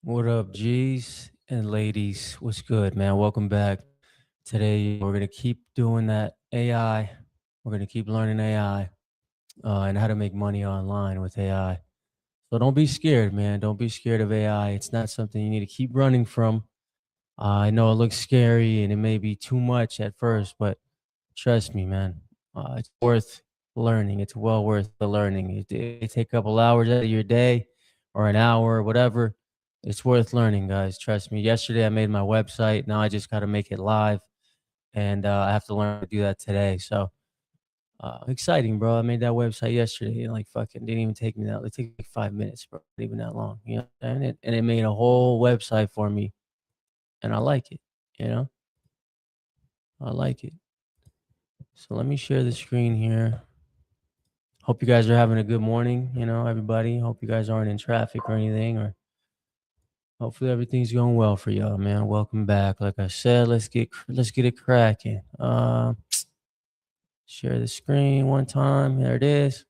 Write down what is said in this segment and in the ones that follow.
What up, G's and ladies? What's good, man? Welcome back. Today, we're going to keep doing that AI. We're going to keep learning AI and how to make money online with AI. So don't be scared, man. Don't be scared of AI. It's not something you need to keep running from. I know it looks scary and it may be too much at first, but trust me, man. It's worth learning. It's well worth the learning. It take a couple hours out of your day or an hour or whatever. It's worth learning, guys. Trust me. Yesterday, I made my website. Now I just got to make it live, and I have to learn to do that today. So exciting, bro. I made that website yesterday, and like fucking didn't even take me that. It took like 5 minutes, bro. Not even that long, and it made a whole website for me, and I like it. You know, I like it. So let me share the screen here. Hope you guys are having a good morning, everybody. Hope you guys aren't in traffic or anything, or hopefully everything's going well for y'all, man. Welcome back. Like I said, let's get it cracking. Share the screen one time. There it is.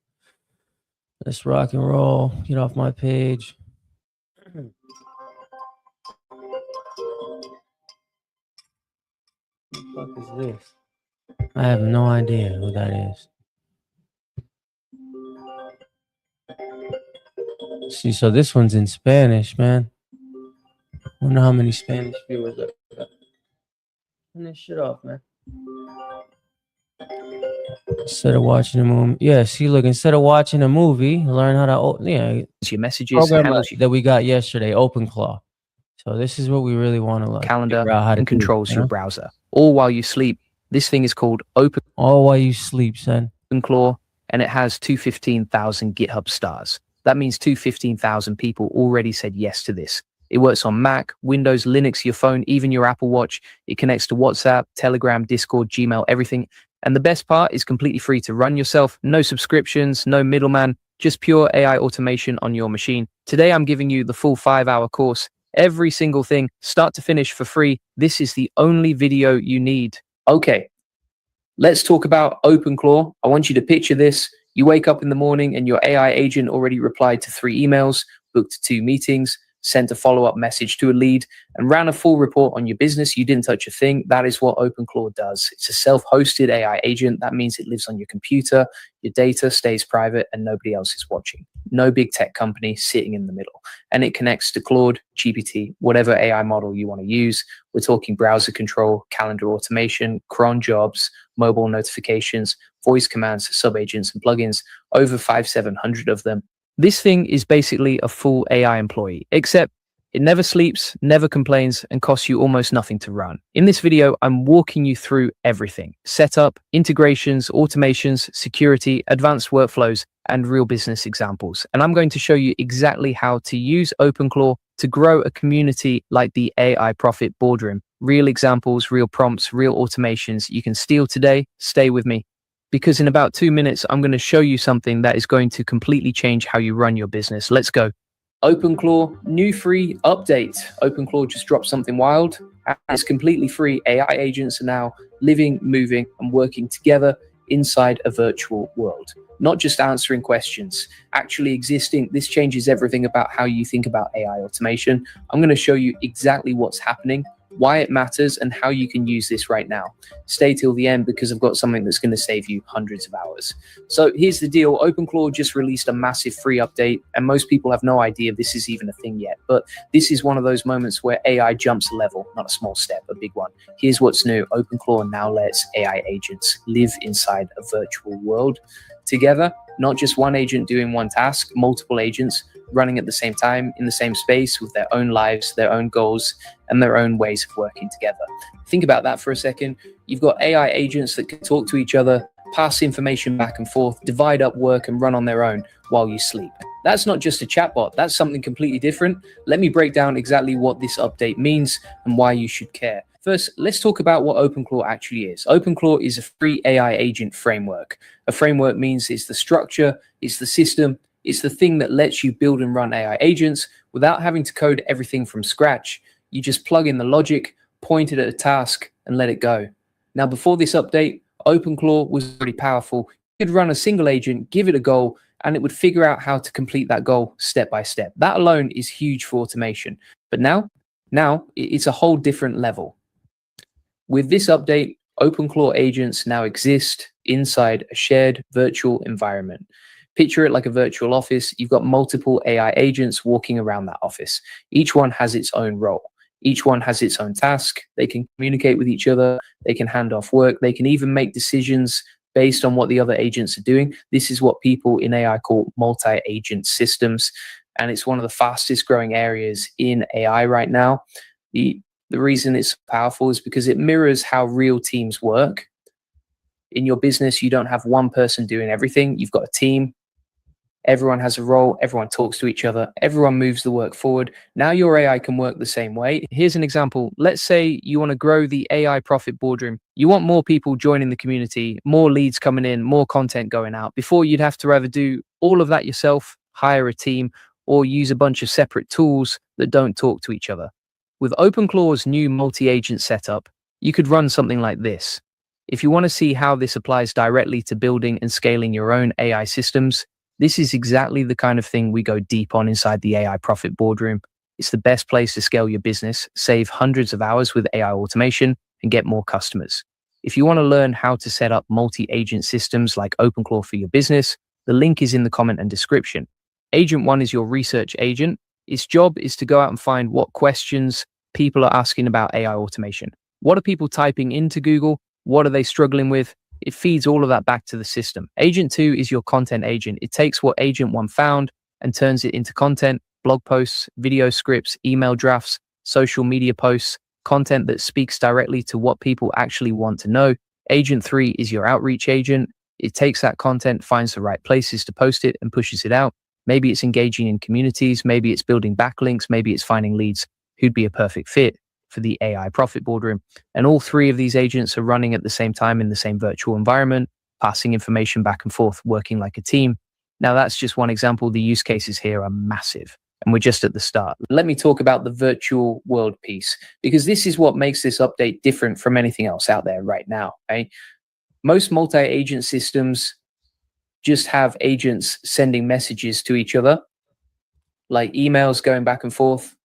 Let's rock and roll. Get off my page. What the fuck is this? I have no idea who that is. See, so this one's in Spanish, man. Wonder how many Spanish viewers I got. Turn this shit off, man. Instead of watching a movie, yeah. See, look. Instead of watching a movie, learn how to, your messages, program handles that we got yesterday, OpenClaw. So this is what we really want to calendar figure out how to and do, controls your browser, all while you sleep. This thing is called all while you sleep, son. OpenClaw, and it has 215,000 GitHub stars. That means 215,000 people already said yes to this. It works on Mac, Windows, Linux, your phone, even your Apple Watch. It connects to WhatsApp, Telegram, Discord, Gmail, everything. And the best part is completely free to run yourself. No subscriptions, no middleman, just pure AI automation on your machine. Today, I'm giving you the full 5-hour course. Every single thing, start to finish for free. This is the only video you need. Okay, let's talk about OpenClaw. I want you to picture this. You wake up in the morning and your AI agent already replied to 3 emails, booked 2 meetings, sent a follow-up message to a lead, and ran a full report on your business. You didn't touch a thing. That is what OpenClaw does. It's a self-hosted AI agent. That means it lives on your computer, your data stays private, and nobody else is watching. No big tech company sitting in the middle. And it connects to Claude, GPT, whatever AI model you want to use. We're talking browser control, calendar automation, cron jobs, mobile notifications, voice commands, sub-agents, and plugins, over 700 of them. This thing is basically a full AI employee, except it never sleeps, never complains, and costs you almost nothing to run. In this video, I'm walking you through everything: setup, integrations, automations, security, advanced workflows, and real business examples. And I'm going to show you exactly how to use OpenClaw to grow a community like the AI Profit Boardroom. Real examples, real prompts, real automations you can steal today. Stay with me, because in about 2 minutes, I'm going to show you something that is going to completely change how you run your business. Let's go. OpenClaw, new free update. OpenClaw just dropped something wild. It's completely free. AI agents are now living, moving, and working together inside a virtual world. Not just answering questions, actually existing. This changes everything about how you think about AI automation. I'm going to show you exactly what's happening, why it matters, and how you can use this right now. Stay till the end, because I've got something that's going to save you hundreds of hours. So here's the deal. OpenClaw just released a massive free update, and most people have no idea this is even a thing yet. But this is one of those moments where AI jumps a level, not a small step, a big one. Here's what's new. OpenClaw now lets AI agents live inside a virtual world together. Not just one agent doing one task, multiple agents running at the same time in the same space with their own lives, their own goals, and their own ways of working together. Think about that for a second. You've got AI agents that can talk to each other, pass information back and forth, divide up work, and run on their own while you sleep. That's not just a chatbot. That's something completely different. Let me break down exactly what this update means and why you should care. First, let's talk about what OpenClaw actually is. OpenClaw is a free AI agent framework. A framework means it's the structure, it's the system, it's the thing that lets you build and run AI agents without having to code everything from scratch. You just plug in the logic, point it at a task, and let it go. Now, before this update, OpenClaw was pretty powerful. You could run a single agent, give it a goal, and it would figure out how to complete that goal step by step. That alone is huge for automation. But now it's a whole different level. With this update, OpenClaw agents now exist inside a shared virtual environment. Picture it like a virtual office. You've got multiple AI agents walking around that office. Each one has its own role. Each one has its own task. They can communicate with each other. They can hand off work. They can even make decisions based on what the other agents are doing. This is what people in AI call multi-agent systems. And it's one of the fastest growing areas in AI right now. The reason it's powerful is because it mirrors how real teams work. In your business, you don't have one person doing everything. You've got a team. Everyone has a role. Everyone talks to each other. Everyone moves the work forward. Now your AI can work the same way. Here's an example. Let's say you want to grow the AI profit boardroom. You want more people joining the community, more leads coming in, more content going out. Before, you'd have to either do all of that yourself, hire a team, or use a bunch of separate tools that don't talk to each other. With OpenClaw's new multi-agent setup, you could run something like this. If you want to see how this applies directly to building and scaling your own AI systems, this is exactly the kind of thing we go deep on inside the AI Profit Boardroom. It's the best place to scale your business, save hundreds of hours with AI automation, and get more customers. If you want to learn how to set up multi-agent systems like OpenClaw for your business, the link is in the comment and description. Agent 1 is your research agent. Its job is to go out and find what questions people are asking about AI automation. What are people typing into Google? What are they struggling with? It feeds all of that back to the system. Agent 2 is your content agent. It takes what Agent 1 found and turns it into content, blog posts, video scripts, email drafts, social media posts, content that speaks directly to what people actually want to know. Agent 3 is your outreach agent. It takes that content, finds the right places to post it, and pushes it out. Maybe it's engaging in communities. Maybe it's building backlinks. Maybe it's finding leads who'd be a perfect fit for the AI Profit Boardroom. And all three of these agents are running at the same time in the same virtual environment, passing information back and forth, working like a team. Now, that's just one example. The use cases here are massive, and we're just at the start. Let me talk about the virtual world piece, because this is what makes this update different from anything else out there right now. Okay? Most multi-agent systems just have agents sending messages to each other, like emails going back and forth.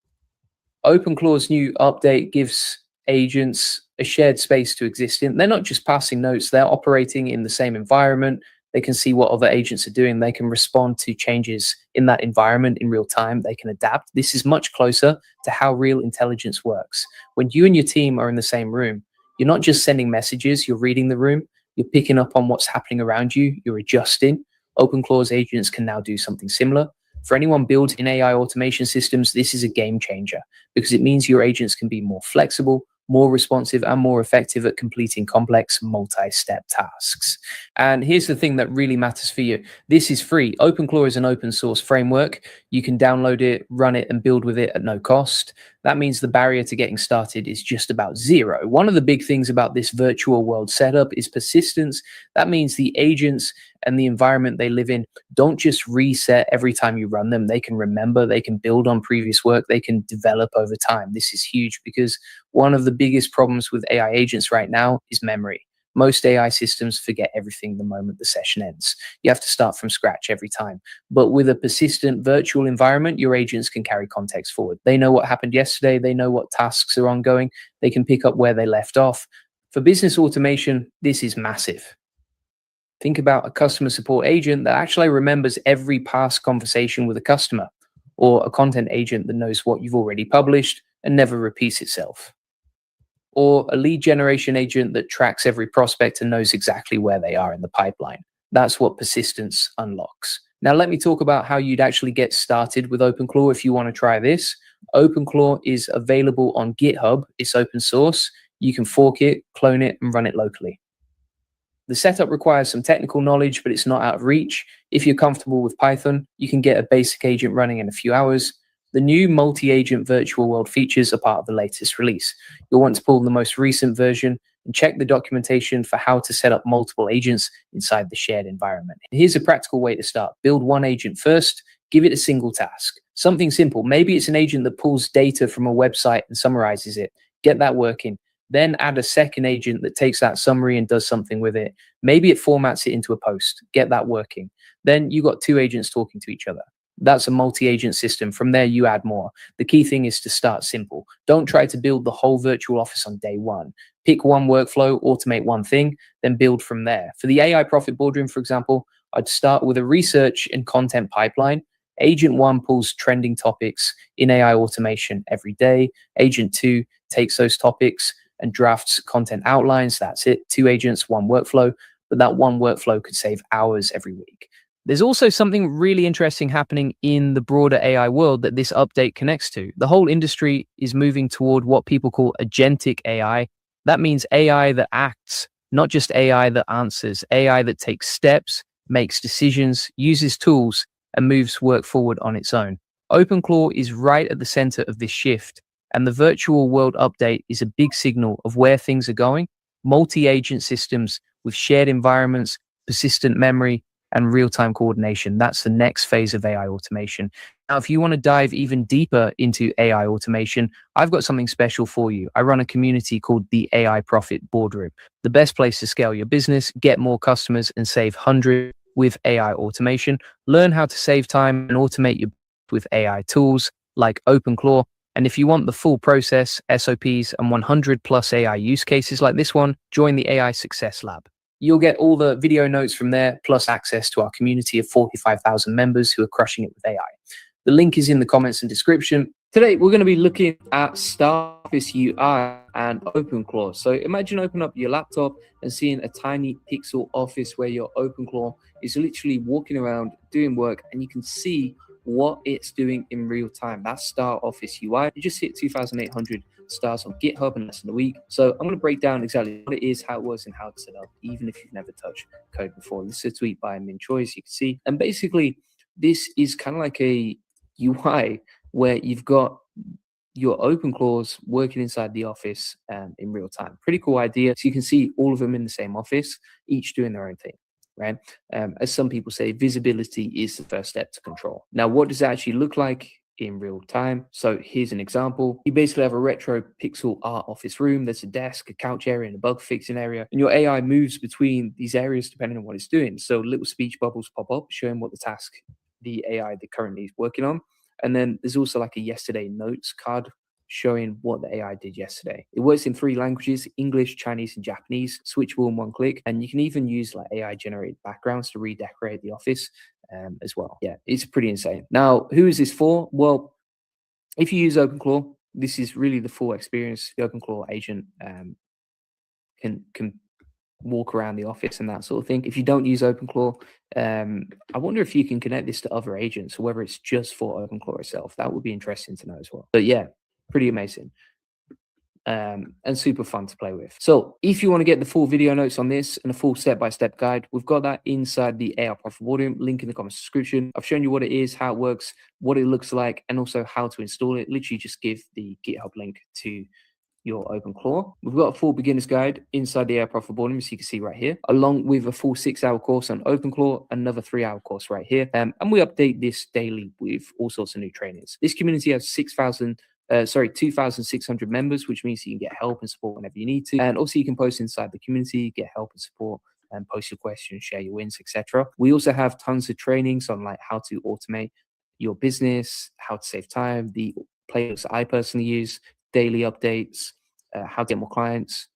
OpenClaw's new update gives agents a shared space to exist in. They're not just passing notes, they're operating in the same environment. They can see what other agents are doing. They can respond to changes in that environment in real time. They can adapt. This is much closer to how real intelligence works. When you and your team are in the same room, you're not just sending messages, you're reading the room, you're picking up on what's happening around you, you're adjusting. OpenClaw's agents can now do something similar. For anyone building AI automation systems, this is a game changer because it means your agents can be more flexible, more responsive, and more effective at completing complex multi-step tasks. And here's the thing that really matters for you. This is free. OpenClaw is an open source framework. You can download it, run it, and build with it at no cost. That means the barrier to getting started is just about zero. One of the big things about this virtual world setup is persistence. That means the agents and the environment they live in don't just reset every time you run them. They can remember, they can build on previous work, they can develop over time. This is huge because one of the biggest problems with AI agents right now is memory. Most AI systems forget everything the moment the session ends. You have to start from scratch every time. But with a persistent virtual environment, your agents can carry context forward. They know what happened yesterday. They know what tasks are ongoing. They can pick up where they left off. For business automation, this is massive. Think about a customer support agent that actually remembers every past conversation with a customer, or a content agent that knows what you've already published and never repeats itself, or a lead generation agent that tracks every prospect and knows exactly where they are in the pipeline. That's what persistence unlocks. Now, let me talk about how you'd actually get started with OpenClaw if you want to try this. OpenClaw is available on GitHub. It's open source. You can fork it, clone it, and run it locally. The setup requires some technical knowledge, but it's not out of reach. If you're comfortable with Python, you can get a basic agent running in a few hours. The new multi-agent virtual world features are part of the latest release. You'll want to pull the most recent version and check the documentation for how to set up multiple agents inside the shared environment. Here's a practical way to start. Build one agent first, give it a single task. Something simple. Maybe it's an agent that pulls data from a website and summarizes it. Get that working. Then add a second agent that takes that summary and does something with it. Maybe it formats it into a post. Get that working. Then you got two agents talking to each other. That's a multi-agent system. From there, you add more. The key thing is to start simple. Don't try to build the whole virtual office on day one. Pick one workflow, automate one thing, then build from there. For the AI Profit Boardroom, for example, I'd start with a research and content pipeline. Agent one pulls trending topics in AI automation every day. Agent two takes those topics and drafts content outlines. That's it. Two agents, one workflow. But that one workflow could save hours every week. There's also something really interesting happening in the broader AI world that this update connects to. The whole industry is moving toward what people call agentic AI. That means AI that acts, not just AI that answers, AI that takes steps, makes decisions, uses tools, and moves work forward on its own. OpenClaw is right at the center of this shift, and the virtual world update is a big signal of where things are going. Multi-agent systems with shared environments, persistent memory, and real-time coordination. That's the next phase of AI automation. Now, if you want to dive even deeper into AI automation, I've got something special for you. I run a community called the AI Profit Boardroom, the best place to scale your business, get more customers, and save hundreds with AI automation. Learn how to save time and automate your with AI tools like OpenClaw. And if you want the full process, SOPs, and 100 plus AI use cases like this one, join the AI Success Lab. You'll get all the video notes from there, plus access to our community of 45,000 members who are crushing it with AI. The link is in the comments and description. Today, we're going to be looking at Star Office UI and OpenClaw. So imagine opening up your laptop and seeing a tiny pixel office where your OpenClaw is literally walking around doing work, and you can see what it's doing in real time. That's Star Office UI. You just hit 2,800 stars on GitHub in less than a week. So I'm going to break down exactly what it is, how it works, and how it's set up, even if you've never touched code before. This is a tweet by Min Choi, as you can see. And basically, this is kind of like a UI where you've got your OpenClaws working inside the office in real time. Pretty cool idea. So you can see all of them in the same office, each doing their own thing. Right? As some people say, visibility is the first step to control. Now, what does it actually look like in real time? So here's an example. You basically have a retro pixel art office room. There's a desk, a couch area, and a bug fixing area. And your AI moves between these areas depending on what it's doing. So little speech bubbles pop up showing what the task the AI that currently is working on. And then there's also like a yesterday notes card showing what the AI did yesterday. It works in 3 languages, English, Chinese, and Japanese, switchable in one click. And you can even use like AI generated backgrounds to redecorate the office as well. Yeah, it's pretty insane. Now, who is this for? Well, if you use OpenClaw, this is really the full experience. The OpenClaw agent can walk around the office and that sort of thing. If you don't use OpenClaw, I wonder if you can connect this to other agents, or whether it's just for OpenClaw itself. That would be interesting to know as well. But yeah, pretty amazing. And super fun to play with. So if you want to get the full video notes on this and a full step-by-step guide, we've got that inside the AI Profit Boardroom, link in the comments description. I've shown you what it is, how it works, what it looks like, and also how to install it. Literally just give the GitHub link to your OpenClaw. We've got a full beginner's guide inside the AI Profit Boardroom, as you can see right here, along with a full 6-hour course on OpenClaw, another 3-hour course right here. And we update this daily with all sorts of new trainings. This community has 2,600 members, which means you can get help and support whenever you need to. And also you can post inside the community, get help and support, and post your questions, share your wins, etc. We also have tons of trainings on like how to automate your business, how to save time, the playbooks I personally use, daily updates, how to get more clients,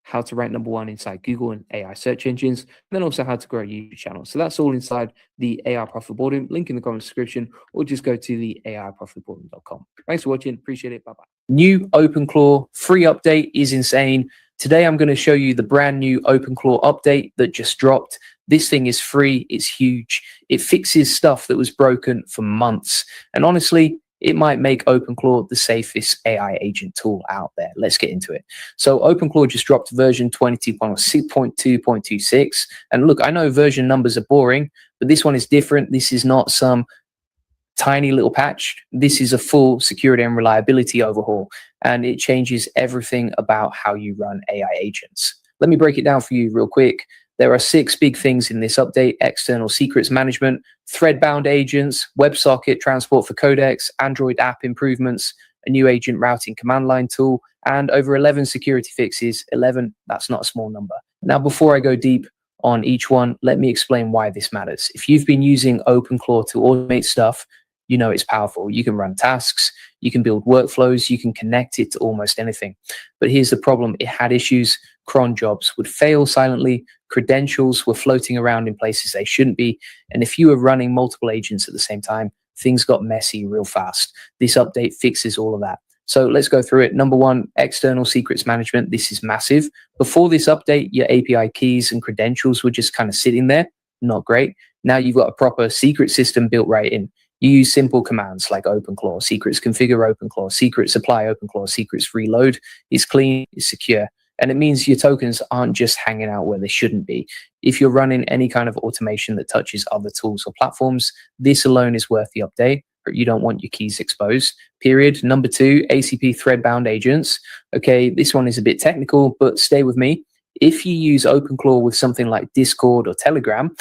how to rank #1 inside Google and AI search engines, and then also how to grow a YouTube channel. So that's all inside the AI Profit Boardroom. Link in the comment description, or just go to the AIProfitBoardroom.com. Thanks for watching. Appreciate it. Bye-bye. New OpenClaw free update is insane. Today, I'm going to show you the brand new OpenClaw update that just dropped. This thing is free. It's huge. It fixes stuff that was broken for months. And honestly, it might make OpenClaw the safest AI agent tool out there. Let's get into it. So OpenClaw just dropped version 22.2.26. And look, I know version numbers are boring, but this one is different. This is not some tiny little patch. This is a full security and reliability overhaul, and it changes everything about how you run AI agents. Let me break it down for you real quick. There are 6 big things in this update: external secrets management, thread-bound agents, WebSocket transport for codecs, Android app improvements, a new agent routing command line tool, and over 11 security fixes. 11, that's not a small number. Now, before I go deep on each one, let me explain why this matters. If you've been using OpenClaw to automate stuff, you know it's powerful. You can run tasks, you can build workflows, you can connect it to almost anything. But here's the problem: it had issues. Cron jobs would fail silently, credentials were floating around in places they shouldn't be, and if you were running multiple agents at the same time, things got messy real fast. This update fixes all of that. So let's go through it. Number one, external secrets management. This is massive. Before this update, your API keys and credentials were just kind of sitting there. Not great. Now you've got a proper secret system built right in. You use simple commands like OpenClaw, secrets configure OpenClaw, secrets apply OpenClaw, secrets reload. It's clean, it's secure. And it means your tokens aren't just hanging out where they shouldn't be. If you're running any kind of automation that touches other tools or platforms, this alone is worth the update. You don't want your keys exposed, period. Number two, ACP thread-bound agents. Okay, this one is a bit technical, but stay with me. If you use OpenClaw with something like Discord or Telegram,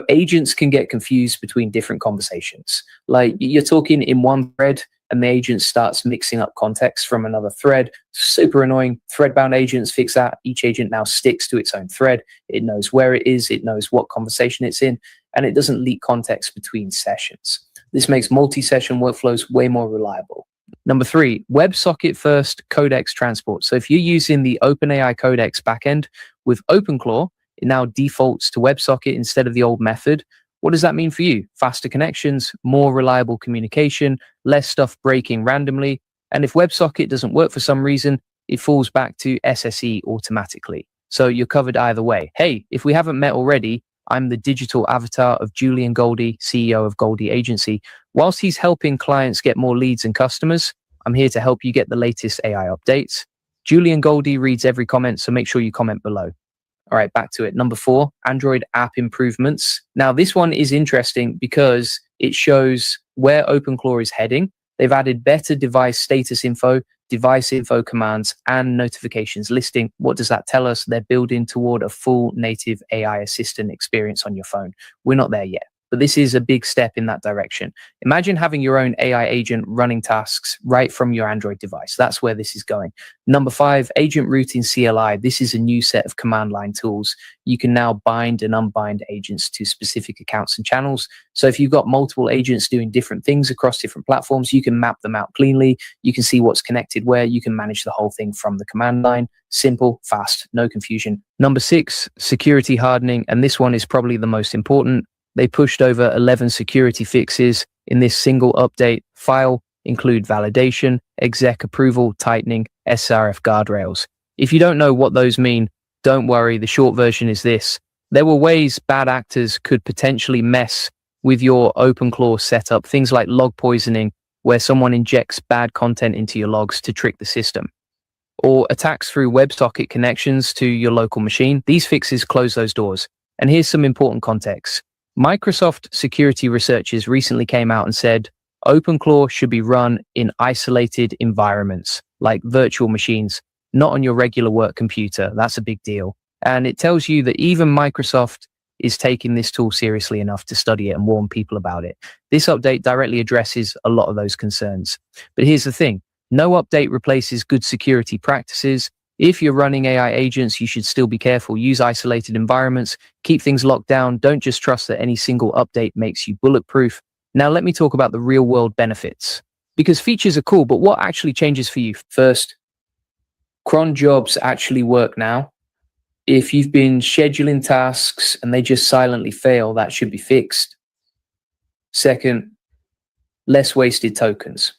agents can get confused between different conversations. Like you're talking in one thread and the agent starts mixing up context from another thread. Super annoying. Thread-bound agents fix that. Each agent now sticks to its own thread. It knows where it is. It knows what conversation it's in, and it doesn't leak context between sessions. This makes multi-session workflows way more reliable. Number three, WebSocket first codex transport. So if you're using the OpenAI codex backend with OpenClaw, it now defaults to WebSocket instead of the old method. What does that mean for you? Faster connections, more reliable communication, less stuff breaking randomly. And if WebSocket doesn't work for some reason, it falls back to SSE automatically. So you're covered either way. Hey, if we haven't met already, I'm the digital avatar of Julian Goldie, CEO of Goldie Agency. Whilst he's helping clients get more leads and customers, I'm here to help you get the latest AI updates. Julian Goldie reads every comment, so make sure you comment below. All right, back to it. Number four, Android app improvements. Now, this one is interesting because it shows where OpenClaw is heading. They've added better device status info, device info commands, and notifications listing. What does that tell us? They're building toward a full native AI assistant experience on your phone. We're not there yet, but this is a big step in that direction. Imagine having your own AI agent running tasks right from your Android device. That's where this is going. Number five, agent routing CLI. This is a new set of command line tools. You can now bind and unbind agents to specific accounts and channels. So if you've got multiple agents doing different things across different platforms, you can map them out cleanly. You can see what's connected where. You can manage the whole thing from the command line. Simple, fast, no confusion. Number six, security hardening. And this one is probably the most important. They pushed over 11 security fixes in this single update file, include validation, exec approval, tightening, SRF guardrails. If you don't know what those mean, don't worry. The short version is this. There were ways bad actors could potentially mess with your OpenClaw setup, things like log poisoning, where someone injects bad content into your logs to trick the system, or attacks through WebSocket connections to your local machine. These fixes close those doors. And here's some important context. Microsoft security researchers recently came out and said OpenClaw should be run in isolated environments, like virtual machines, not on your regular work computer. That's a big deal. And it tells you that even Microsoft is taking this tool seriously enough to study it and warn people about it. This update directly addresses a lot of those concerns. But here's the thing. No update replaces good security practices. If you're running AI agents, you should still be careful. Use isolated environments, keep things locked down. Don't just trust that any single update makes you bulletproof. Now, let me talk about the real world benefits, because features are cool, but what actually changes for you? First, cron jobs actually work now. If you've been scheduling tasks and they just silently fail, that should be fixed. Second, less wasted tokens.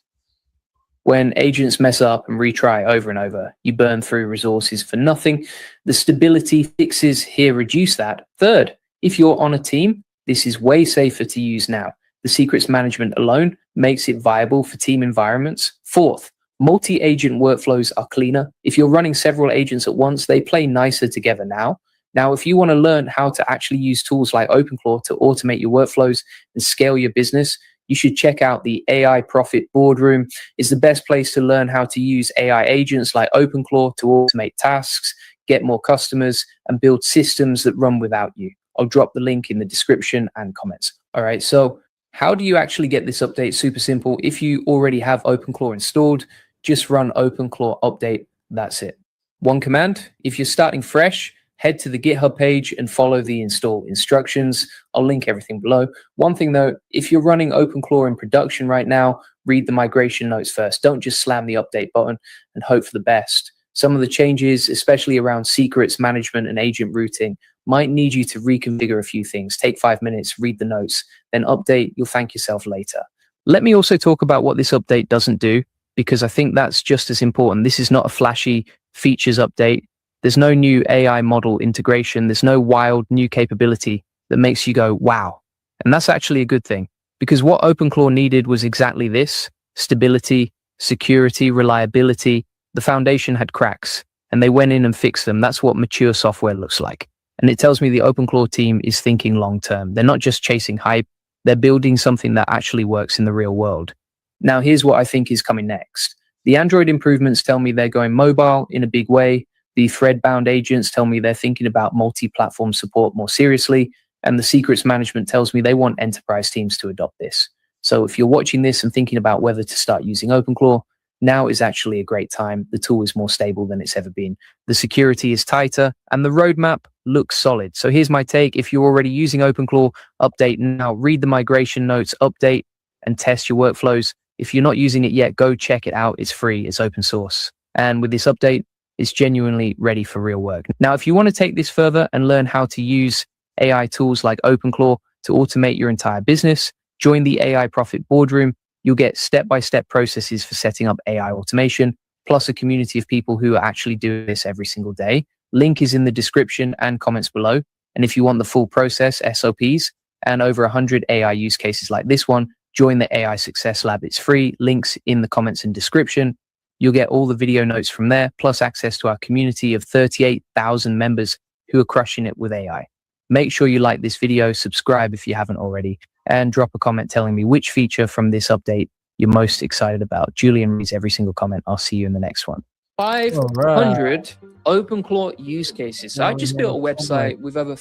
When agents mess up and retry over and over, you burn through resources for nothing. The stability fixes here reduce that. Third, if you're on a team, this is way safer to use now. The secrets management alone makes it viable for team environments. Fourth, multi-agent workflows are cleaner. If you're running several agents at once, they play nicer together now. Now, if you want to learn how to actually use tools like OpenClaw to automate your workflows and scale your business, you should check out the AI Profit Boardroom. It's the best place to learn how to use AI agents like OpenClaw to automate tasks, get more customers, and build systems that run without you. I'll drop the link in the description and comments. All right, so How do you actually get this update? Super simple. If you already have OpenClaw installed, just run OpenClaw update. That's it. One command. If you're starting fresh, head to the GitHub page and follow the install instructions. I'll link everything below. One thing though, if you're running OpenClaw in production right now, read the migration notes first. Don't just slam the update button and hope for the best. Some of the changes, especially around secrets management and agent routing, might need you to reconfigure a few things. Take 5 minutes, read the notes, then update. You'll thank yourself later. Let me also talk about what this update doesn't do, because I think that's just as important. This is not a flashy features update. There's no new AI model integration. There's no wild new capability that makes you go, wow. And that's actually a good thing, because what OpenClaw needed was exactly this: stability, security, reliability. The foundation had cracks and they went in and fixed them. That's what mature software looks like. And it tells me the OpenClaw team is thinking long term. They're not just chasing hype. They're building something that actually works in the real world. Now, here's what I think is coming next. The Android improvements tell me they're going mobile in a big way. The thread-bound agents tell me they're thinking about multi-platform support more seriously. And the secrets management tells me they want enterprise teams to adopt this. So if you're watching this and thinking about whether to start using OpenClaw, now is actually a great time. The tool is more stable than it's ever been. The security is tighter and the roadmap looks solid. So here's my take. If you're already using OpenClaw, update now. Read the migration notes, update, and test your workflows. If you're not using it yet, go check it out. It's free, it's open source. And with this update, it's genuinely ready for real work. Now, if you want to take this further and learn how to use AI tools like OpenClaw to automate your entire business, join the AI Profit Boardroom. You'll get step-by-step processes for setting up AI automation, plus a community of people who are actually doing this every single day. Link is in the description and comments below. And if you want the full process, SOPs, and over 100 AI use cases like this one, join the AI Success Lab. It's free. Links in the comments and description. You'll get all the video notes from there, plus access to our community of 38,000 members who are crushing it with AI. Make sure you like this video, subscribe if you haven't already, and drop a comment telling me which feature from this update you're most excited about. Julian reads every single comment. I'll see you in the next one. 500 OpenClaw use cases. So I just built a website with over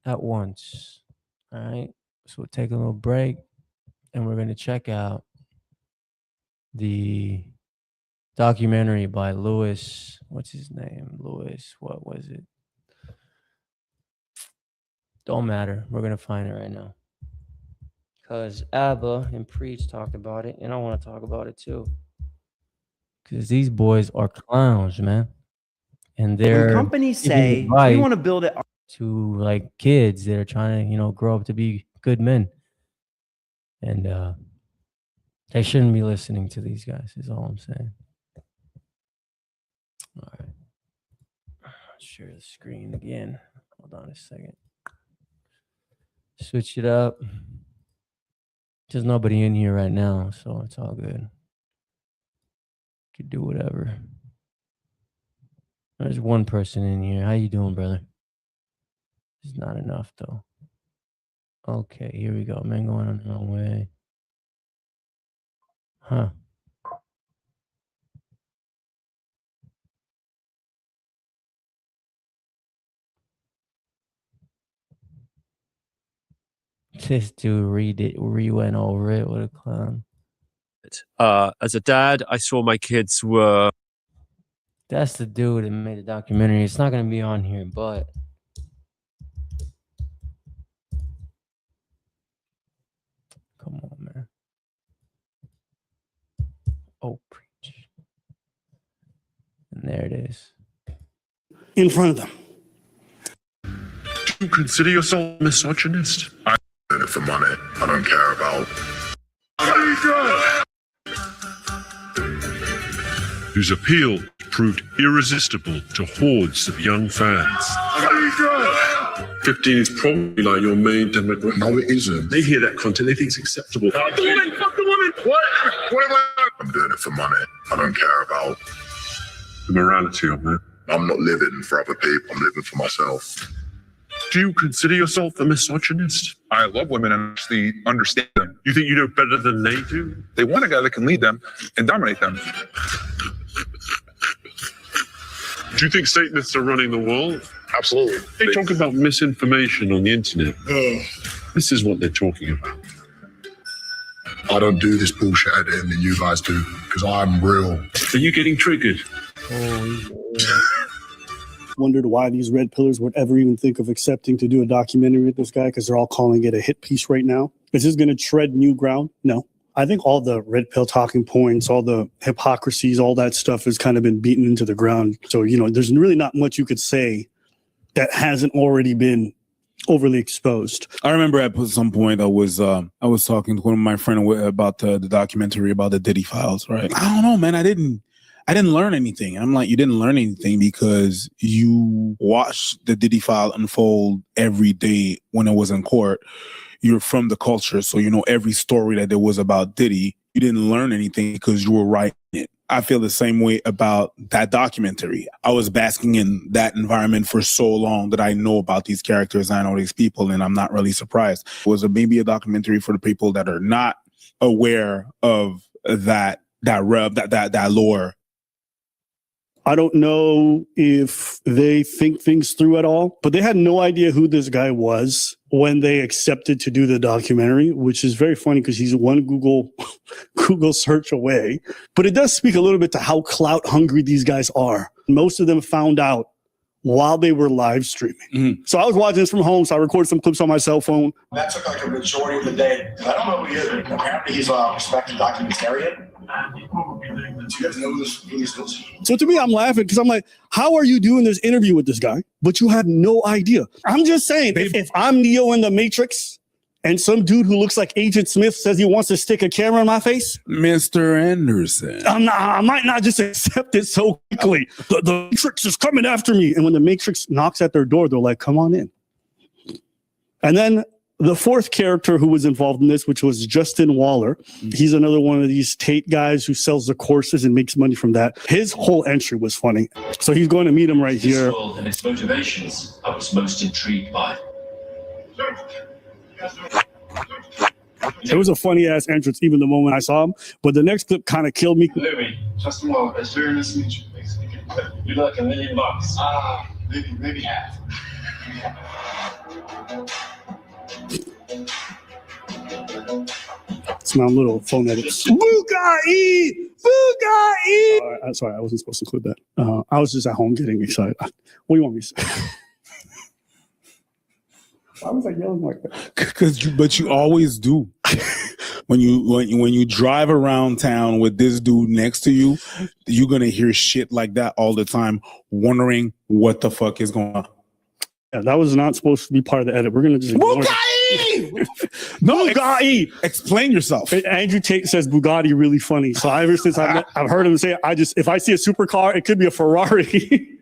at once. All right. So we'll take a little break and we're going to check out the documentary by Lewis. What's his name? Lewis. What was it? Don't matter. We're going to find it right now. Because Abba and Preach talked about it, and I want to talk about it too. Because these boys are clowns, man. And they're when companies say we want to build it to like kids that are trying to, grow up to be good men. And they shouldn't be listening to these guys, is all I'm saying. All right. Share the screen again. Hold on a second. Switch it up. There's nobody in here right now, so it's all good. Could do whatever. There's one person in here. How you doing, brother? It's not enough, though. Okay, here we go. Man, going on the wrong way. Huh. This dude re-went over it. What a clown. As a dad, I saw my kids were... That's the dude that made the documentary. It's not going to be on here, but... Come on, man. Oh, preach. And there it is. in front of them. Do you consider yourself a misogynist? I'm in it for money. I don't care about... whose appeal proved irresistible to hordes of young fans. 15 is probably like your main demographic. No, it isn't. They hear that content, they think it's acceptable. Fuck the woman! Fuck the woman! What am I? I'm doing it for money. I don't care about the morality of it. I'm not living for other people. I'm living for myself. Do you consider yourself a misogynist? I love women and actually understand them. You think you know better than they do? They want a guy that can lead them and dominate them. Do you think Satanists are running the world? Absolutely. They talk about misinformation on the internet. This is what they're talking about. I don't do this bullshit editing that you guys do because I'm real. Are you getting triggered? Wondered why these red pillars would ever even think of accepting to do a documentary with this guy, because they're all calling it a hit piece right now. Is this going to tread new ground? No. I think all the red pill talking points, all the hypocrisies, all that stuff has kind of been beaten into the ground. So, there's really not much you could say that hasn't already been overly exposed. I remember at some point I was talking to one of my friends about the documentary about the Diddy files, right? I don't know, man. I didn't learn anything. I'm like, you didn't learn anything because you watched the Diddy file unfold every day when it was in court. You're from the culture, so you know every story that there was about Diddy. You didn't learn anything because you were writing it. I feel the same way about that documentary. I was basking in that environment for so long that I know about these characters, I know these people, and I'm not really surprised. It was maybe a documentary for the people that are not aware of that lore. I don't know if they think things through at all, but they had no idea who this guy was when they accepted to do the documentary, which is very funny because he's one Google search away. But it does speak a little bit to how clout hungry these guys are. Most of them found out while they were live streaming. Mm-hmm. So I was watching this from home, so I recorded some clips on my cell phone. That took like a majority of the day. I don't know who he is, but apparently he's a respected documentarian. Do you guys know who this is? So to me, I'm laughing because I'm like, how are you doing this interview with this guy, but you have no idea? I'm just saying, if I'm Neo in the Matrix and some dude who looks like Agent Smith says he wants to stick a camera in my face, Mr. Anderson, I might not just accept it so quickly. The Matrix is coming after me. And when the Matrix knocks at their door, they're like, come on in. And then the fourth character who was involved in this, which was Justin Waller. He's another one of these Tate guys who sells the courses and makes money from that. His whole entry was funny. So he's going to meet him right here. And its motivations I was most intrigued by. It was a funny ass entrance, even the moment I saw him. But the next clip kind of killed me. Louis, Justin Waller, it's very nice to meet you. You'd like $1 million. Maybe half. It's my little phone edit. Bugatti! Bugatti! Sorry, I wasn't supposed to include that. I was just at home getting excited. What do you want me to say? Why was I yelling like that? But you always do. when you drive around town with this dude next to you, you're gonna hear shit like that all the time, wondering what the fuck is going on. Yeah, that was not supposed to be part of the edit. We're gonna just ignore it. No, Bugatti. Explain yourself. Andrew Tate says Bugatti really funny. So ever since I've heard him say it, if I see a supercar, it could be a Ferrari.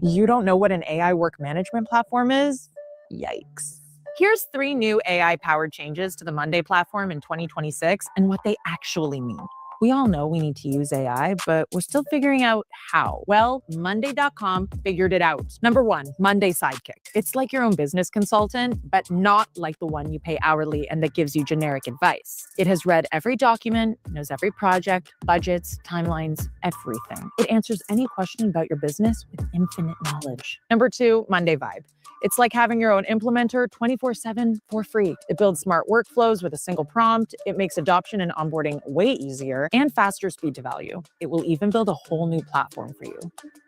You don't know what an AI work management platform is? Yikes. Here's 3 new AI-powered changes to the Monday platform in 2026 and what they actually mean. We all know we need to use AI, but we're still figuring out how. Well, Monday.com figured it out. Number 1, Monday Sidekick. It's like your own business consultant, but not like the one you pay hourly and that gives you generic advice. It has read every document, knows every project, budgets, timelines, everything. It answers any question about your business with infinite knowledge. Number 2, Monday Vibe. It's like having your own implementer 24/7 for free. It builds smart workflows with a single prompt. It makes adoption and onboarding way easier and faster speed to value. It will even build a whole new platform for you.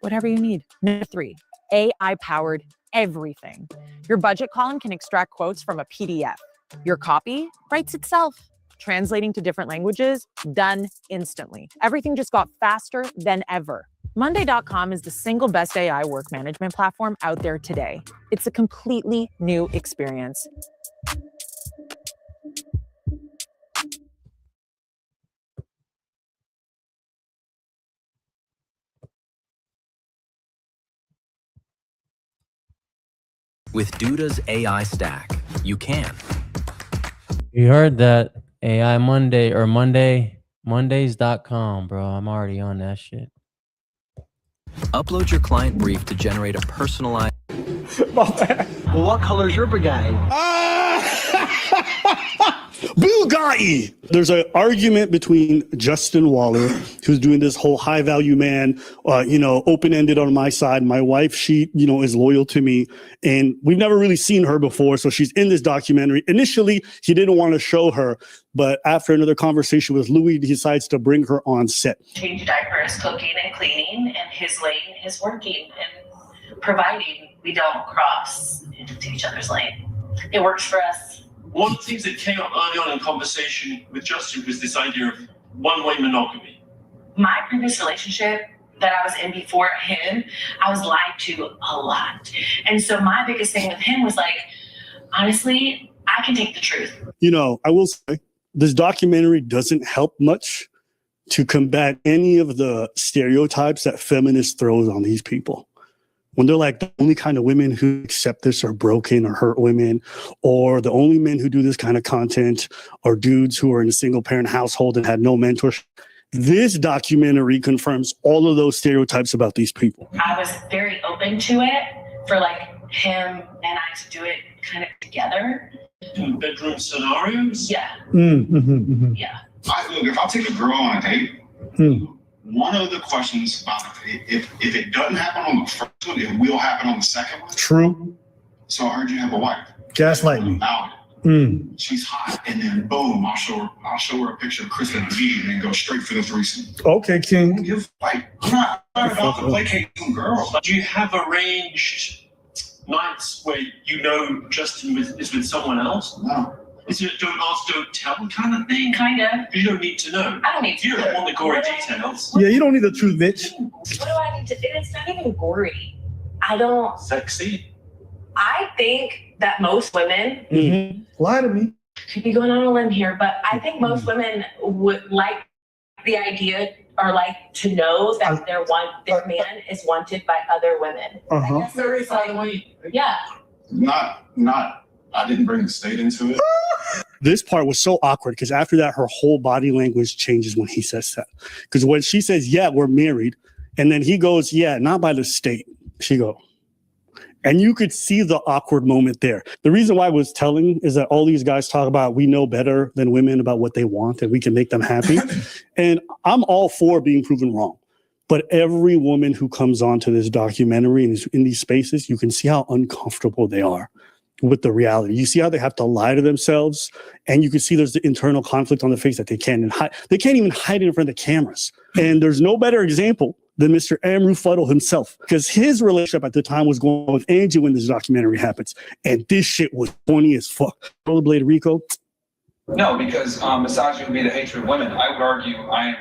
Whatever you need. Number 3, AI-powered everything. Your budget column can extract quotes from a PDF. Your copy writes itself. Translating to different languages, done instantly. Everything just got faster than ever. Monday.com is the single best AI work management platform out there today. It's a completely new experience. With Duda's AI stack, you can. You heard that AI Monday or Mondays.com, bro. I'm already on that shit. Upload your client brief to generate a personalized. Well, what color is your Bugatti? Bugatti. There's an argument between Justin Waller, who's doing this whole high value man, open-ended on my side. My wife, she, is loyal to me, and we've never really seen her before. So she's in this documentary. Initially, he didn't want to show her, but after another conversation with Louis, he decides to bring her on set. Change diapers, cooking and cleaning, and his lane is working and providing. We don't cross into each other's lane. It works for us. One of the things that came up early on in conversation with Justin was this idea of one-way monogamy. My previous relationship that I was in before him, I was lied to a lot. And so my biggest thing with him was like, honestly, I can take the truth. I will say this documentary doesn't help much to combat any of the stereotypes that feminists throws on these people. When they're like, the only kind of women who accept this are broken or hurt women, or the only men who do this kind of content are dudes who are in a single parent household and had no mentorship. This documentary confirms all of those stereotypes about these people. I was very open to it for like him and I to do it kind of together. In bedroom scenarios? Yeah. Yeah. If I take a girl on a date, one of the questions about if it doesn't happen on the first one, it will happen on the second one. True. So I heard you have a wife. Gaslight me. Out. She's hot, and then boom, I'll show her a picture of Kristen McGee and then go straight for the threesome. Okay, King. I'm not about to placate some girls. Do you have arranged nights where Justin is with someone else? No. Is it a don't ask, don't tell kind of thing? Kind of. You don't need to know. I don't need to You don't want the gory details. Yeah, you don't need the truth, bitch. What do I need to do? It's not even gory. I don't. Sexy. I think that most women Lie to me. could be going on a limb here, but I think most women would like the idea or like to know that their man is wanted by other women. I guess there is like, yeah. Not. I didn't bring the state into it. This part was so awkward because after that, her whole body language changes when he says that. Because when she says, yeah, we're married, and then he goes, yeah, not by the state. She goes, and you could see the awkward moment there. The reason why I was telling is that all these guys talk about we know better than women about what they want and we can make them happy. And I'm all for being proven wrong. But every woman who comes onto this documentary and is in these spaces, you can see how uncomfortable they are with the reality. You see how they have to lie to themselves, and you can see there's the internal conflict on the face that they can't hide. They can't even hide it in front of the cameras. And there's no better example than Mr. Amru Fuddle himself, because his relationship at the time was going on with Angie when this documentary happens. And this shit was funny as fuck. Rollerblade Rico. No, because misogyny would be the hatred of women. I would argue I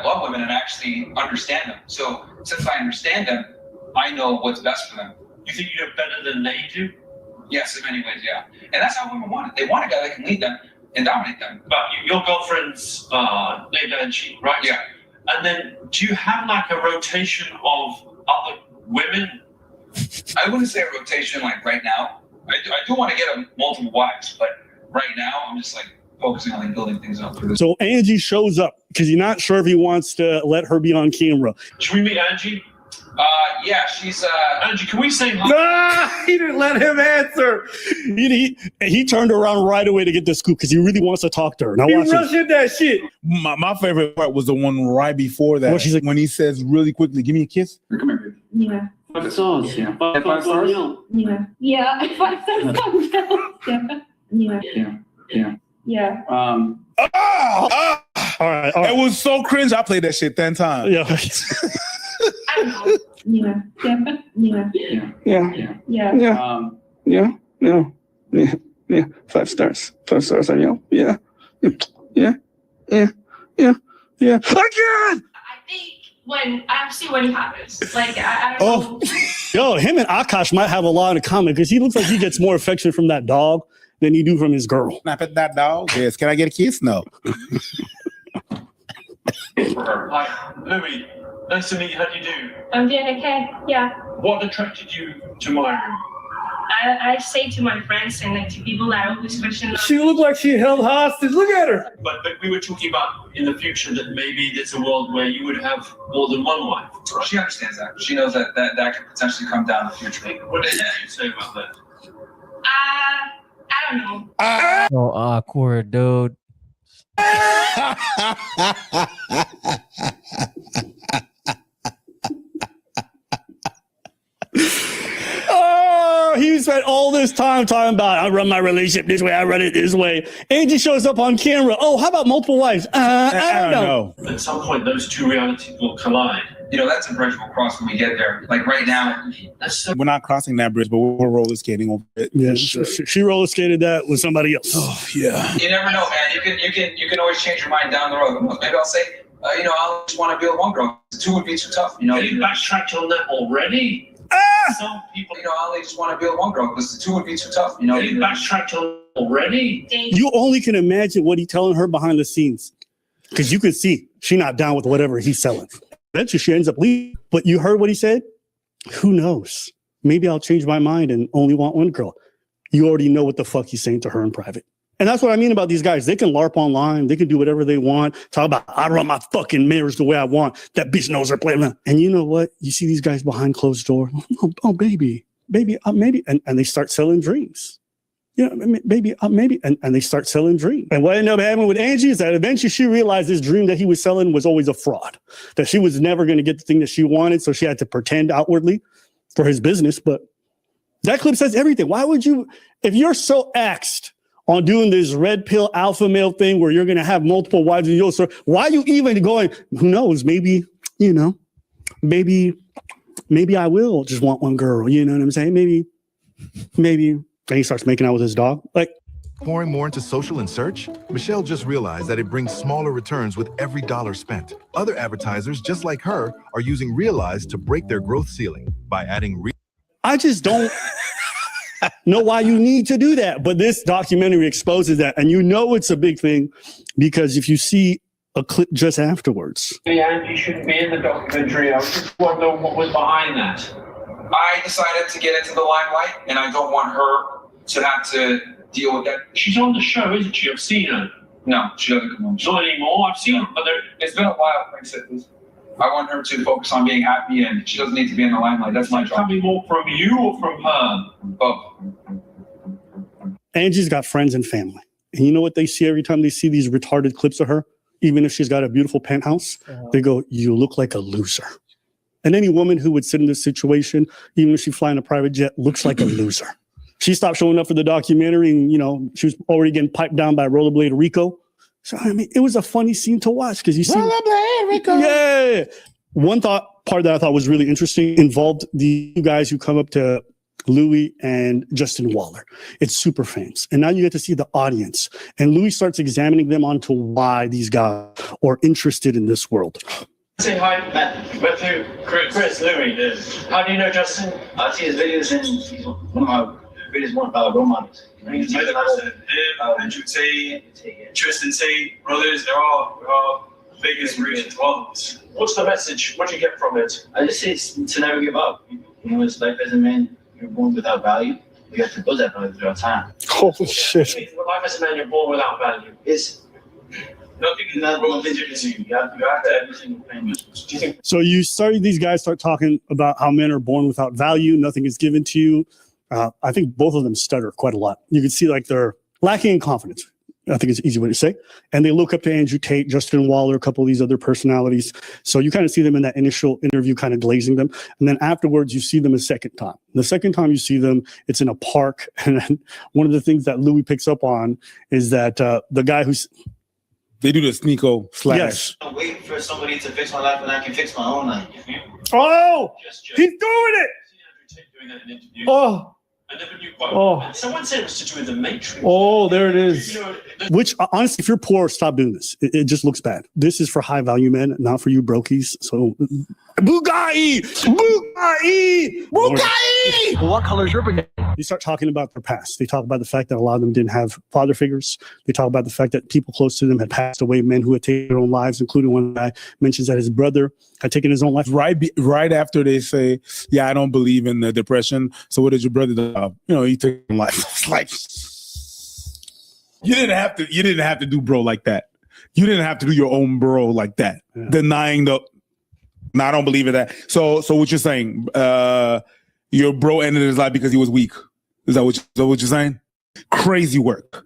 love women and actually understand them. So since I understand them, I know what's best for them. You think you know better than they do? Yes, in many ways, yeah. And that's how women want it. They want a guy that can lead them and dominate them. But your girlfriend's named Angie, right? Yeah. And then do you have like a rotation of other women? I wouldn't say a rotation like right now. I do want to get multiple wives, but right now I'm just like focusing on like building things up for this. So Angie shows up because he's not sure if he wants to let her be on camera. Should we meet Angie? Yeah, she's Angie, can we say hi? Ah, he didn't let him answer. He turned around right away to get the scoop because he really wants to talk to her. Now watch rushing that shit. My favorite part was the one right before that. She's like, when he says really quickly, give me a kiss. Come here. Yeah. 5 stars. Yeah. 5 stars. Yeah. Yeah. 5 stars. Yeah. Yeah. Yeah. All right. It was so cringe. I played that shit 10 times. Yeah. Yeah. Yeah. Yeah. 5 stars. 5 stars on you. Yeah. Again. I think when it happens, like I don't know. Yo, him and Akash might have a lot in common because he looks like he gets more affection from that dog than you do from his girl. Snap at that dog. Yes. Can I get a kiss? No. Hi, Louis. Nice to meet you. How do you do? I'm doing okay. Yeah. What attracted you to my room? I say to my friends and like to people that always question. She looked like she held hostage. Look at her. But we were talking about in the future that maybe there's a world where you would have more than one wife. Right? She understands that. She knows that could potentially come down in the future. What did you say about that? I know. So awkward, dude. Oh, he spent all this time talking about I run my relationship this way, I run it this way. Angie shows up on camera. Oh, how about multiple wives? I don't know. At some point, those two realities will collide. You know, that's a bridge we'll cross when we get there. Like right now, We're not crossing that bridge, but we're roller skating over it. Yeah, she roller skated that with somebody else. Oh yeah. you never know, man. You can always change your mind down the road. Maybe I'll say, I just want to be with one girl. Two would be too tough. You know, You backtracked on that already. Some people, I only just want to be with one girl because the two would be too tough. You know, you backtracked on already. You only can imagine what he's telling her behind the scenes. Because you can see she not down with whatever he's selling. Eventually she ends up leaving. But you heard what he said? Who knows? Maybe I'll change my mind and only want one girl. You already know what the fuck he's saying to her in private. And that's what I mean about these guys. They can LARP online. They can do whatever they want. Talk about, I run my fucking marriage the way I want. That bitch knows her play. And you know what? You see these guys behind closed door. Oh baby, maybe. And they start selling dreams. Yeah, maybe. And they start selling dreams. And what ended up happening with Angie is that eventually she realized this dream that he was selling was always a fraud. That she was never going to get the thing that she wanted. So she had to pretend outwardly for his business. But that clip says everything. Why would you, if you're so axed on doing this red pill alpha male thing where you're going to have multiple wives in your story, why are you even going, who knows, maybe I will just want one girl. You know what I'm saying? Maybe. And he starts making out with his dog. Like, pouring more into social and search? Michelle just realized that it brings smaller returns with every dollar spent. Other advertisers, just like her, are using Realize to break their growth ceiling by adding I just don't know why you need to do that. But this documentary exposes that. And you know it's a big thing because if you see a clip just afterwards. And you shouldn't be in the documentary. I was just wondering what was behind that. I decided to get into the limelight, and I don't want her to have to deal with that. She's on the show, isn't she? I've seen her. No, she doesn't come on. Not anymore. I've seen her, but it's been a while. Like I said, I want her to focus on being happy, and she doesn't need to be in the limelight. That's my job. Coming more from you or from her? Both. Angie's got friends and family. And you know what they see every time they see these retarded clips of her? Even if she's got a beautiful penthouse, they go, you look like a loser. And any woman who would sit in this situation, even if she flying a private jet, looks like a loser. She stopped showing up for the documentary and, she was already getting piped down by Rollerblade Rico. So, I mean, it was a funny scene to watch because you see. Rollerblade Rico. Yeah. One part that I thought was really interesting involved the two guys who come up to Louis and Justin Waller. It's super fans. And now you get to see the audience. And Louis starts examining them onto why these guys are interested in this world. Say hi, Matt. With who? Chris, Louis. How do you know Justin? I see his videos and he's one of my biggest role models. Andrew Tate, Tristan Tate, brothers, we're all big inspiration to all of us. What's the message? What do you get from it? I just say it's to never give up. It's life as a man, you're born without value. You have to build that value throughout time. Holy shit. Life as a man, you're born without value. It's nothing given to you. You have to have every single thing. So these guys start talking about how men are born without value. Nothing is given to you. I think both of them stutter quite a lot. You can see like they're lacking in confidence. I think it's an easy way to say. And they look up to Andrew Tate, Justin Waller, a couple of these other personalities. So you kind of see them in that initial interview kind of glazing them. And then afterwards, you see them a second time. The second time you see them, it's in a park. And then one of the things that Louis picks up on is that the guy who's... They do the sneako slash. Yes. I'm waiting for somebody to fix my life and I can fix my own life. Oh, he's doing it. Oh. Someone said it was to do with the Matrix. Oh, there it is. Which, honestly, if you're poor, stop doing this. It just looks bad. This is for high value men, not for you brokies. So, Bugatti! What color is your brigade? You start talking about their past. They talk about the fact that a lot of them didn't have father figures. They talk about the fact that people close to them had passed away, men who had taken their own lives, including one guy mentions that his brother had taken his own life. Right after they say, yeah, I don't believe in the depression. So what did your brother do? He took his own life. It's like, you didn't have to do bro like that. You didn't have to do your own bro like that. Yeah. Denying no, I don't believe in that. So what you're saying, your bro ended his life because he was weak. Is that what you're saying? Crazy work.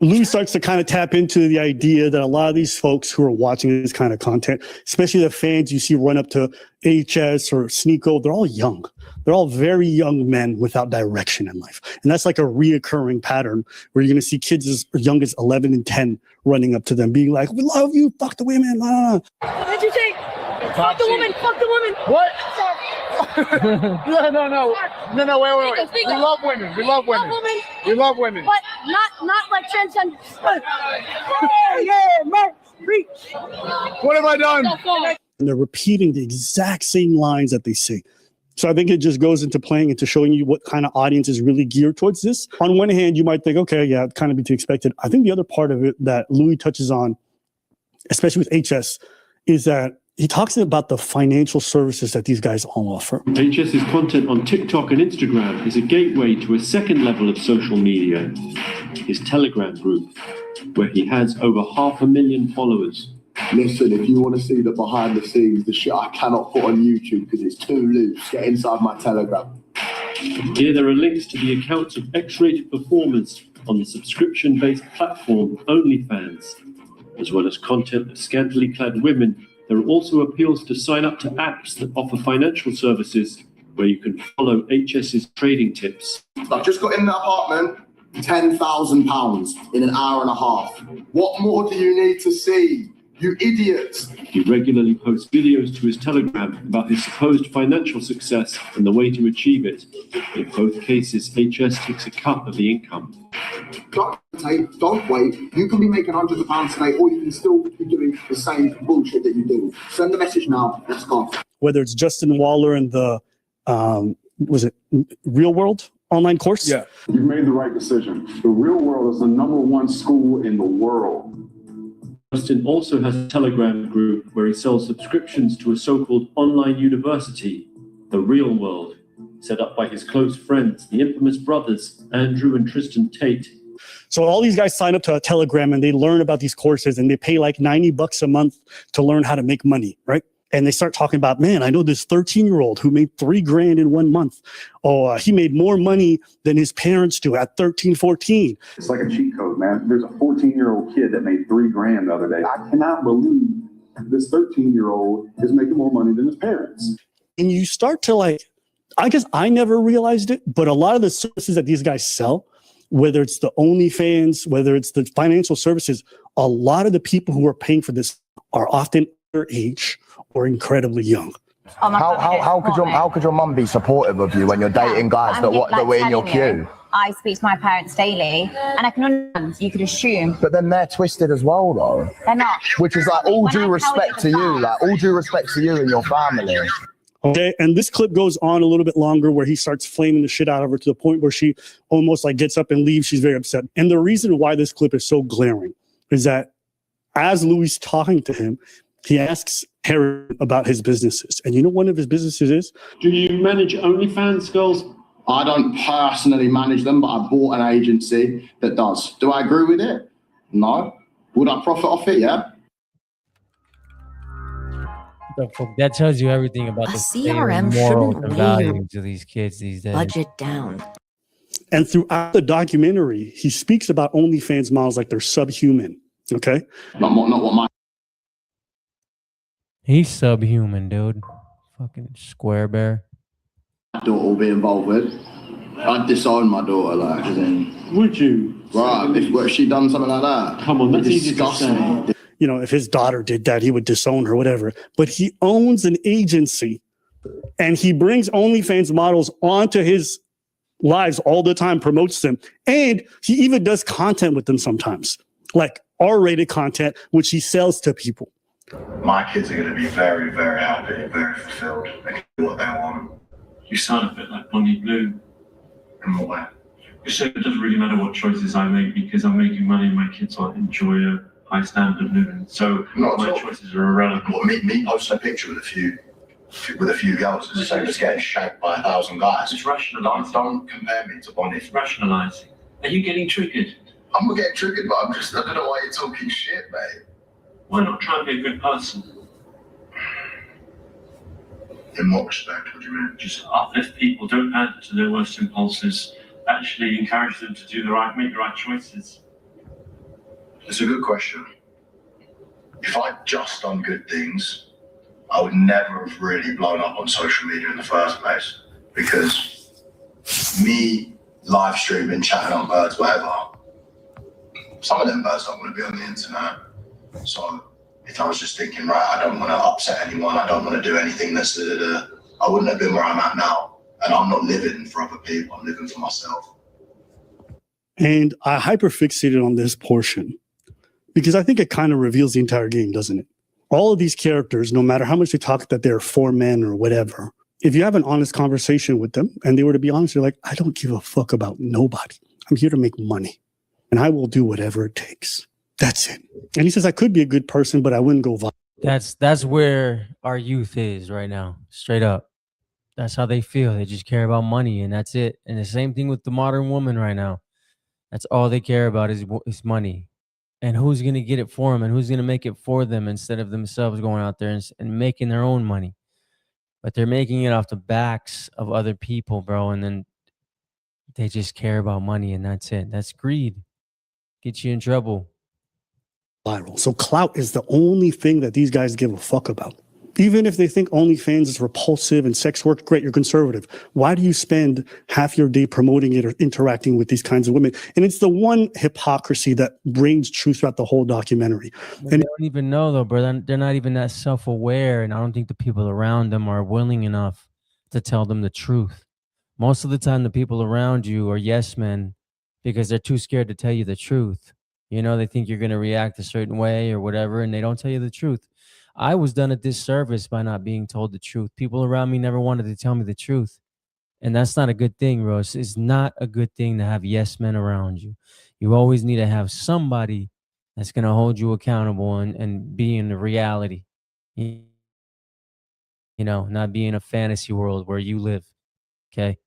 Louis starts to kind of tap into the idea that a lot of these folks who are watching this kind of content, especially the fans you see run up to HS or Sneeko, they're all young. They're all very young men without direction in life. And that's like a reoccurring pattern where you're going to see kids as young as 11 and 10 running up to them being like, we love you, fuck the women. What did you say? Fuck the woman, fuck the woman. What? No, wait. We love women. We love women. We love women. But not like transgender. What have I done? And they're repeating the exact same lines that they say. So I think it just goes into playing into showing you what kind of audience is really geared towards this. On one hand, you might think, okay, yeah, it kind of be to expected. I think the other part of it that Louis touches on, especially with HS, is that he talks about the financial services that these guys all offer. HS's content on TikTok and Instagram is a gateway to a second level of social media, his Telegram group, where he has over 500,000 followers. Listen, if you want to see the behind the scenes, the shit I cannot put on YouTube because it's too loose, get inside my Telegram. Here there are links to the accounts of X-rated performers on the subscription-based platform OnlyFans, as well as content of scantily clad women. There are also appeals to sign up to apps that offer financial services where you can follow HS's trading tips. I've just got in the apartment, £10,000 in an hour and a half. What more do you need to see? You idiots! He regularly posts videos to his Telegram about his supposed financial success and the way to achieve it. In both cases, HS takes a cut of the income. Don't wait. You can be making hundreds of pounds today, or you can still be doing the same bullshit that you do. Send the message now. Let's go. Whether it's Justin Waller and the, was it Real World online course? Yeah. You've made the right decision. The Real World is the #1 school in the world. Justin also has a Telegram group where he sells subscriptions to a so-called online university, The Real World, set up by his close friends, the infamous brothers, Andrew and Tristan Tate. So all these guys sign up to a Telegram and they learn about these courses and they pay like $90 a month to learn how to make money, right? And they start talking about, man, I know this 13-year-old who made $3,000 in 1 month. Oh, he made more money than his parents do at 13, 14. It's like a cheat code, man. There's a 14-year-old kid that made $3,000 the other day. I cannot believe this 13-year-old is making more money than his parents. And you start to like, I guess I never realized it, but a lot of the services that these guys sell, whether it's the OnlyFans, whether it's the financial services, a lot of the people who are paying for this are often their age or incredibly young. How could your mum be supportive of you when you're dating guys that were in your queue? I speak to my parents daily, and I can understand. You could assume, but then they're twisted as well, though. They're not. Which is like all due respect to you, like all due respect to you and your family. Okay, and this clip goes on a little bit longer where he starts flaming the shit out of her to the point where she almost like gets up and leaves. She's very upset. And the reason why this clip is so glaring is that as Louis talking to him, he asks Harry about his businesses. And you know one of his businesses is? Do you manage OnlyFans girls? I don't personally manage them, but I bought an agency that does. Do I agree with it? No. Would I profit off it? Yeah. That tells you everything about A the CRM morals shouldn't and weigh your values of these kids these days. budget down. And throughout the documentary, he speaks about OnlyFans models like they're subhuman. Okay? Not what my He's subhuman, dude. Fucking square bear. daughter will be involved with. I'd disown my daughter, like, as in... Would you? Right, if she done something like that. Come on, that's easy to disgust say. me. You know, if his daughter did that, he would disown her, whatever. But he owns an agency and he brings OnlyFans models onto his lives all the time, promotes them. And he even does content with them sometimes, like R-rated content, which he sells to people. My kids are going to be very, very happy, very fulfilled. They can do what they want. You sound a bit like Bonnie Blue. In what way? You said it doesn't really matter what choices I make because I'm making money and my kids will enjoy a high standard of living. So my choices are irrelevant. What, me posting a picture with a few girls is the same as getting shagged by 1,000 guys. It's rationalising. Don't compare me to Bonnie. It's rationalising. Are you getting triggered? I'm not getting triggered, but I don't know why you're talking shit, mate. Why not try and be a good person? In what respect? What do you mean? Just uplift people, don't add to their worst impulses. actually encourage them to make the right choices? It's a good question. If I'd just done good things, I would never have really blown up on social media in the first place. Because me live streaming, chatting on birds, whatever, some of them birds don't want to be on the internet. So if I was just thinking, right, I don't want to upset anyone, I don't want to do anything that's I wouldn't have been where I'm at now. And I'm not living for other people, I'm living for myself. And I hyperfixated on this portion because I think it kind of reveals the entire game, doesn't it? All of these characters, no matter how much they talk that they're for men or whatever, if you have an honest conversation with them and they were to be honest, they're like, I don't give a fuck about nobody. I'm here to make money and I will do whatever it takes. That's it. And he says, I could be a good person, but I wouldn't go violent. That's where our youth is right now, straight up. That's how they feel. They just care about money, and that's it. And the same thing with the modern woman right now. That's all they care about is money, and who's gonna get it for them, and who's gonna make it for them instead of themselves going out there and making their own money. But they're making it off the backs of other people, bro. And then they just care about money, and that's it. That's greed. Gets you in trouble. Viral. So clout is the only thing that these guys give a fuck about. Even if they think OnlyFans is repulsive and sex work, great, you're conservative. Why do you spend half your day promoting it or interacting with these kinds of women? And it's the one hypocrisy that brings truth throughout the whole documentary. And they don't even know, though, bro. They're not even that self-aware, and I don't think the people around them are willing enough to tell them the truth. Most of the time, the people around you are yes men because they're too scared to tell you the truth. You know, they think you're going to react a certain way or whatever, and they don't tell you the truth. I was done a disservice by not being told the truth. People around me never wanted to tell me the truth. And that's not a good thing, Rose. It's not a good thing to have yes men around you. You always need to have somebody that's going to hold you accountable and be in the reality. You know, not be in a fantasy world where you live. Okay?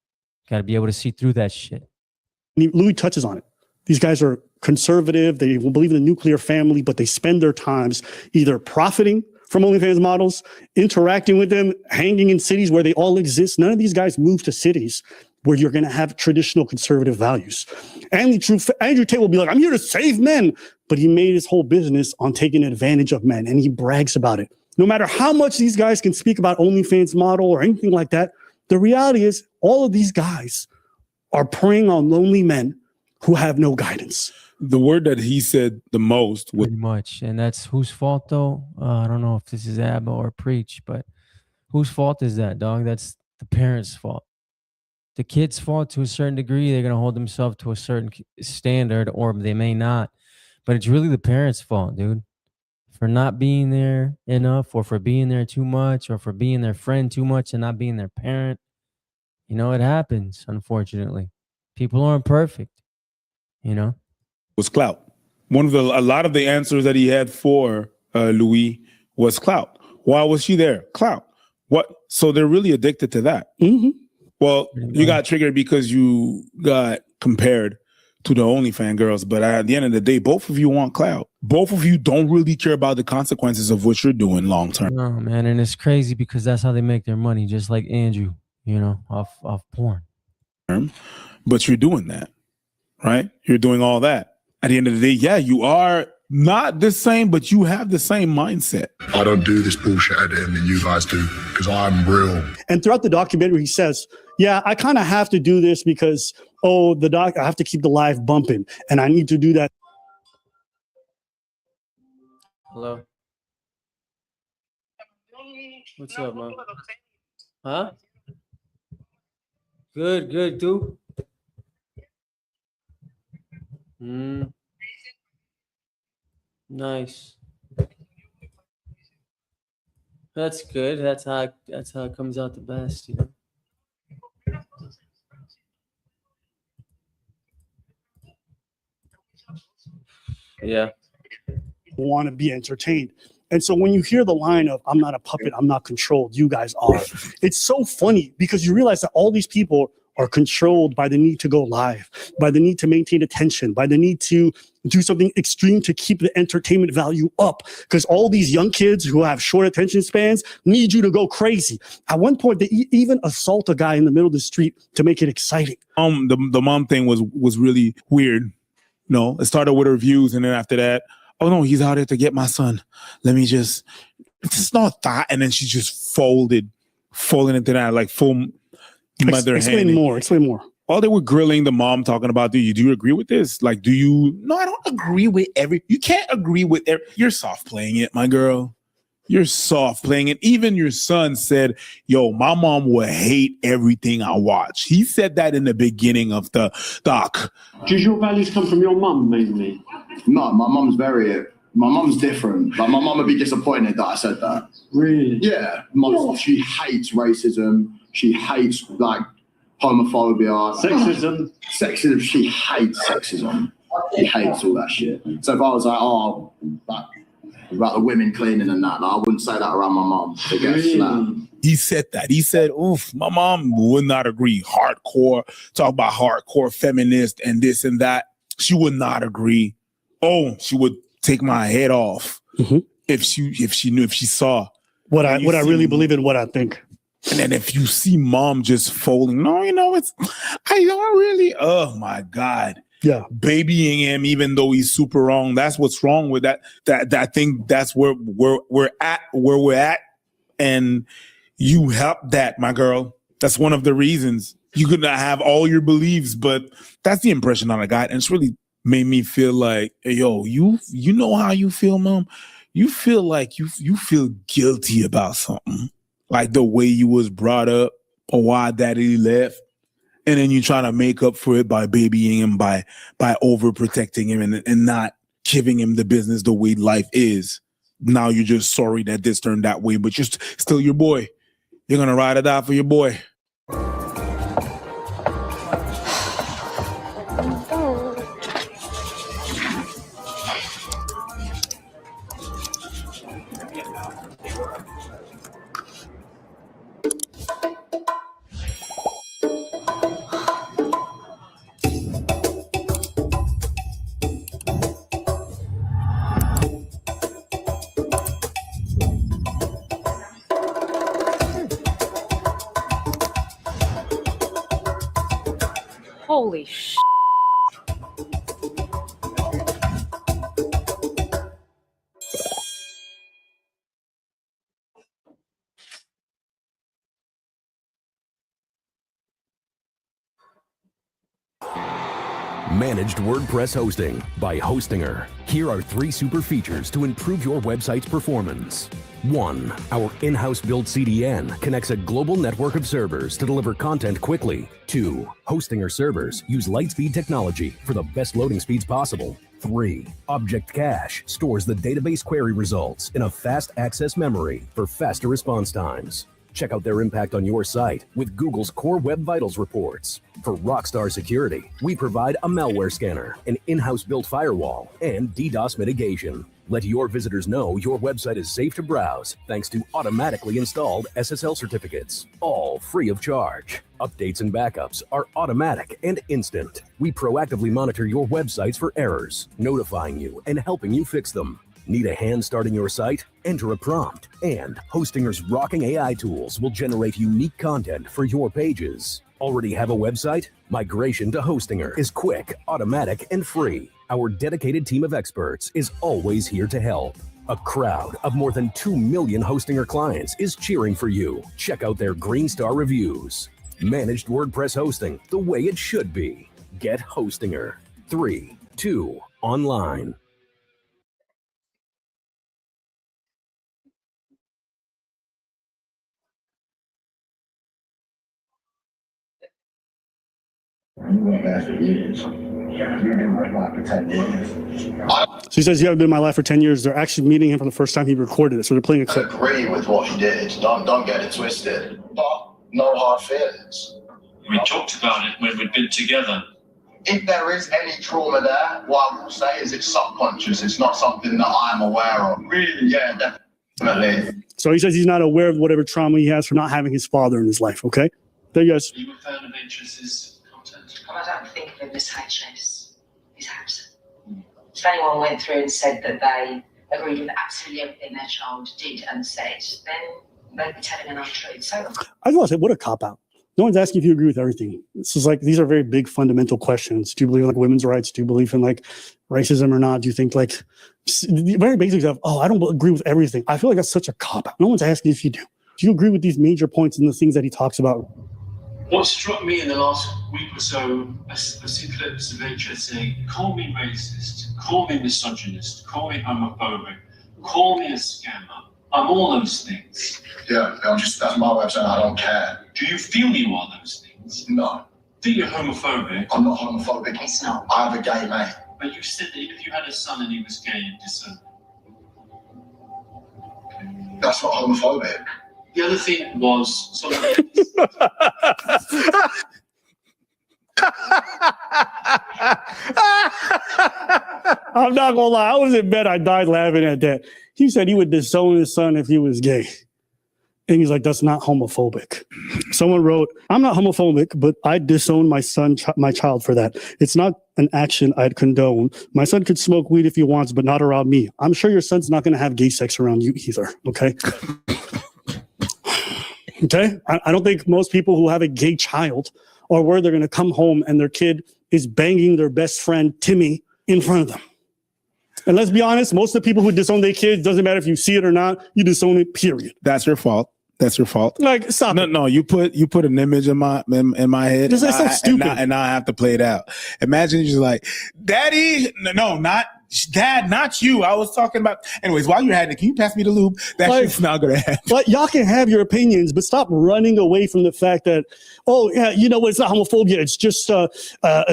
Got to be able to see through that shit. Louis touches on it. These guys are conservative. They will believe in the nuclear family, but they spend their times either profiting from OnlyFans models, interacting with them, hanging in cities where they all exist. None of these guys move to cities where you're going to have traditional conservative values. Andrew Tate will be like, I'm here to save men. But he made his whole business on taking advantage of men, and he brags about it. No matter how much these guys can speak about OnlyFans model or anything like that, the reality is all of these guys are preying on lonely men who have no guidance. The word that he said the most was pretty much, and that's whose fault though? I don't know if this is Abba or Preach, but whose fault is that, dog? That's the parents' fault. The kid's fault to a certain degree. They're gonna hold themselves to a certain standard, or they may not. But it's really the parents' fault, dude, for not being there enough, or for being there too much, or for being their friend too much and not being their parent. You know, it happens, unfortunately. People aren't perfect, you know. Was clout. A lot of the answers that he had for Louis was clout. Why was she there? Clout. What? So they're really addicted to that. Mm-hmm. Well, you got triggered because you got compared to the OnlyFans girls, but at the end of the day, both of you want clout. Both of you don't really care about the consequences of what you're doing long term. No, man, and it's crazy because that's how they make their money, just like Andrew, you know, off porn. But you're doing that, right? You're doing all that. At the end of the day, yeah, you are not the same, but you have the same mindset. I don't do this bullshit at the end that you guys do because I'm real. And throughout the documentary, he says, yeah, I kind of have to do this because, I have to keep the live bumping and I need to do that. Hello. What's up, man? Huh? Good, dude. Nice. That's good. That's how it comes out the best, you know. Yeah. Want to be entertained. And so when you hear the line of, I'm not a puppet, I'm not controlled, you guys are, it's so funny because you realize that all these people are controlled by the need to go live, by the need to maintain attention, by the need to do something extreme to keep the entertainment value up. Because all these young kids who have short attention spans need you to go crazy. At one point, they even assault a guy in the middle of the street to make it exciting. The mom thing was really weird. No, it started with her views, and then after that, oh no, he's out here to get my son. Let me just, it's not that. And then she just folded into that like full mother Explain hand. Explain more. While they were grilling the mom, talking about, do you agree with this? Like, no, I don't agree with you can't agree with you're soft playing it, my girl. You're soft playing it. Even your son said, yo, my mom will hate everything I watch. He said that in the beginning of the doc. Does your values come from your mum mainly? No, my mum's different. Like, my mum would be disappointed that I said that. Really? Yeah. She hates racism. She hates, like, homophobia. Sexism. She hates sexism. She hates all that shit. So if I was like, about the women cleaning and that, like, I wouldn't say that around my mum. To get slapped. He said that. He said, oof, my mom would not agree. Hardcore, talk about hardcore feminist and this and that. She would not agree. Oh, she would take my head off if she saw what I really believe in, what I think. And then if you see mom just folding, no, I don't really, oh my God. Yeah. Babying him, even though he's super wrong. That's what's wrong with that. I think that's where we're at. And you help that, my girl. That's one of the reasons. You could not have all your beliefs, but that's the impression I got. And it's really made me feel like, hey, yo, you know how you feel, mom? You feel like you feel guilty about something. Like the way you was brought up or why daddy left. And then you try to make up for it by babying him, by overprotecting him and not giving him the business the way life is. Now you're just sorry that this turned that way, but you're still your boy. You're going to ride or die for your boy. Holy sh! Managed WordPress hosting by Hostinger. Here are 3 super features to improve your website's performance. 1. Our in-house built CDN connects a global network of servers to deliver content quickly. 2. Hostinger servers use Lightspeed technology for the best loading speeds possible. 3. Object Cache stores the database query results in a fast access memory for faster response times. Check out their impact on your site with Google's Core Web Vitals reports. For rockstar security, we provide a malware scanner, an in-house built firewall, and DDoS mitigation. Let your visitors know your website is safe to browse thanks to automatically installed SSL certificates, all free of charge. Updates and backups are automatic and instant. We proactively monitor your websites for errors, notifying you and helping you fix them. Need a hand starting your site? Enter a prompt, and Hostinger's rocking AI tools will generate unique content for your pages. Already have a website? Migration to Hostinger is quick, automatic, and free. Our dedicated team of experts is always here to help. A crowd of more than 2 million Hostinger clients is cheering for you. Check out their Green Star reviews. Managed WordPress hosting the way it should be. Get Hostinger. 3, 2, online. You went there for years. You've been in my life for 10 years. So he says you haven't been in my life for 10 years. They're actually meeting him for the first time he recorded it. So they're playing a clip. I agree with what he did. Don't get it twisted. But no hard feelings. We talked about it when we'd been together. If there is any trauma there, what I will say is it's subconscious. It's not something that I'm aware of. Really? Yeah, definitely. So he says he's not aware of whatever trauma he has for not having his father in his life, okay? There you guys. Are you a fan of HS's content? I don't think of him as HS. He's absent. If anyone went through and said that they agreed with absolutely everything their child did and said, then they'd be telling an untruth. So I just want to say, what a cop-out. No one's asking if you agree with everything. This is like, these are very big fundamental questions. Do you believe in like women's rights? Do you believe in like racism or not? Do you think like very basic stuff? Oh, I don't agree with everything. I feel like that's such a cop-out. No one's asking if you do. Do you agree with these major points and the things that he talks about? What struck me in the last week or so, I've seen clips of HS saying, call me racist, call me misogynist, call me homophobic, call me a scammer. I'm all those things. Yeah, that's my way of saying I don't care. Do you feel you are those things? No. Think you're homophobic? I'm not homophobic. It's not. I have a gay mate. But you said that if you had a son and he was gay, you'd disown him. That's not homophobic. The other thing was something. I'm not gonna lie, I was in bed, I died laughing at that. He said he would disown his son if he was gay. And he's like, that's not homophobic. Someone wrote, I'm not homophobic, but I'd disown my son, my child for that. It's not an action I'd condone. My son could smoke weed if he wants, but not around me. I'm sure your son's not going to have gay sex around you either, okay? Okay? I don't think most people who have a gay child are worried they're going to come home and their kid is banging their best friend, Timmy, in front of them. And let's be honest, most of the people who disown their kids, doesn't matter if you see it or not, you disown it, period. That's your fault. That's your fault. Like, stop it. No, you put an image in my head. This is so stupid. And now I have to play it out. Imagine you're just like, Daddy, no, not Dad, not you. I was talking about. Anyways, while you're at it, can you pass me the lube? That's just not gonna happen. But y'all can have your opinions, but stop running away from the fact that, oh yeah, you know what? It's not homophobia. It's just a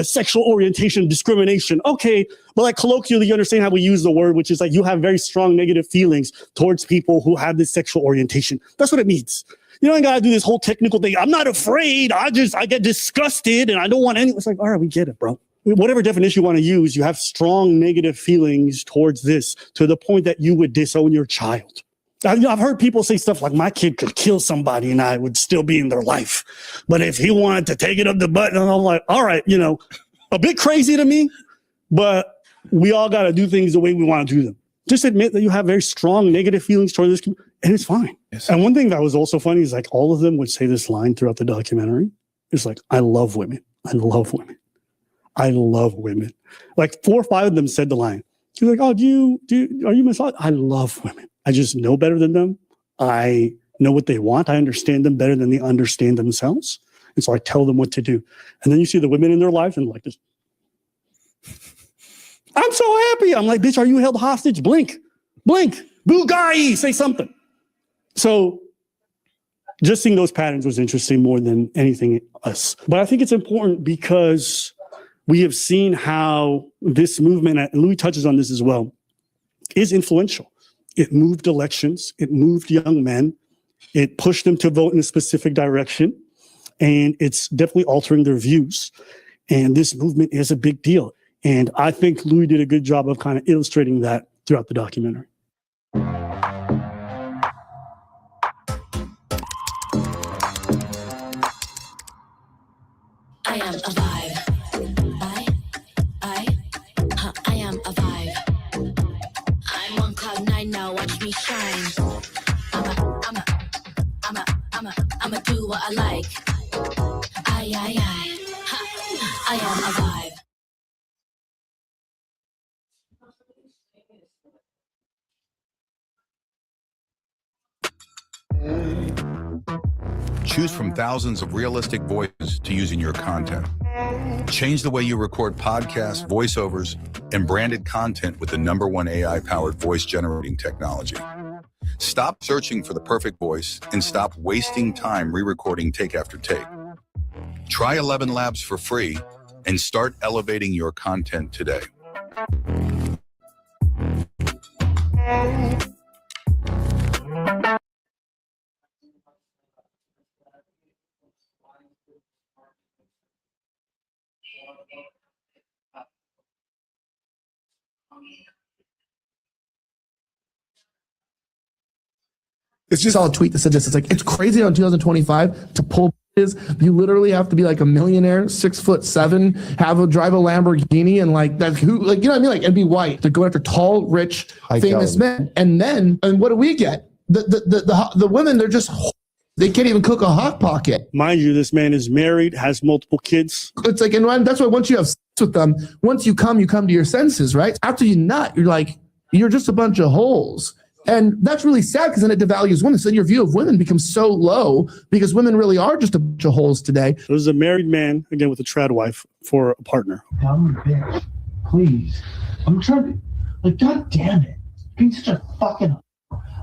sexual orientation discrimination. Okay, but like colloquially, you understand how we use the word, which is like you have very strong negative feelings towards people who have this sexual orientation. That's what it means. You don't gotta do this whole technical thing. I'm not afraid. I get disgusted and I don't want any. It's like, all right, we get it, bro. Whatever definition you want to use, you have strong negative feelings towards this to the point that you would disown your child. I've heard people say stuff like, my kid could kill somebody and I would still be in their life. But if he wanted to take it up the butt, and I'm like, all right, a bit crazy to me, but we all got to do things the way we want to do them. Just admit that you have very strong negative feelings towards this, and it's fine. Yes. And one thing that was also funny is like all of them would say this line throughout the documentary. It's like, I love women. I love women. I love women. Like 4 or 5 of them said the line. She was like, oh, are you misogynist? I love women. I just know better than them. I know what they want. I understand them better than they understand themselves. And so I tell them what to do. And then you see the women in their lives and like this. I'm so happy. I'm like, bitch, are you held hostage? Blink. Bugatti, say something. So just seeing those patterns was interesting more than anything else. But I think it's important because we have seen how this movement, and Louis touches on this as well, is influential. It moved elections. It moved young men. It pushed them to vote in a specific direction. And it's definitely altering their views. And this movement is a big deal. And I think Louis did a good job of kind of illustrating that throughout the documentary. I am a vibe. I am a vibe. I'm on cloud 9 now, watch me shine. I'ma do what I like. I am a vibe. Choose from thousands of realistic voices to use in your content. Change the way you record podcasts, voiceovers, and branded content with the #1 AI-powered voice generating technology. Stop searching for the perfect voice and stop wasting time re-recording take after take. Try 11 Labs for free and start elevating your content today. It's just all a tweet that said this. It's like, it's crazy on 2025 to pull is you literally have to be like a millionaire, 6'7", drive a Lamborghini, and like that. Who, like, you know what I mean? Like, and be white. They're going after tall, rich, famous men, and what do we get? The women, they're just. They can't even cook a hot pocket. Mind you, this man is married, has multiple kids. It's like, and that's why once you have sex with them, once you come to your senses, right? After you nut, you're like, you're just a bunch of holes. And that's really sad because then it devalues women. So your view of women becomes so low because women really are just a bunch of holes today. This is a married man, again, with a trad wife for a partner. I'm a bitch. Please. I'm trying to, like, God damn it. Being such a fucking,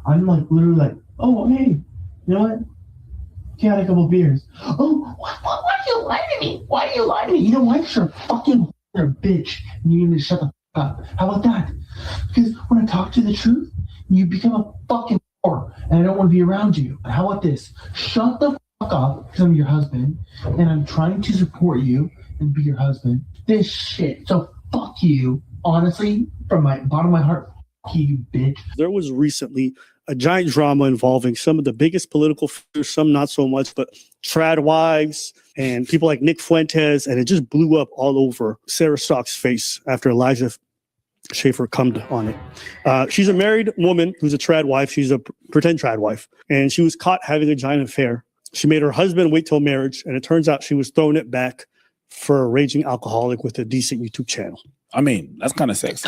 I'm like, literally like, oh, hey, you know what? You had a couple beers. Oh, why do you lie to me? Why do you lie to me? You know why? You're a fucking bitch. And you need to shut the fuck up. How about that? Because when I talk to you the truth, you become a fucking whore. And I don't want to be around you. How about this? Shut the fuck up because I'm your husband. And I'm trying to support you and be your husband. This shit. So fuck you. Honestly, from my bottom of my heart, fuck you, bitch. There was recently a giant drama involving some of the biggest political figures, some not so much, but trad wives and people like Nick Fuentes, and it just blew up all over Sarah Stock's face after Elijah Schaefer cummed on it. She's a married woman who's a trad wife. She's a pretend trad wife, and she was caught having a giant affair. She made her husband wait till marriage, and it turns out she was throwing it back for a raging alcoholic with a decent YouTube channel. I mean, that's kind of sexy.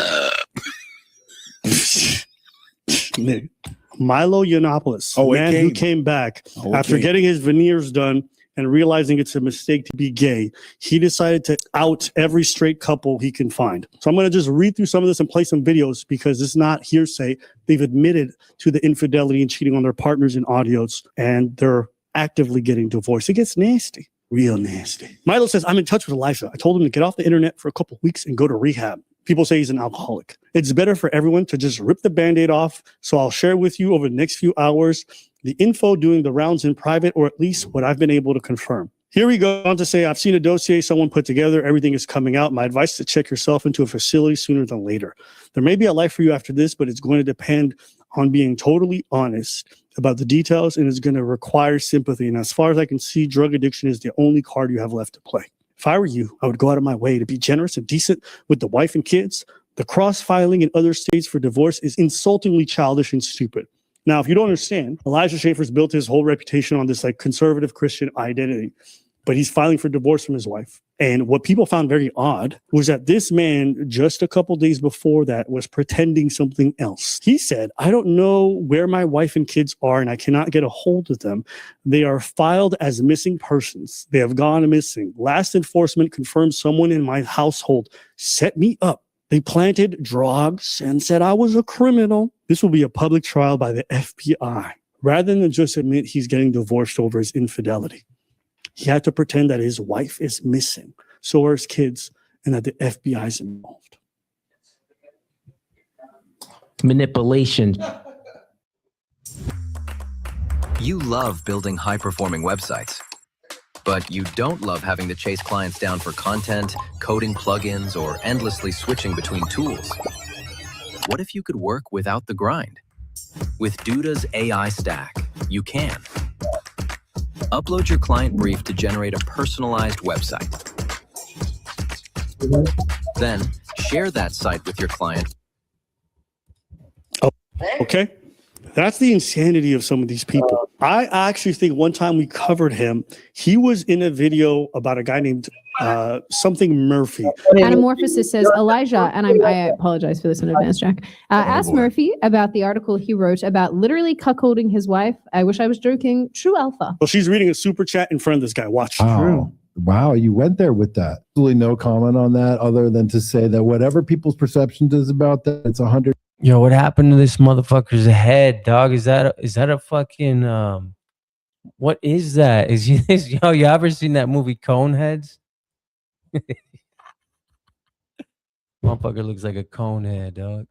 Milo Yiannopoulos, man who came back after getting his veneers done and realizing it's a mistake to be gay. He decided to out every straight couple he can find. So I'm going to just read through some of this and play some videos because it's not hearsay. They've admitted to the infidelity and cheating on their partners in audios, and they're actively getting divorced. It gets nasty, real nasty. Milo says, I'm in touch with Elijah. I told him to get off the internet for a couple weeks and go to rehab. People say he's an alcoholic. It's better for everyone to just rip the Band-Aid off. So I'll share with you over the next few hours the info doing the rounds in private, or at least what I've been able to confirm. Here we go on to say, I've seen a dossier someone put together. Everything is coming out. My advice is to check yourself into a facility sooner than later. There may be a life for you after this, but it's going to depend on being totally honest about the details, and it's going to require sympathy. And as far as I can see, drug addiction is the only card you have left to play. If I were you, I would go out of my way to be generous and decent with the wife and kids. The cross-filing in other states for divorce is insultingly childish and stupid. Now, if you don't understand, Elijah Schaefer's built his whole reputation on this like conservative Christian identity, but he's filing for divorce from his wife. And what people found very odd was that this man, just a couple days before that, was pretending something else. He said, I don't know where my wife and kids are, and I cannot get a hold of them. They are filed as missing persons. They have gone missing. Last enforcement confirmed someone in my household set me up. They planted drugs and said I was a criminal. This will be a public trial by the FBI. Rather than just admit he's getting divorced over his infidelity, he had to pretend that his wife is missing, so are his kids, and that the FBI is involved. Manipulation. You love building high-performing websites, but you don't love having to chase clients down for content, coding plugins, or endlessly switching between tools. What if you could work without the grind? With Duda's AI Stack, you can. Upload your client brief to generate a personalized website. Then, share that site with your client. Okay. That's the insanity of some of these people. I actually think one time we covered him. He was in a video about a guy named something Murphy. Anamorphosis says, Elijah, and I apologize for this in advance, Jack, asked Murphy about the article he wrote about literally cuckolding his wife. I wish I was joking. True alpha. Well, she's reading a super chat in front of this guy. Watch. Wow. Wow, you went there with that. Absolutely no comment on that other than to say that whatever people's perception is about that, it's 100. Yo, what happened to this motherfucker's head, dog? Is that a fucking what is that? Yo, you ever seen that movie Coneheads? Motherfucker looks like a conehead, dog.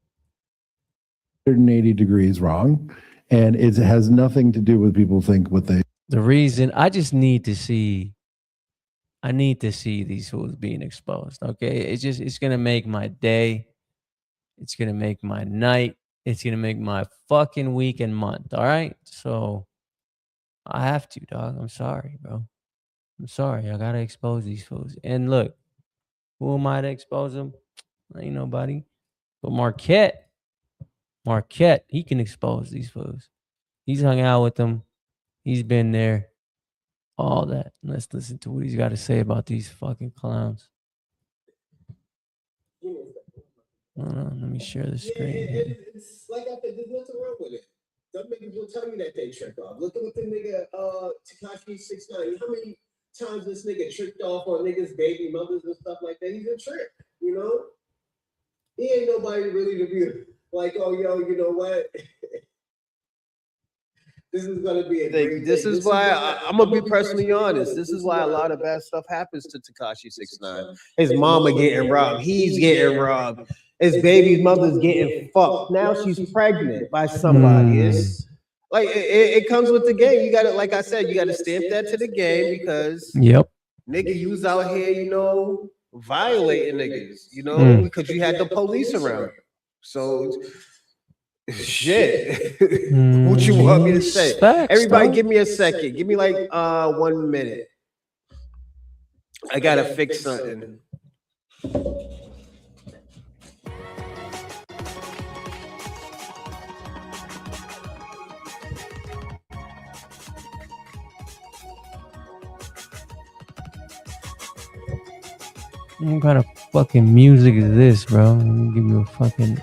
180 degrees wrong, and it has nothing to do with people think what they. The reason I just need to see. I need to see these fools being exposed. Okay, it's gonna make my day. It's gonna make my night. It's gonna make my fucking week and month. All right, so I have to, dog. I'm sorry, bro. I'm sorry. I gotta expose these fools. And look, who am I to expose them? Ain't nobody. But Marquette, he can expose these fools. He's hung out with them. He's been there. All that. Let's listen to what he's got to say about these fucking clowns. Hold on, let me share the screen. Yeah, it's like I said, there's nothing wrong with it. Some niggas will tell you that they trick off. Look at what the nigga Tekashi 6ix9ine. How many times this nigga tricked off on niggas' baby mothers and stuff like that? He's a trick, you know? He ain't nobody really to be like, oh yo, you know what? This is gonna be a great This day. is why I'm gonna be personally honest. This is why a lot of bad stuff happens to Tekashi 6ix9ine. His mama getting robbed. He's getting robbed. His baby's mother's getting fucked. Now she's pregnant by somebody. It's like it comes with the game. You gotta, like I said, you gotta stamp that to the game because nigga, you was out here, you know, violating niggas, you know, because you had the police around. So shit. What you want me to say? Everybody give me a second. Give me like 1 minute. I gotta fix something. What kind of fucking music is this, bro? Let me give you a fucking...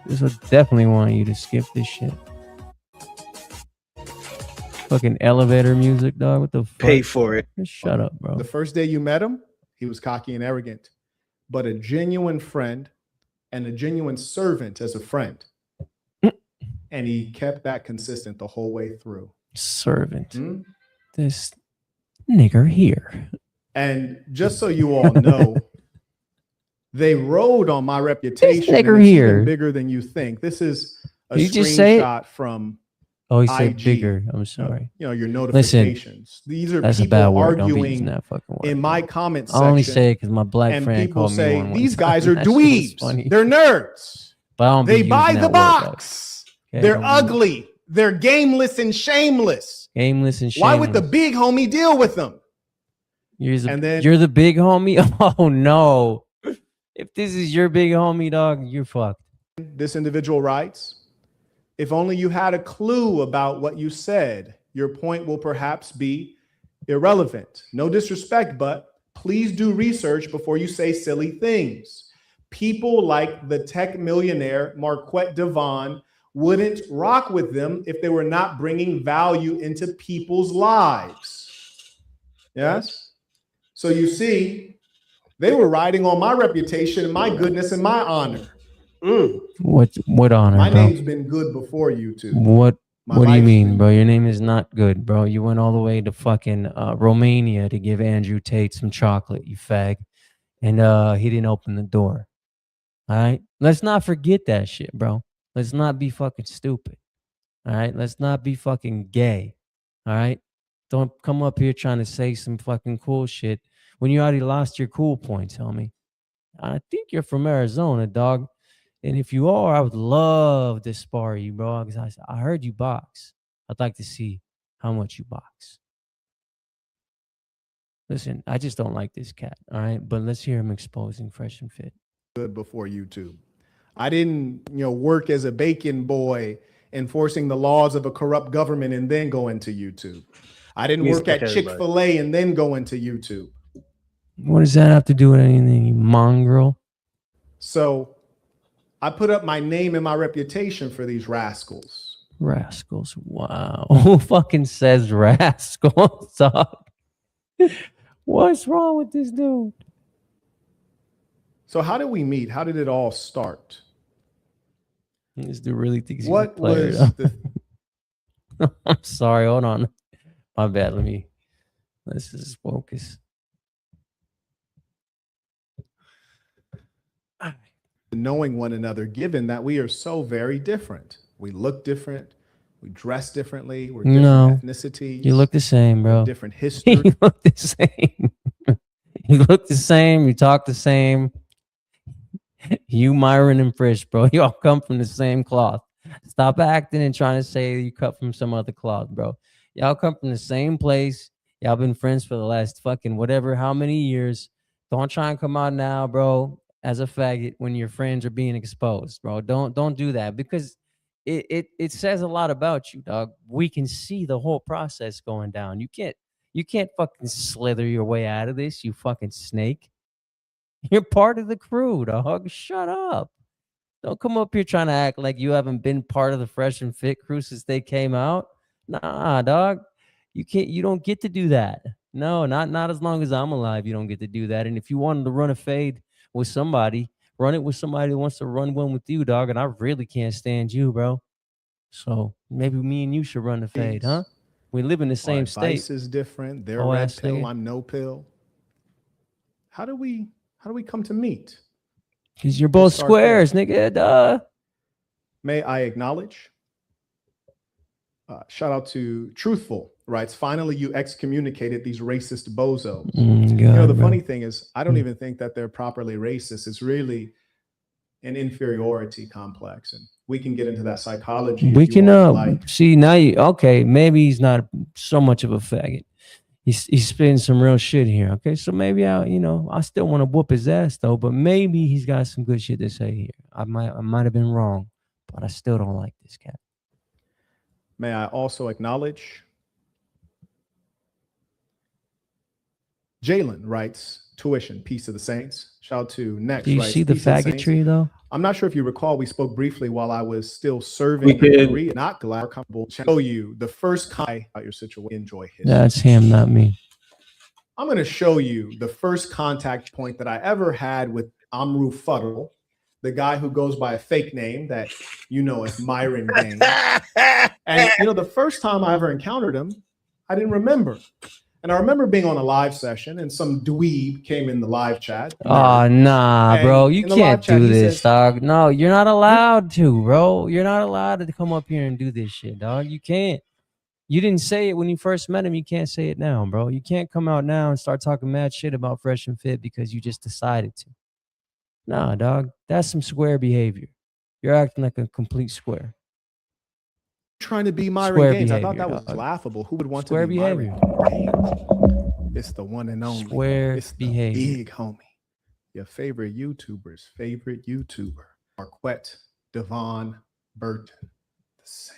This would definitely want you to skip this shit. Fucking elevator music, dog. What the fuck? Pay for it. Just shut up, bro. The first day you met him, he was cocky and arrogant, but a genuine friend and a genuine servant as a friend. And he kept that consistent the whole way through. Servant. This nigger here. And just so you all know, they rode on my reputation. Nigger and it's here. even bigger than you think. This is a Did you just say it? screenshot from Oh, he said IG. bigger. I'm sorry. You know, your Listen, notifications. These are that's a people bad word. Don't be using arguing that fucking word. in my comment I section. only say it because my black and friend people called me say one these time. guys are That shit was dweebs. funny. They're nerds. But I don't be They using buy that the word, dog. box. Okay, They're don't be- ugly. They're gameless and shameless. Gameless and shameless. Why would the big homie deal with them? You're the big homie? Oh, no. If this is your big homie, dog, you're fucked. This individual writes, if only you had a clue about what you said, your point will perhaps be irrelevant. No disrespect, but please do research before you say silly things. People like the tech millionaire Marquette Devon wouldn't rock with them if they were not bringing value into people's lives. Yes? So you see, they were riding on my reputation and my goodness and my honor. What honor, My bro? name's been good before you two. What My do you life's mean, bro? Your name is not good, bro. You went all the way to fucking Romania to give Andrew Tate some chocolate, you fag. And he didn't open the door. All right? Let's not forget that shit, bro. Let's not be fucking stupid. All right? Let's not be fucking gay. All right? Don't come up here trying to say some fucking cool shit when you already lost your cool points, homie. I think you're from Arizona, dog. And if you are, I would love to spar you, bro. Because I heard you box. I'd like to see how much you box. Listen, I just don't like this cat, all right? But let's hear him exposing Fresh and Fit. Good before YouTube. I didn't, work as a bacon boy enforcing the laws of a corrupt government and then go into YouTube. I didn't work at Chick-fil-A and then go into YouTube. What does that have to do with anything, you mongrel? So I put up my name and my reputation for these rascals. Rascals, wow. Who fucking says rascals, dog? What's wrong with this dude? So how did we meet? How did it all start? This dude really thinks he's What a player, was though. I'm sorry, hold on. My bad, let's just focus. Knowing one another, given that we are so very different? We look different. We dress differently. We're different ethnicities. You look the same, bro. Different history. You look the same. You look the same. You talk the same. You, Myron, and Frisch, bro. You all come from the same cloth. Stop acting and trying to say you cut from some other cloth, bro. Y'all come from the same place. Y'all been friends for the last fucking whatever, how many years. Don't try and come out now, bro, as a faggot when your friends are being exposed, bro. Don't do that because it says a lot about you, dog. We can see the whole process going down. You can't fucking slither your way out of this, you fucking snake. You're part of the crew, dog. Shut up. Don't come up here trying to act like you haven't been part of the Fresh and Fit crew since they came out. Nah, dog. You don't get to do that. No, not as long as I'm alive. You don't get to do that. And if you wanted to run a fade with somebody, run it with somebody who wants to run one with you, dog. And I really can't stand you, bro. So maybe me and you should run the fade, huh? We live in the same Our state. advice is different. They're Oh, red ass pill. nigga. I'm no pill. How do we come to meet? Because you're both start there. squares, nigga. Duh. May I acknowledge? Shout out to Truthful, writes, finally you excommunicated these racist bozos. The funny thing is, I don't even think that they're properly racist. It's really an inferiority complex. And we can get into that psychology. We if you can all would like. see now. Okay, maybe he's not so much of a faggot. He's spitting some real shit here. Okay, so maybe I still want to whoop his ass though. But maybe he's got some good shit to say here. I might have been wrong, but I still don't like this cat. May I also acknowledge? Jalen writes, tuition, peace of the saints. Shout out to Next. Do you writes, see the "Peace of saints." faggotry though? I'm not sure if you recall, we spoke briefly while I was still serving in Korea. Not glad or comfortable to show you the first comment about your situation. Enjoy history. That's him, not me. I'm going to show you the first contact point that I ever had with Amru Fuddle, the guy who goes by a fake name that you know as Myron Gang. And the first time I ever encountered him, I didn't remember. And I remember being on a live session and some dweeb came in the live chat. Oh, nah, And bro. You in the live can't chat, do he this, says, dog. No, you're not allowed to, bro. You're not allowed to come up here and do this shit, dog. You can't. You didn't say it when you first met him. You can't say it now, bro. You can't come out now and start talking mad shit about Fresh and Fit because you just decided to. Nah, dog. That's some square behavior. You're acting like a complete square. Trying to be Myron Square Gaines. I behavior, thought that was dog. laughable. Who would want Square to be behavior. Myron Gaines? It's the one and only. Square it's the behavior. big homie. Your favorite YouTuber's favorite YouTuber. Marquette Devon Burton, the saint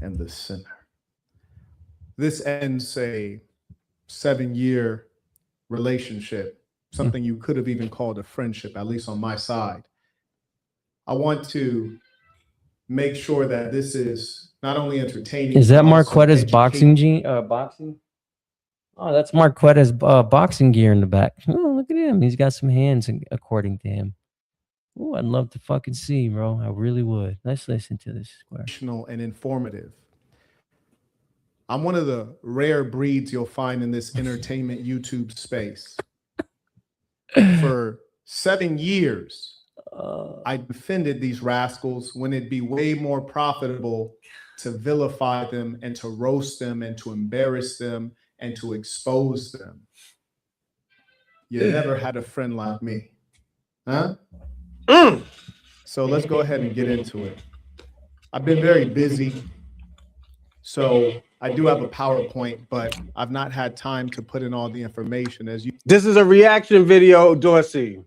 and the sinner. This ends a 7-year relationship, something you could have even called a friendship, at least on my side. I want to make sure that this is not only entertaining. Is that but also Marquetta's boxing educational. boxing? Oh, that's Marquetta's boxing gear in the back. Oh, look at him. He's got some hands, according to him. Oh, I'd love to fucking see, bro. I really would. Let's listen to this square. And informative. I'm one of the rare breeds you'll find in this entertainment YouTube space. For 7 years, I defended these rascals when it'd be way more profitable to vilify them and to roast them and to embarrass them and to expose them. You never had a friend like me, huh? So let's go ahead and get into it. I've been very busy, so I do have a PowerPoint, but I've not had time to put in all the information as you. This is a reaction video, Dorsey.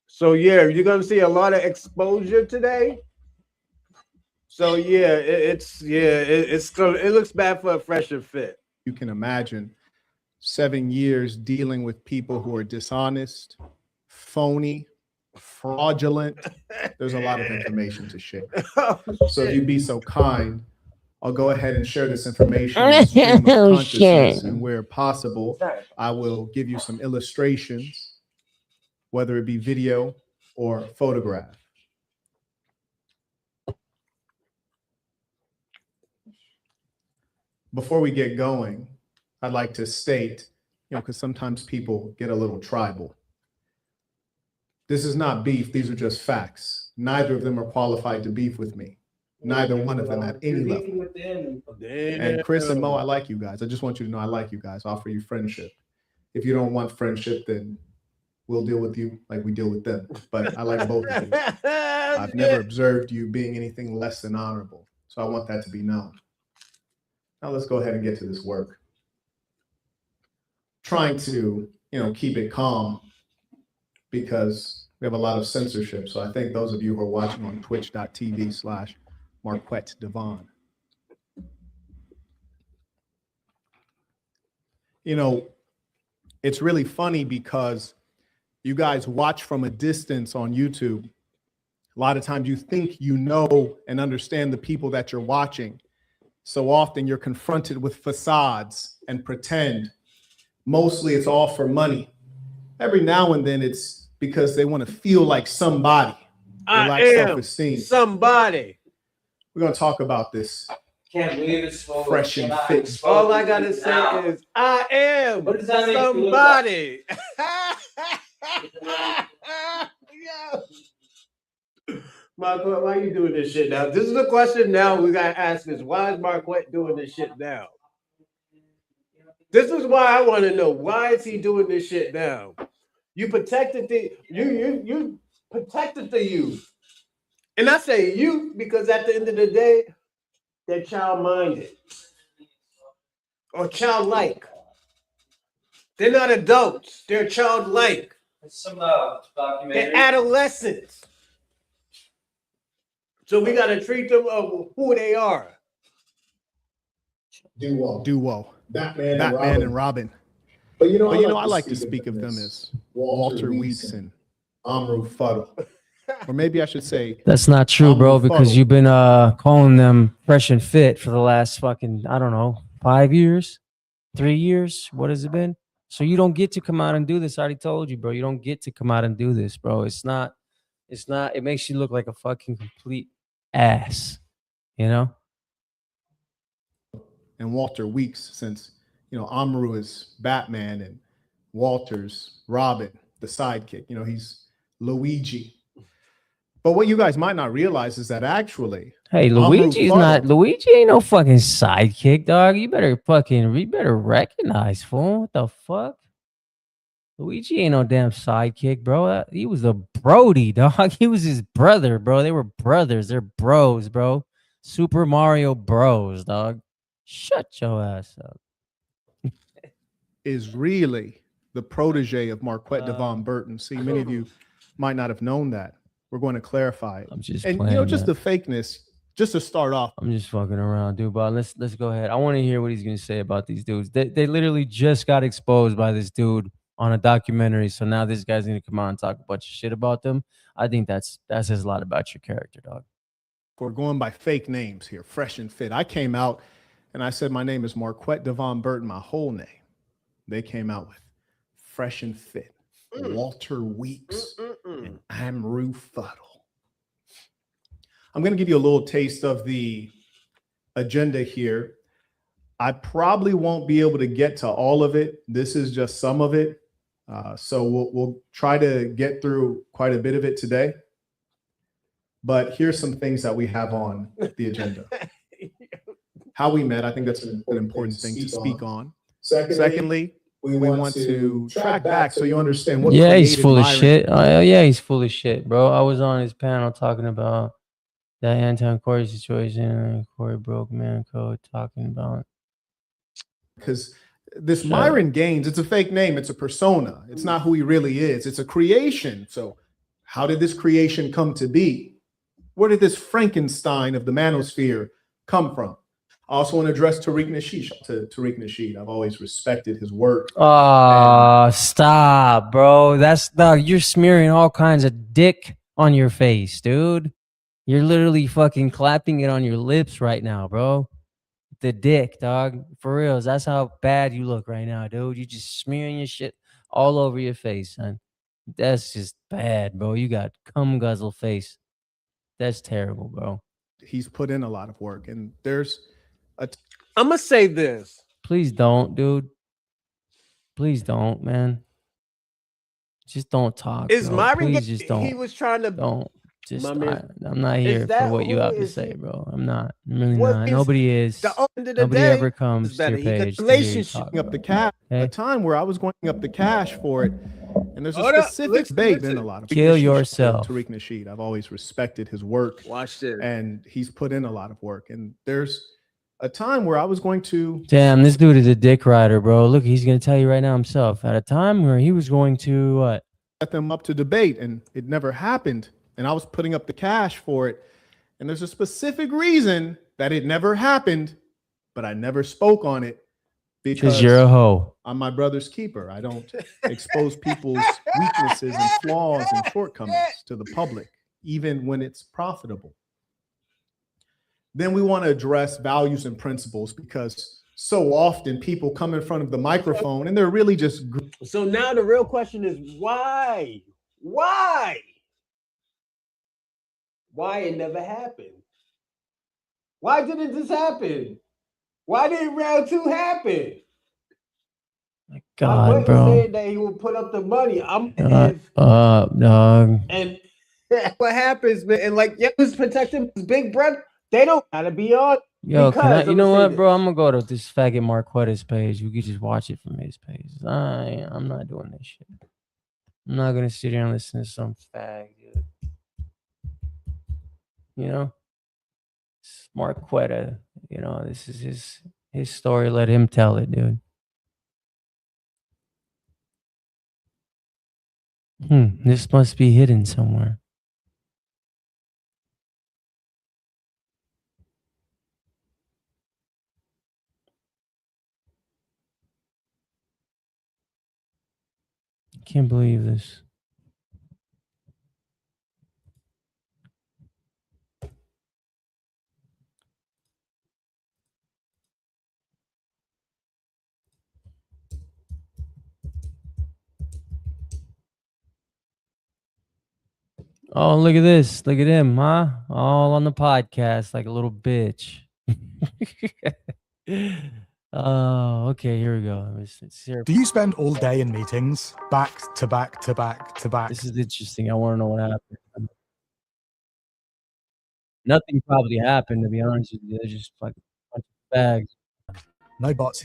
So yeah, you're gonna see a lot of exposure today. So yeah, it looks bad for a Fresh and Fit. You can imagine 7 years dealing with people who are dishonest, phony, fraudulent. There's a lot of information to share. So if you'd be so kind, I'll go ahead and share this information in the stream of consciousness, and where possible, I will give you some illustrations, whether it be video or photograph. Before we get going, I'd like to state, because sometimes people get a little tribal. This is not beef. These are just facts. Neither of them are qualified to beef with me. Neither one of them at any level. And Chris and Mo, I like you guys. I just want you to know I like you guys. I offer you friendship. If you don't want friendship, then we'll deal with you like we deal with them. But I like both of you. I've never observed you being anything less than honorable. So I want that to be known. Now let's go ahead and get to this work. trying to, keep it calm because we have a lot of censorship. So I think those of you who are watching on twitch.tv/Marquette Devon. It's really funny because you guys watch from a distance on YouTube. A lot of times you think you know and understand the people that you're watching. So often you're confronted with facades and pretend. Mostly it's all for money. Every now and then it's because they want to feel like somebody. They lack self-esteem. Somebody. We're going to talk about this. Can't believe it's fresh and fit. All I gotta say is I am somebody. Marquette, why are you doing this shit now? This is the question now we gotta ask is why is Marquette doing this shit now? This is why I want to know. Why is he doing this shit now? You protected the you protected the youth. And I say youth because at the end of the day, they're child-minded or childlike. They're not adults. They're childlike. Some documentary. They're adolescents. So we got to treat them of who they are. Duo. Batman and Robin. But I like to speak of them as Walter Weeks and Amru Fuddle. Or maybe I should say That's not true, bro, because you've been calling them fresh and fit for the last fucking, I don't know, 5 years, 3 years. What has it been? So you don't get to come out and do this. I already told you, bro. You don't get to come out and do this, bro. It's not, it makes you look like a fucking complete ass, And Walter Weeks, since, Amru is Batman and Walter's Robin, the sidekick. He's Luigi. But what you guys might not realize is that actually, hey, Luigi ain't no fucking sidekick, dog. You better recognize, fool. What the fuck? Luigi ain't no damn sidekick, bro. He was a Brody, dog. He was his brother, bro. They were brothers. They're bros, bro. Super Mario Bros, dog. Shut your ass up. Is really the protege of Marquette Devon Burton. See, many of you might not have known that. We're going to clarify it. I'm just and playing, just the fakeness, just to start off. I'm just fucking around, dude. But let's go ahead. I want to hear what he's gonna say about these dudes. They literally just got exposed by this dude on a documentary. So now this guy's gonna come out and talk a bunch of shit about them. I think that says a lot about your character, dog. We're going by fake names here, fresh and fit. I came out and I said my name is Marquette Devon Burton, my whole name. They came out with fresh and fit. Walter Weeks and Amru Fuddle. I'm going to give you a little taste of the agenda here. I probably won't be able to get to all of it. This is just some of it. So we'll try to get through quite a bit of it today. But here's some things that we have on the agenda. How we met, I think that's an important thing to speak on. Secondly, we want to track back so you understand what. Yeah, he's full of shit. Yeah, he's full of shit, bro. I was on his panel talking about that Anton Corey situation, Corey broke man code, talking about. Because this Myron Gaines, it's a fake name. It's a persona. It's not who he really is. It's a creation. So how did this creation come to be? Where did this Frankenstein of the manosphere come from? I also want to address Tariq Nasheed. I've always respected his work. Oh, stop, bro. You're smearing all kinds of dick on your face, dude. You're literally fucking clapping it on your lips right now, bro. The dick, dog. For real. That's how bad you look right now, dude. You just smearing your shit all over your face, son. That's just bad, bro. You got cum guzzle face. That's terrible, bro. He's put in a lot of work, and there's I'm gonna say this. Please don't, dude. Please don't, man. Just don't talk. Is Myron? Please just don't. He was trying to. Don't. Just. I'm not here for what you have to say, bro. I'm not. I'm really not. Nobody is. Nobody ever comes to your page. Relationship up the cash. Okay? A time where I was going up the cash for it, and there's a specific debate in a lot of. Kill yourself. Tariq Nasheed. I've always respected his work. Watch this. And he's put in a lot of work, and there's a time where I was going to Damn, this dude is a dick rider, bro. Look, he's gonna tell you right now himself. At a time where he was going to what? set them up to debate, and it never happened. And I was putting up the cash for it. And there's a specific reason that it never happened, but I never spoke on it Because you're a hoe. I'm my brother's keeper. I don't expose people's weaknesses and flaws and shortcomings to the public, even when it's profitable. Then we want to address values and principles, because so often people come in front of the microphone and they're really just. So now the real question is why? Why? Why it never happened? Why didn't this happen? Why didn't round 2 happen? My God, bro. Said that he would put up the money. Dog. And what happens, man? And like, yeah, who's protecting his big brother? They don't gotta be on. Yo, you know what, bro? I'm gonna go to this faggot Marquetta's page. You can just watch it from his page. I'm not doing this shit. I'm not gonna sit here and listen to some fag, dude. You know, it's Marquetta. You know, this is his story. Let him tell it, dude. This must be hidden somewhere. I can't believe this. Oh, look at this. Look at him, huh? All on the podcast like a little bitch. Oh, okay. Here we go. Do you spend all day in meetings, back to back to back to back? This is interesting. I want to know what happened. Nothing probably happened, to be honest with you. They're just like a bunch of bags. No bots.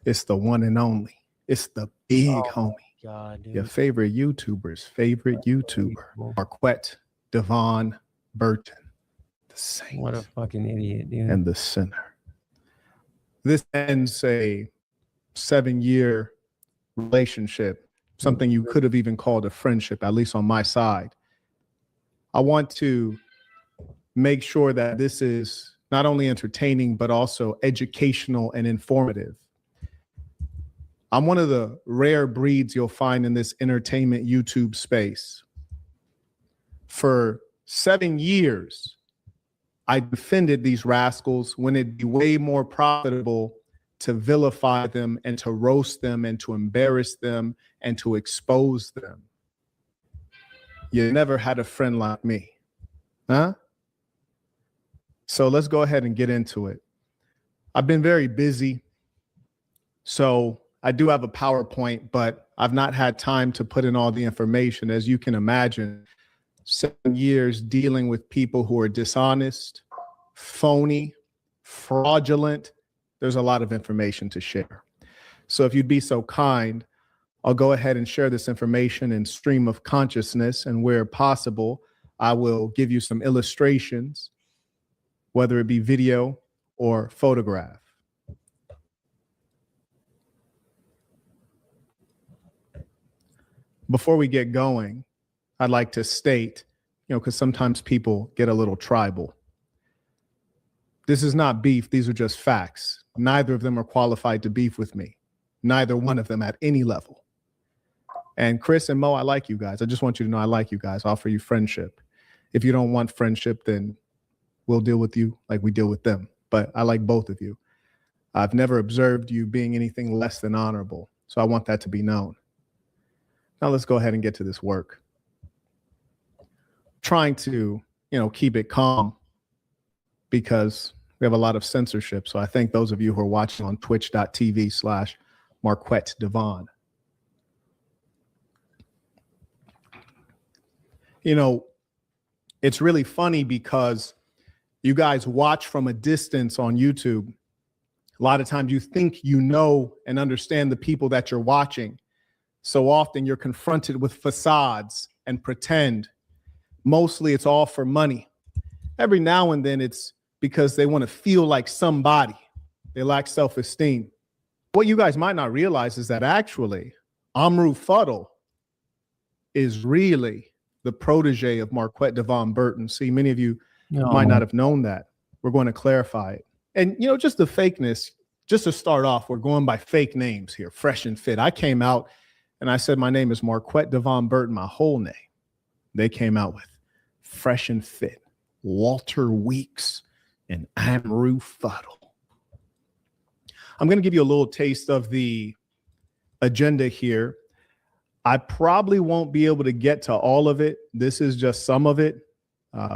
It's the one and only. It's the big homie. God, dude. Your favorite YouTuber's favorite YouTuber, Marquette Devon Burton, the saint. What a fucking idiot, dude. And the sinner. This ends a 7-year relationship, something you could have even called a friendship, at least on my side. I want to make sure that this is not only entertaining, but also educational and informative. I'm one of the rare breeds you'll find in this entertainment YouTube space. For 7 years, I defended these rascals when it'd be way more profitable to vilify them and to roast them and to embarrass them and to expose them. You never had a friend like me, huh? So let's go ahead and get into it. I've been very busy, so I do have a PowerPoint, but I've not had time to put in all the information. As you can imagine, 7 years dealing with people who are dishonest, phony, fraudulent. There's a lot of information to share. So if you'd be so kind, I'll go ahead and share this information in stream of consciousness, and where possible, I will give you some illustrations, whether it be video or photograph. Before we get going, I'd like to state, because sometimes people get a little tribal. This is not beef. These are just facts. Neither of them are qualified to beef with me. Neither one of them at any level. And Chris and Mo, I like you guys. I just want you to know I like you guys. I offer you friendship. If you don't want friendship, then we'll deal with you like we deal with them. But I like both of you. I've never observed you being anything less than honorable. So I want that to be known. Now let's go ahead and get to this work. Trying to, keep it calm because we have a lot of censorship. So I thank those of you who are watching on twitch.tv/Marquette Devon. It's really funny because you guys watch from a distance on YouTube. A lot of times you think you know and understand the people that you're watching. So often you're confronted with facades and pretend. Mostly it's all for money. Every now and then it's because they want to feel like somebody. They lack self-esteem. What you guys might not realize is that actually Amru Fuddle is really the protege of Marquette Devon Burton. See, many of you might not have known that. We're going to clarify it. And, just the fakeness, just to start off, we're going by fake names here, Fresh and Fit. I came out and I said, my name is Marquette Devon Burton, my whole name. They came out with Fresh and Fit, Walter Weeks, and Amru Fuddle. I'm going to give you a little taste of the agenda here. I probably won't be able to get to all of it. This is just some of it.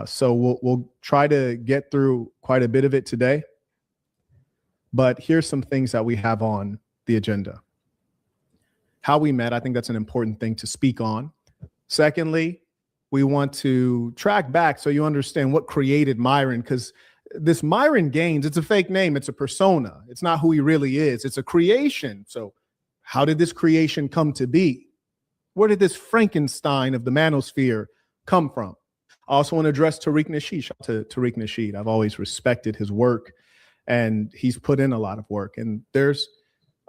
So we'll try to get through quite a bit of it today. But here's some things that we have on the agenda. How we met, I think that's an important thing to speak on. Secondly, we want to track back so you understand what created Myron, because this Myron Gaines, it's a fake name. It's a persona. It's not who he really is. It's a creation. So how did this creation come to be? Where did this Frankenstein of the manosphere come from? I also want to address Tariq Nasheed. Shout out to Tariq Nasheed. I've always respected his work, and he's put in a lot of work. And there's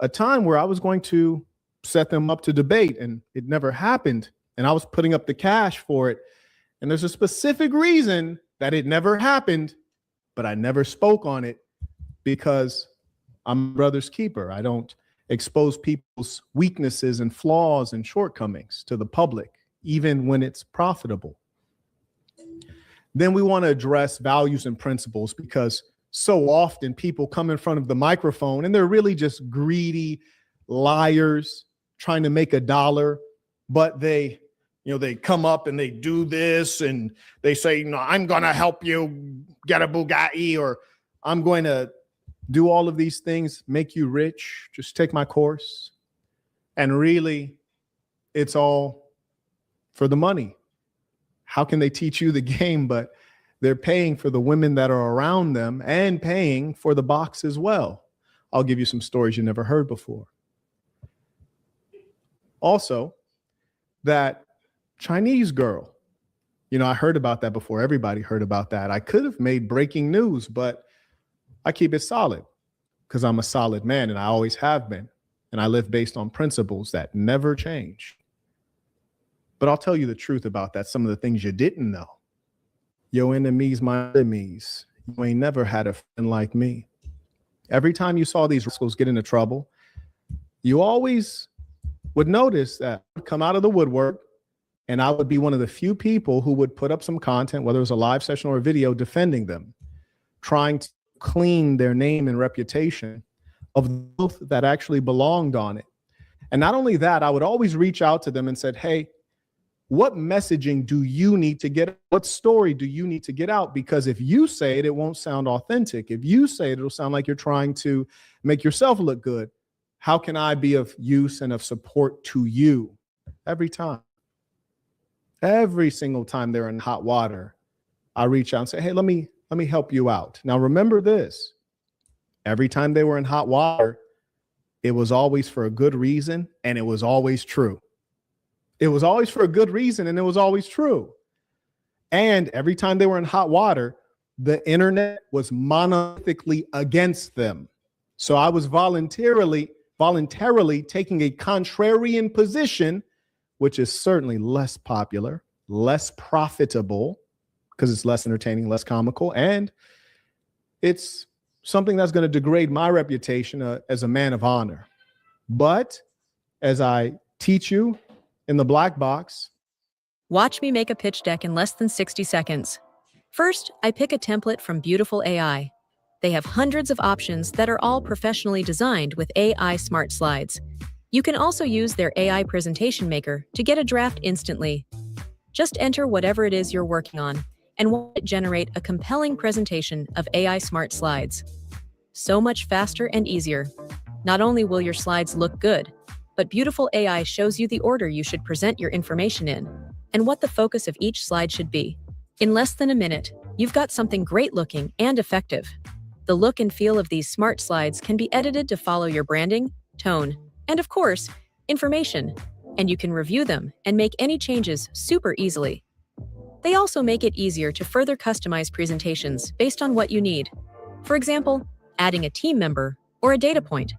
a time where I was going to set them up to debate, and it never happened. And I was putting up the cash for it. And there's a specific reason that it never happened, but I never spoke on it because I'm a brother's keeper. I don't expose people's weaknesses and flaws and shortcomings to the public, even when it's profitable. Then we want to address values and principles, because so often people come in front of the microphone and they're really just greedy liars trying to make a dollar, but they come up and they do this and they say, I'm going to help you get a Bugatti, or I'm going to do all of these things, make you rich, just take my course. And really, it's all for the money. How can they teach you the game, but they're paying for the women that are around them and paying for the box as well? I'll give you some stories you never heard before. Also, that Chinese girl, I heard about that before everybody heard about that. I could have made breaking news, but I keep it solid because I'm a solid man, and I always have been. And I live based on principles that never change. But I'll tell you the truth about that. Some of the things you didn't know. Your enemies, my enemies. You ain't never had a friend like me. Every time you saw these rascals get into trouble, you always would notice that I'd come out of the woodwork, and I would be one of the few people who would put up some content, whether it was a live session or a video, defending them, trying to clean their name and reputation of the wealth that actually belonged on it. And not only that, I would always reach out to them and said, hey, what messaging do you need to get? What story do you need to get out? Because if you say it, it won't sound authentic. If you say it, it'll sound like you're trying to make yourself look good. How can I be of use and of support to you? Every time. Every single time they're in hot water, I reach out and say, hey, let me help you out. Now, remember this. Every time they were in hot water, it was always for a good reason, and it was always true. It was always for a good reason, and it was always true. And every time they were in hot water, the internet was monothically against them. So I was voluntarily taking a contrarian position, which is certainly less popular, less profitable, because it's less entertaining, less comical, and it's something that's going to degrade my reputation as a man of honor. But as I teach you in the black box, watch me make a pitch deck in less than 60 seconds. First, I pick a template from Beautiful AI. They have hundreds of options that are all professionally designed with AI smart slides. You can also use their AI presentation maker to get a draft instantly. Just enter whatever it is you're working on and watch it generate a compelling presentation of AI smart slides. So much faster and easier. Not only will your slides look good, but Beautiful AI shows you the order you should present your information in and what the focus of each slide should be. In less than a minute, you've got something great looking and effective. The look and feel of these smart slides can be edited to follow your branding, tone, and of course, information, and you can review them and make any changes super easily. They also make it easier to further customize presentations based on what you need. For example, adding a team member or a data point.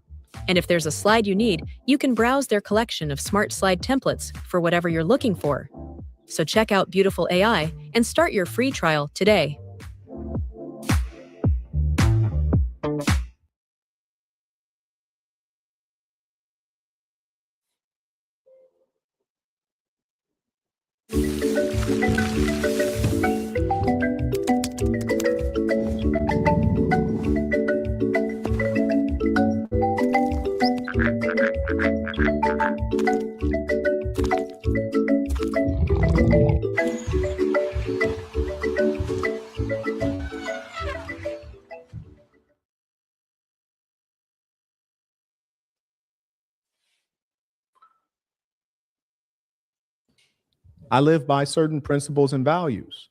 And if there's a slide you need, you can browse their collection of smart slide templates for whatever you're looking for. So check out Beautiful AI and start your free trial today. I live by certain principles and values.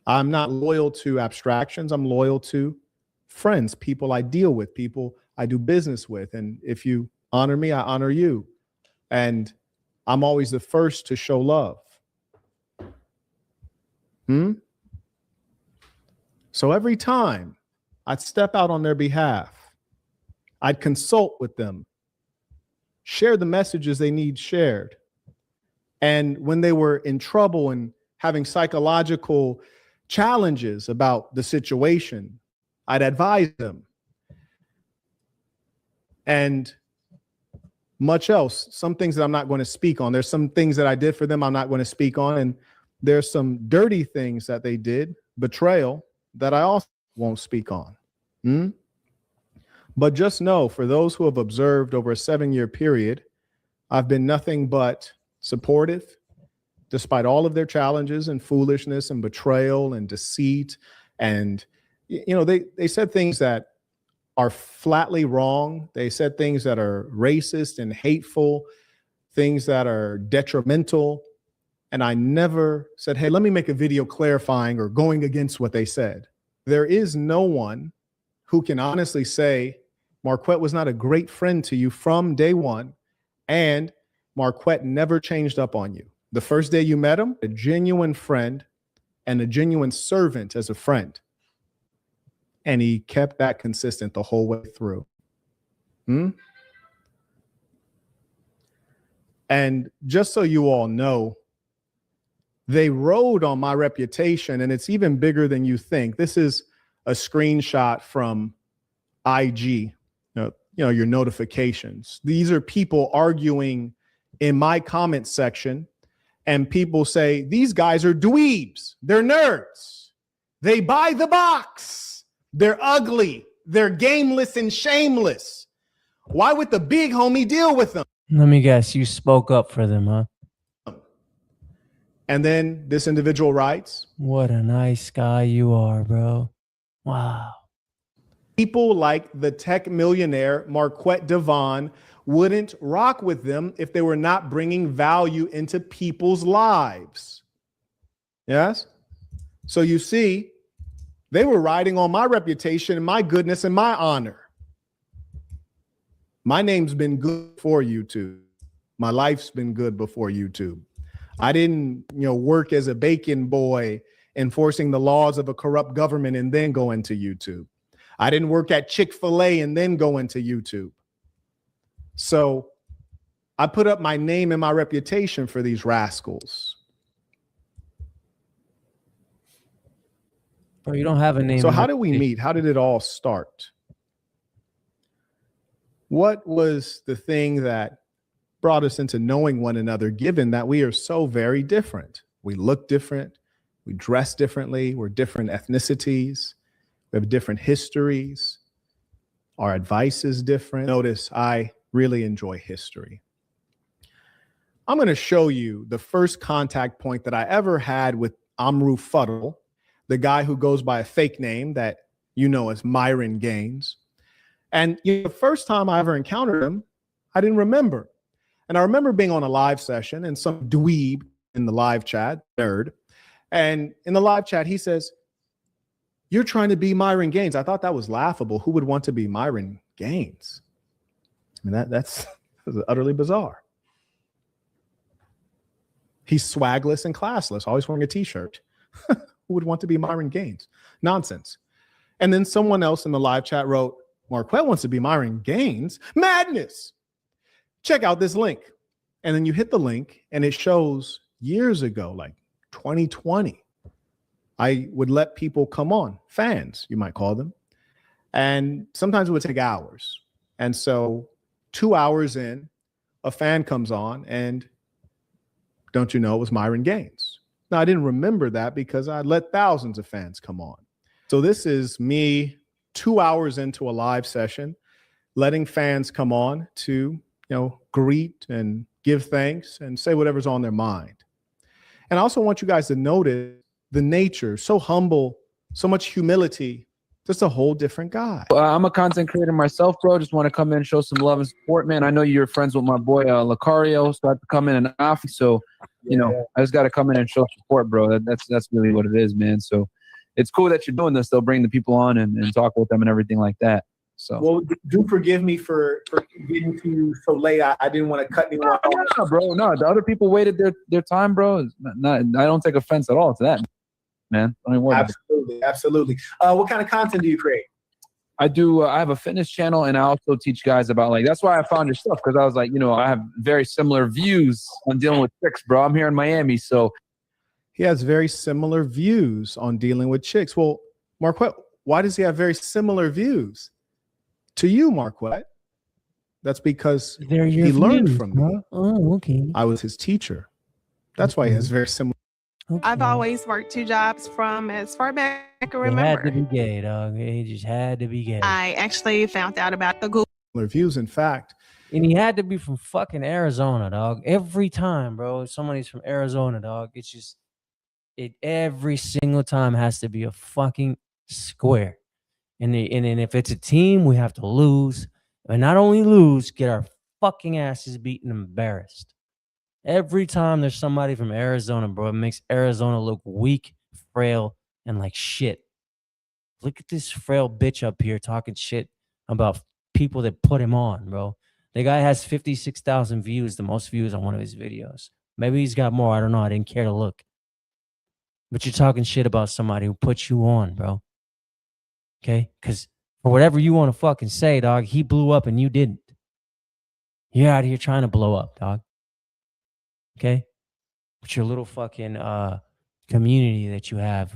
I'm not loyal to abstractions. I'm loyal to friends, people I deal with, people I do business with. And if you honor me, I honor you. And I'm always the first to show love. So every time I'd step out on their behalf, I'd consult with them, share the messages they need shared. And when they were in trouble and having psychological challenges about the situation, I'd advise them. And much else, some things that I'm not going to speak on. There's some things that I did for them I'm not going to speak on. And there's some dirty things that they did, betrayal, that I also won't speak on. But just know, for those who have observed over a 7-year period, I've been nothing but supportive, despite all of their challenges and foolishness and betrayal and deceit. And, they said things that are flatly wrong. They said things that are racist and hateful, things that are detrimental. And I never said, hey, let me make a video clarifying or going against what they said. There is no one who can honestly say Marquette was not a great friend to you from day one, and Marquette never changed up on you. The first day you met him, a genuine friend and a genuine servant as a friend. And he kept that consistent the whole way through. And just so you all know, they rode on my reputation, and it's even bigger than you think. This is a screenshot from IG, your notifications. These are people arguing in my comment section, and people say, these guys are dweebs. They're nerds. They buy the box. They're ugly. They're gameless and shameless. Why would the big homie deal with them? Let me guess, you spoke up for them, huh? And then this individual writes, what a nice guy you are, bro. Wow. People like the tech millionaire Marquette Devon wouldn't rock with them if they were not bringing value into people's lives. Yes? So you see, they were riding on my reputation and my goodness and my honor. My name's been good before YouTube. My life's been good before YouTube. I didn't, work as a bacon boy enforcing the laws of a corrupt government and then go into YouTube. I didn't work at Chick-fil-A and then go into YouTube. So I put up my name and my reputation for these rascals. Bro, you don't have a name. So how did we meet? How did it all start? What was the thing that brought us into knowing one another, given that we are so very different? We look different. We dress differently. We're different ethnicities. We have different histories. Our advice is different. Notice I really enjoy history. I'm going to show you the first contact point that I ever had with Amru Fuddle, the guy who goes by a fake name that you know as Myron Gaines. And the first time I ever encountered him, I didn't remember. And I remember being on a live session and some dweeb in the live chat, nerd. And in the live chat, he says, you're trying to be Myron Gaines. I thought that was laughable. Who would want to be Myron Gaines? I mean, that's utterly bizarre. He's swagless and classless, always wearing a t-shirt. Who would want to be Myron Gaines? Nonsense. And then someone else in the live chat wrote, Marquette wants to be Myron Gaines. Madness. Check out this link. And then you hit the link and it shows years ago, like 2020. I would let people come on, fans, you might call them. And sometimes it would take hours. And so 2 hours in, a fan comes on and don't you know, it was Myron Gaines. Now, I didn't remember that because I let thousands of fans come on. So this is me 2 hours into a live session, letting fans come on to, greet and give thanks and say whatever's on their mind. And I also want you guys to notice the nature, so humble, so much humility, just a whole different guy. I'm a content creator myself, bro. Just want to come in and show some love and support, man. I know you're friends with my boy Lucario, so I have to come in and off. So, I just got to come in and show support, bro. That's really what it is, man. So it's cool that you're doing this, though, bring the people on and talk with them and everything like that. So, well, do forgive me for getting to you so late. I didn't want to cut anyone off. No, bro. No, the other people waited their time, bro. I don't take offense at all to that, man. Don't even worry. Absolutely. What kind of content do you create? I do. I have a fitness channel, and I also teach guys about that's why I found your stuff, because I was like, I have very similar views on dealing with chicks, bro. I'm here in Miami, so he has very similar views on dealing with chicks. Well, Marquette, why does he have very similar views to you, Marquette? That's because he learned from me. Oh, okay. I was his teacher. That's why he has very similar. Okay. I've always worked 2 jobs from as far back I can He remember. had to be gay, dog. He just had to be gay. I actually found out about the Google views, in fact. And he had to be from fucking Arizona, dog. Every time, bro, somebody's from Arizona, dog. It's just, every single time has to be a fucking square. And if it's a team, we have to lose. And not only lose, get our fucking asses beaten and embarrassed. Every time there's somebody from Arizona, bro, it makes Arizona look weak, frail, and like shit. Look at this frail bitch up here talking shit about people that put him on, bro. The guy has 56,000 views, the most views on one of his videos. Maybe he's got more. I don't know. I didn't care to look. But you're talking shit about somebody who put you on, bro. Okay? Because for whatever you want to fucking say, dog, he blew up and you didn't. You're out here trying to blow up, dog. Okay? But your little fucking community that you have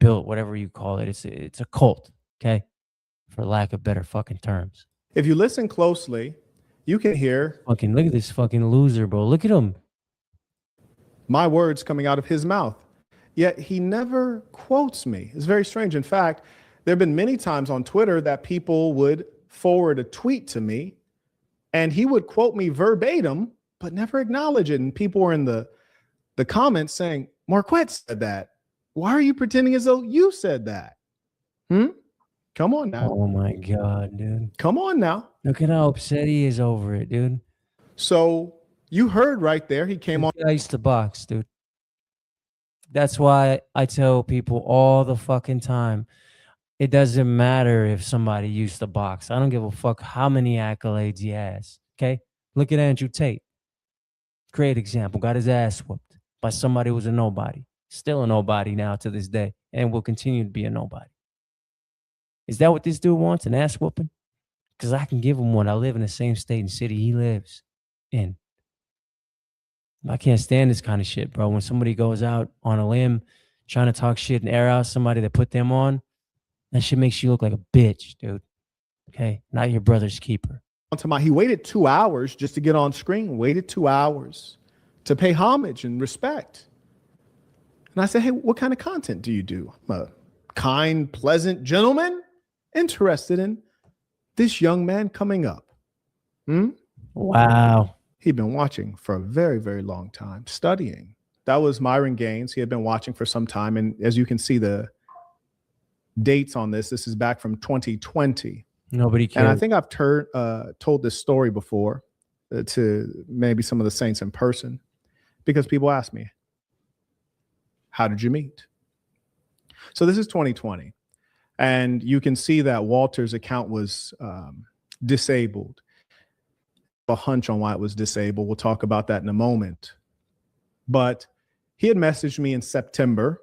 built, whatever you call it, it's a cult, okay? For lack of better fucking terms. If you listen closely, you can hear fucking look at this fucking loser, bro. Look at him. My words coming out of his mouth. Yet he never quotes me. It's very strange. In fact, there have been many times on Twitter that people would forward a tweet to me and he would quote me verbatim, but never acknowledge it. And people were in the comments saying, Marquette said that. Why are you pretending as though you said that? Come on now. Oh my God, dude. Come on now. Look at how upset he is over it, dude. So you heard right there. He came on. I used to box, dude. That's why I tell people all the fucking time, it doesn't matter if somebody used to box. I don't give a fuck how many accolades he has. Okay? Look at Andrew Tate. Great example. Got his ass whooped by somebody who was a nobody. Still a nobody now to this day, and will continue to be a nobody. Is that what this dude wants, an ass whooping? Because I can give him one. I live in the same state and city he lives in. I can't stand this kind of shit, bro. When somebody goes out on a limb trying to talk shit and air out somebody that put them on, that shit makes you look like a bitch, dude. Okay? Not your brother's keeper. He waited 2 hours just to get on screen, waited 2 hours to pay homage and respect. And I said, hey, what kind of content do you do? I'm a kind, pleasant gentleman interested in this young man coming up. Wow. He'd been watching for a very, very long time, studying. That was Myron Gaines. He had been watching for some time. And as you can see, the dates on this is back from 2020. Nobody cares. And I think I've told this story before to maybe some of the saints in person, because people ask me, how did you meet? So this is 2020. And you can see that Walter's account was disabled. A hunch on why it was disabled. We'll talk about that in a moment. But he had messaged me in September,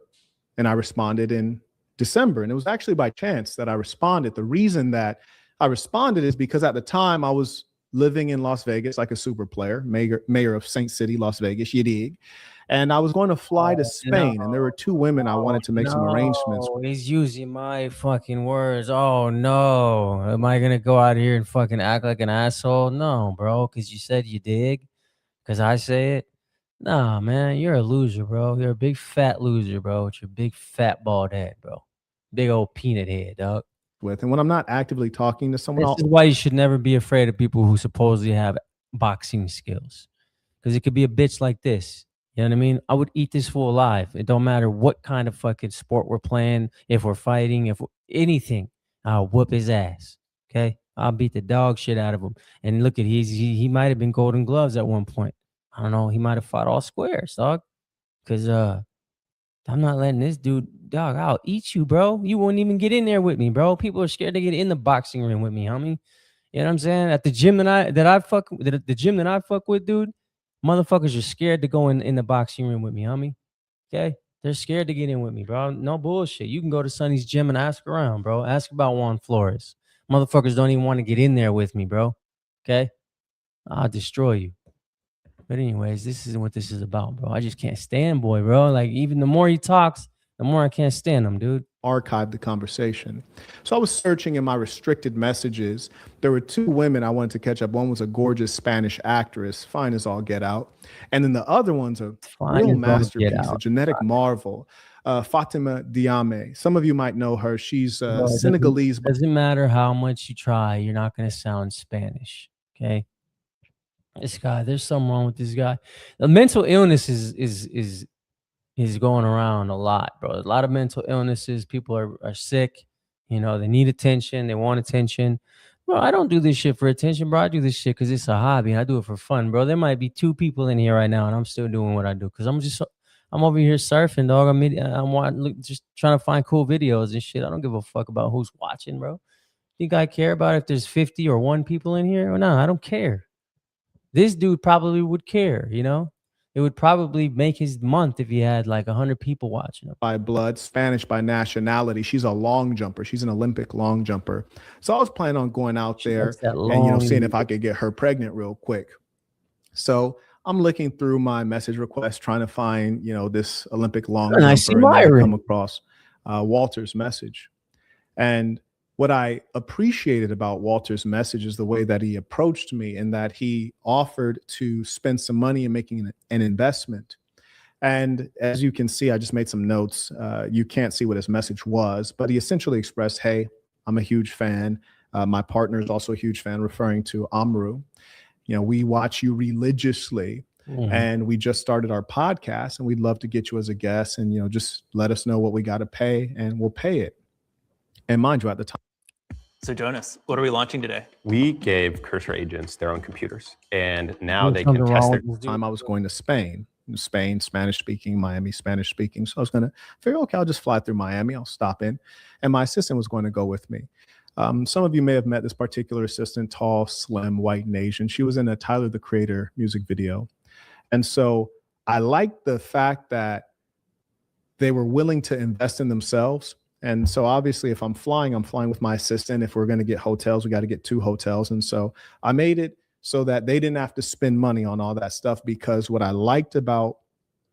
and I responded in December. And it was actually by chance that I responded. The reason that I responded is because at the time I was living in Las Vegas like a super player, mayor of Saint City, Las Vegas, you dig. And I was going to fly to Spain, and there were two women I wanted to make some arrangements. He's using my fucking words. Oh no. Am I gonna go out here and fucking act like an asshole? No, bro, because you said you dig. Because I say it. Nah, man, you're a loser, bro. You're a big fat loser, bro. With your big fat bald head, bro. Big old peanut head, dog. With, and when I'm not actively talking to someone, This is why you should never be afraid of people who supposedly have boxing skills. Because it could be a bitch like this. You know what I mean? I would eat this fool alive. It don't matter what kind of fucking sport we're playing, if we're fighting, if we're, anything, I'll whoop his ass. Okay? I'll beat the dog shit out of him. And look at he might have been Golden Gloves at one point. I don't know. He might have fought all squares, dog. Because I'm not letting this dude, dog, I'll eat you, bro. You won't even get in there with me, bro. People are scared to get in the boxing ring with me, homie. You know what I'm saying? At the gym the gym that I fuck with, dude, motherfuckers are scared to go in the boxing room with me, homie. Okay? They're scared to get in with me, bro. No bullshit. You can go to Sonny's gym and ask around, bro. Ask about Juan Flores. Motherfuckers don't even want to get in there with me, bro. Okay? I'll destroy you. But anyways, this isn't what this is about, bro. I just can't stand boy, bro. Like, even the more he talks, the more I can't stand him, dude. Archive the conversation. So I was searching in my restricted messages. There were two women I wanted to catch up. One was a gorgeous Spanish actress, fine as all get out. And then the other one's a real masterpiece, a genetic marvel. Fatima Diame. Some of you might know her. She's Senegalese. Doesn't matter how much you try, you're not going to sound Spanish. Okay? This guy, there's something wrong with this guy. The mental illness is going around a lot, bro. A lot of mental illnesses. People are sick. You know, they need attention. They want attention. Bro, I don't do this shit for attention, bro. I do this shit because it's a hobby. I do it for fun, bro. There might be 2 people in here right now, and I'm still doing what I do because I'm over here surfing, dog. I'm just trying to find cool videos and shit. I don't give a fuck about who's watching, bro. Think I care about if there's 50 or 1 people in here? Or no, I don't care. This dude probably would care, you know? It would probably make his month if he had like 100 people watching him. By blood, Spanish by nationality. She's a long jumper. She's an Olympic long jumper. So I was planning on going out there and, seeing if I could get her pregnant real quick. So I'm looking through my message requests, trying to find, this Olympic long jumper. And I come across Walter's message. And what I appreciated about Walter's message is the way that he approached me, and that he offered to spend some money in making an investment. And as you can see, I just made some notes. You can't see what his message was, but he essentially expressed, hey, I'm a huge fan. My partner is also a huge fan, referring to Amru. We watch you religiously, and we just started our podcast, and we'd love to get you as a guest, and, just let us know what we got to pay, and we'll pay it. And mind you, at the time. So Jonas, what are we launching today? We gave Cursor agents their own computers, and now they can test their time. I was going to Spain, Spanish speaking, Miami, Spanish speaking. So I was going to figure, okay, I'll just fly through Miami. I'll stop in. And my assistant was going to go with me. Some of you may have met this particular assistant, tall, slim, white, and Asian. She was in a Tyler, the Creator music video. And so I liked the fact that they were willing to invest in themselves. And so obviously if I'm flying with my assistant. If we're going to get hotels, we got to get 2 hotels. And so I made it so that they didn't have to spend money on all that stuff, because what I liked about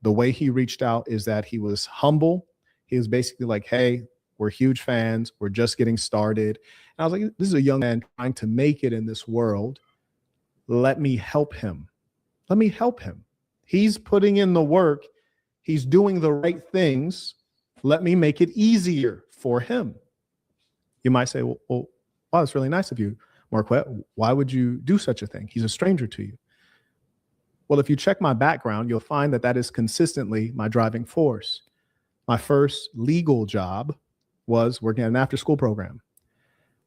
the way he reached out is that he was humble. He was basically like, hey, we're huge fans. We're just getting started. And I was like, this is a young man trying to make it in this world. Let me help him. Let me help him. He's putting in the work. He's doing the right things. Let me make it easier for him. You might say, well, wow, that's really nice of you, Marquette. Why would you do such a thing? He's a stranger to you. Well, if you check my background, you'll find that is consistently my driving force. My first legal job was working at an after-school program.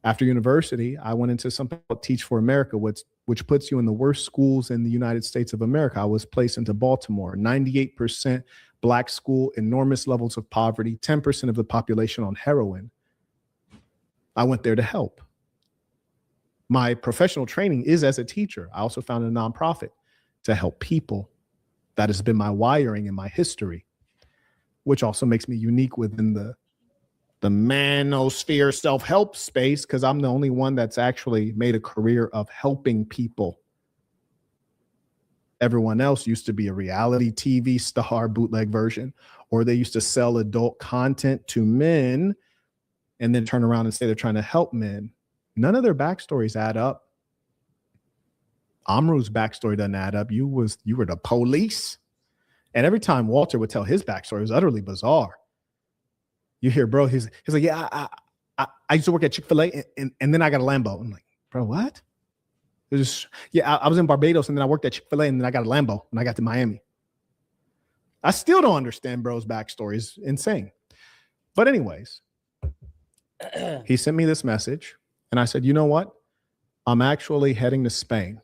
After university, I went into something called Teach for America, which puts you in the worst schools in the United States of America. I was placed into Baltimore, 98% Black school, enormous levels of poverty, 10% of the population on heroin. I went there to help. My professional training is as a teacher. I also founded a nonprofit to help people. That has been my wiring and my history, which also makes me unique within the the manosphere self-help space because I'm the only one that's actually made a career of helping people. Everyone else used to be a reality TV star bootleg version, or they used to sell adult content to men and then turn around and say they're trying to help men. None of their backstories add up. Amru's backstory doesn't add up. You were the police. And every time Walter would tell his backstory, it was utterly bizarre. You hear, bro, he's like, yeah, I used to work at Chick-fil-A and then I got a Lambo. I'm like, bro, what? It was, yeah, I was in Barbados and then I worked at Chick-fil-A and then I got a Lambo when I got to Miami. I still don't understand bro's backstory. It's insane. But anyways, he sent me this message and I said, you know what? I'm actually heading to Spain.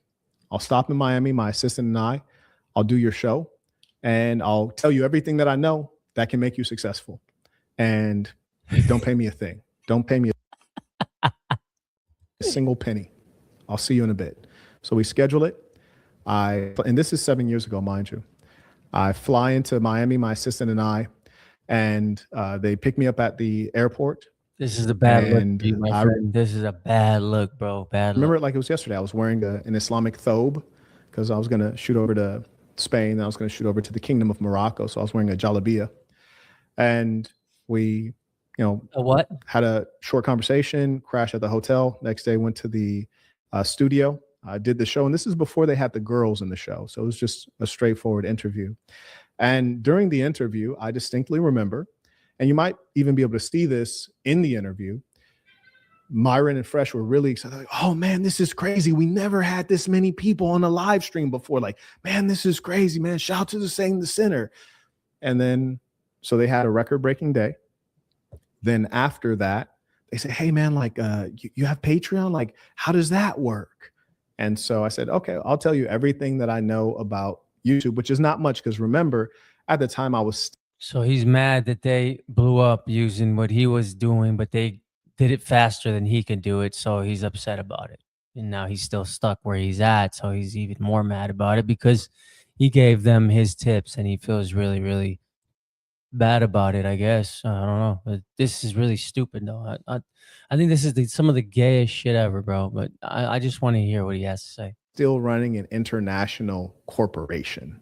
I'll stop in Miami, my assistant and I'll do your show and I'll tell you everything that I know that can make you successful. And don't pay me a thing. Don't pay me a single penny. I'll see you in a bit. So we schedule it. And this is 7 years ago, mind you. I fly into Miami, my assistant and they pick me up at the airport. This is a bad look, for you, my friend. This is a bad look, bro. Bad look. Remember it like it was yesterday. I was wearing an Islamic thobe because I was going to shoot over to Spain. And I was going to shoot over to the Kingdom of Morocco. So I was wearing a jalabia. And we, had a short conversation, crashed at the hotel. Next day, went to the studio. I did the show. And this is before they had the girls in the show. So it was just a straightforward interview. And during the interview, I distinctly remember, and you might even be able to see this in the interview, Myron and Fresh were really excited. Like, oh man, this is crazy. We never had this many people on a live stream before. Like, man, this is crazy, man. Shout out to the Saying the Sinner. And then, so they had a record-breaking day. Then after that, they said, hey man, like, you have Patreon? Like, how does that work? And so I said, okay, I'll tell you everything that I know about YouTube, which is not much because remember, at the time I was. So he's mad that they blew up using what he was doing, but they did it faster than he could do it. So he's upset about it. And now he's still stuck where he's at. So he's even more mad about it because he gave them his tips and he feels really, really bad about it, I guess. I don't know. But this is really stupid, though. I think this is some of the gayest shit ever, bro. But I just want to hear what he has to say. Still running an international corporation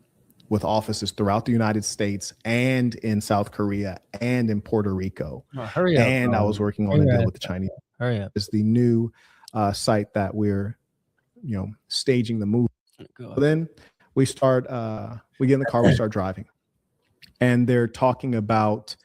with offices throughout the United States and in South Korea and in Puerto Rico. Oh, hurry up, and bro. I was working on a deal with the Chinese. Hurry up. It's the new site that we're, staging the movie. So then we start, we get in the car, we start driving. And they're talking about,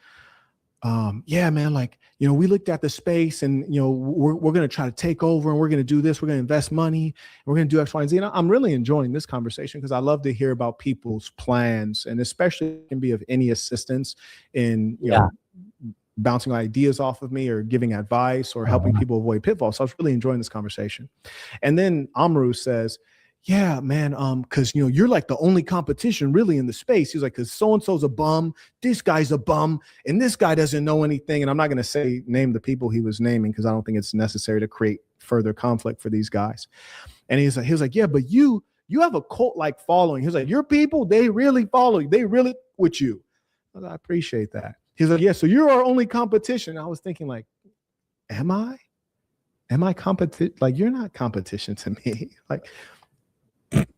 yeah, man, like, we looked at the space and, we're going to try to take over and we're going to do this. We're going to invest money. And we're going to do X, Y, and Z. And I'm really enjoying this conversation because I love to hear about people's plans and especially can be of any assistance in, bouncing ideas off of me or giving advice or helping people avoid pitfalls. So I was really enjoying this conversation. And then Amru says, yeah, man, because you're like the only competition really in the space. He's like, because so-and-so's a bum, this guy's a bum, and this guy doesn't know anything. And I'm not going to name the people he was naming because I don't think it's necessary to create further conflict for these guys. And he was like, yeah, but you have a cult-like following. He's like, your people, they really follow you. They really with you. I appreciate that. He's like, yeah, so you're our only competition. I was thinking like, am I competition? Like, you're not competition to me. Like,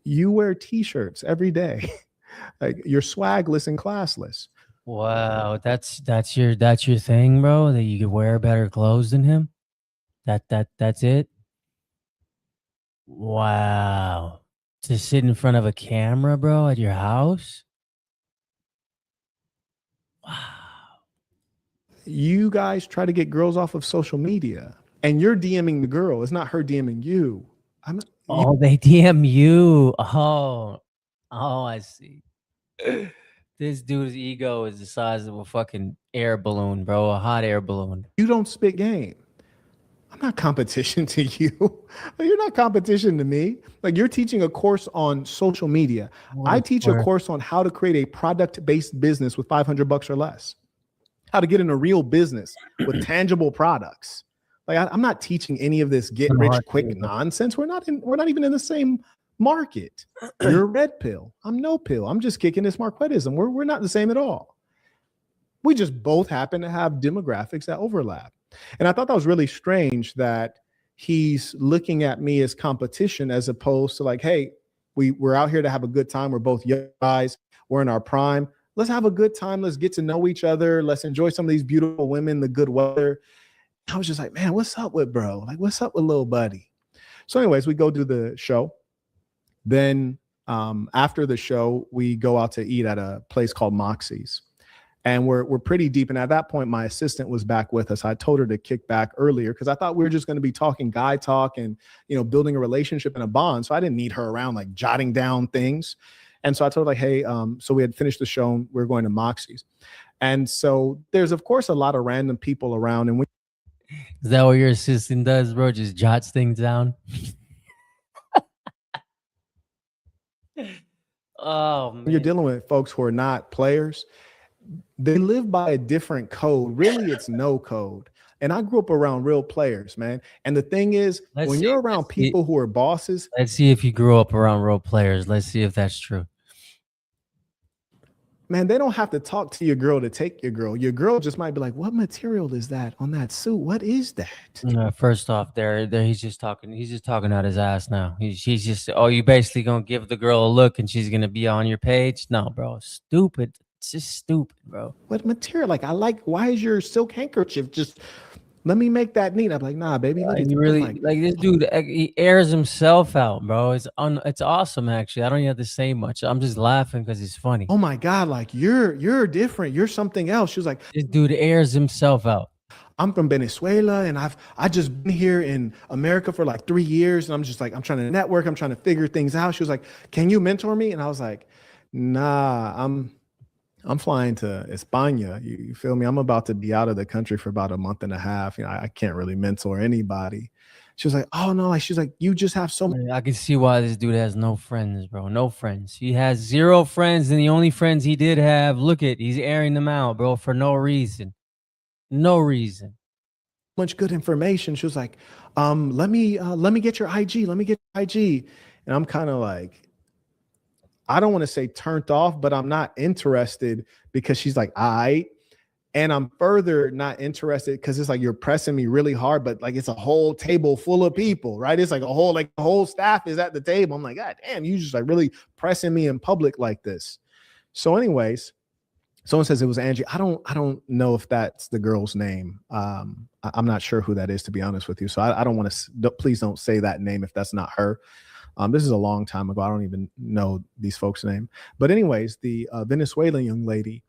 you wear t-shirts every day. Like, you're swagless and classless. Wow, that's your thing, bro, that you could wear better clothes than him? That's it? Wow. To sit in front of a camera, bro, at your house? You guys try to get girls off of social media and you're DMing the girl. It's not her DMing you. Oh, they DM you. Oh, I see. This dude's ego is the size of a fucking air balloon, bro. A hot air balloon. You don't spit game. I'm not competition to you. You're not competition to me. Like, you're teaching a course on social media. I teach a course on how to create a product-based business with $500 or less. How to get in a real business with tangible products. Like, I'm not teaching any of this get rich quick nonsense. We're not even in the same market. You're red pill. I'm no pill. I'm just kicking this Marquettism. We're not the same at all. We just both happen to have demographics that overlap. And I thought that was really strange that he's looking at me as competition as opposed to like, hey, we're out here to have a good time. We're both young guys. We're in our prime. Let's have a good time. Let's get to know each other. Let's enjoy some of these beautiful women, the good weather. I was just like, man, what's up with bro? Like, what's up with little buddy? So anyways, we go do the show. Then after the show, we go out to eat at a place called Moxie's. And we're pretty deep. And at that point, my assistant was back with us. I told her to kick back earlier because I thought we were just going to be talking guy talk and, you know, building a relationship and a bond. So I didn't need her around like jotting down things. And so I told her like, hey, so we had finished the show and we're going to Moxie's. And so there's, of course, a lot of random people around. And is that what your assistant does, bro? Just jots things down? Oh, man. You're dealing with folks who are not players. They live by a different code. Really, it's no code. And I grew up around real players, man. And the thing is, when you're around people who are bosses. Let's see if you grew up around real players. Let's see if that's true. Man, they don't have to talk to your girl to take your girl. Your girl just might be like, what material is that on that suit? What is that? First off, there he's just talking out his ass now. He's just, oh, you basically gonna give the girl a look and she's gonna be on your page? No, bro, stupid. It's just stupid, bro. What material? Like, why is your silk handkerchief just, let me make that neat. I'm like, nah, baby. Look, you really like this dude. He airs himself out, bro. It's awesome, actually. I don't even have to say much. I'm just laughing because it's funny. Oh my God, like you're different. You're something else. She was like, this dude airs himself out. I'm from Venezuela and I just been here in America for like 3 years. And I'm just like, I'm trying to network. I'm trying to figure things out. She was like, can you mentor me? And I was like, nah, I'm flying to España. You feel me? I'm about to be out of the country for about a month and a half. You know, I can't really mentor anybody. She was like, oh no, like she's like, you just have so many. I can see why this dude has no friends, bro. No friends. He has 0 friends, and the only friends he did have, look at, he's airing them out, bro, for no reason. No reason. Much good information. She was like, let me get your IG. Let me get your IG. And I'm kind of like, I don't want to say turned off, but I'm not interested because she's like, and I'm further not interested because it's like you're pressing me really hard, but like it's a whole table full of people, right? It's like the whole staff is at the table. I'm like, God damn, you just like really pressing me in public like this. So anyways, someone says it was Angie. I don't know if that's the girl's name. I'm not sure who that is, to be honest with you. So I don't want to, please don't say that name if that's not her. This is a long time ago. I don't even know these folks' name. But anyways, the Venezuelan young lady,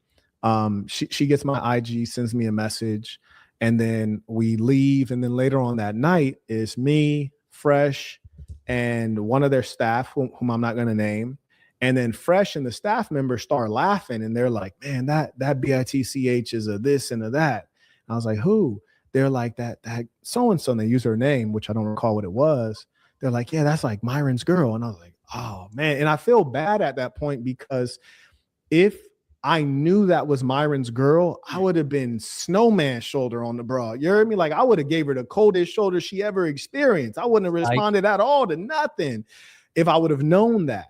she gets my IG, sends me a message, and then we leave. And then later on that night is me, Fresh, and one of their staff, whom I'm not going to name. And then Fresh and the staff members start laughing, and they're like, man, that BITCH is a this and a that. And I was like, who? They're like, that so-and-so, and they use her name, which I don't recall what it was. They're like, yeah, that's like Myron's girl. And I was like, oh, man. And I feel bad at that point because if I knew that was Myron's girl, I would have been snowman shoulder on the bra. You heard me? Like, I would have gave her the coldest shoulder she ever experienced. I wouldn't have responded at all to nothing if I would have known that.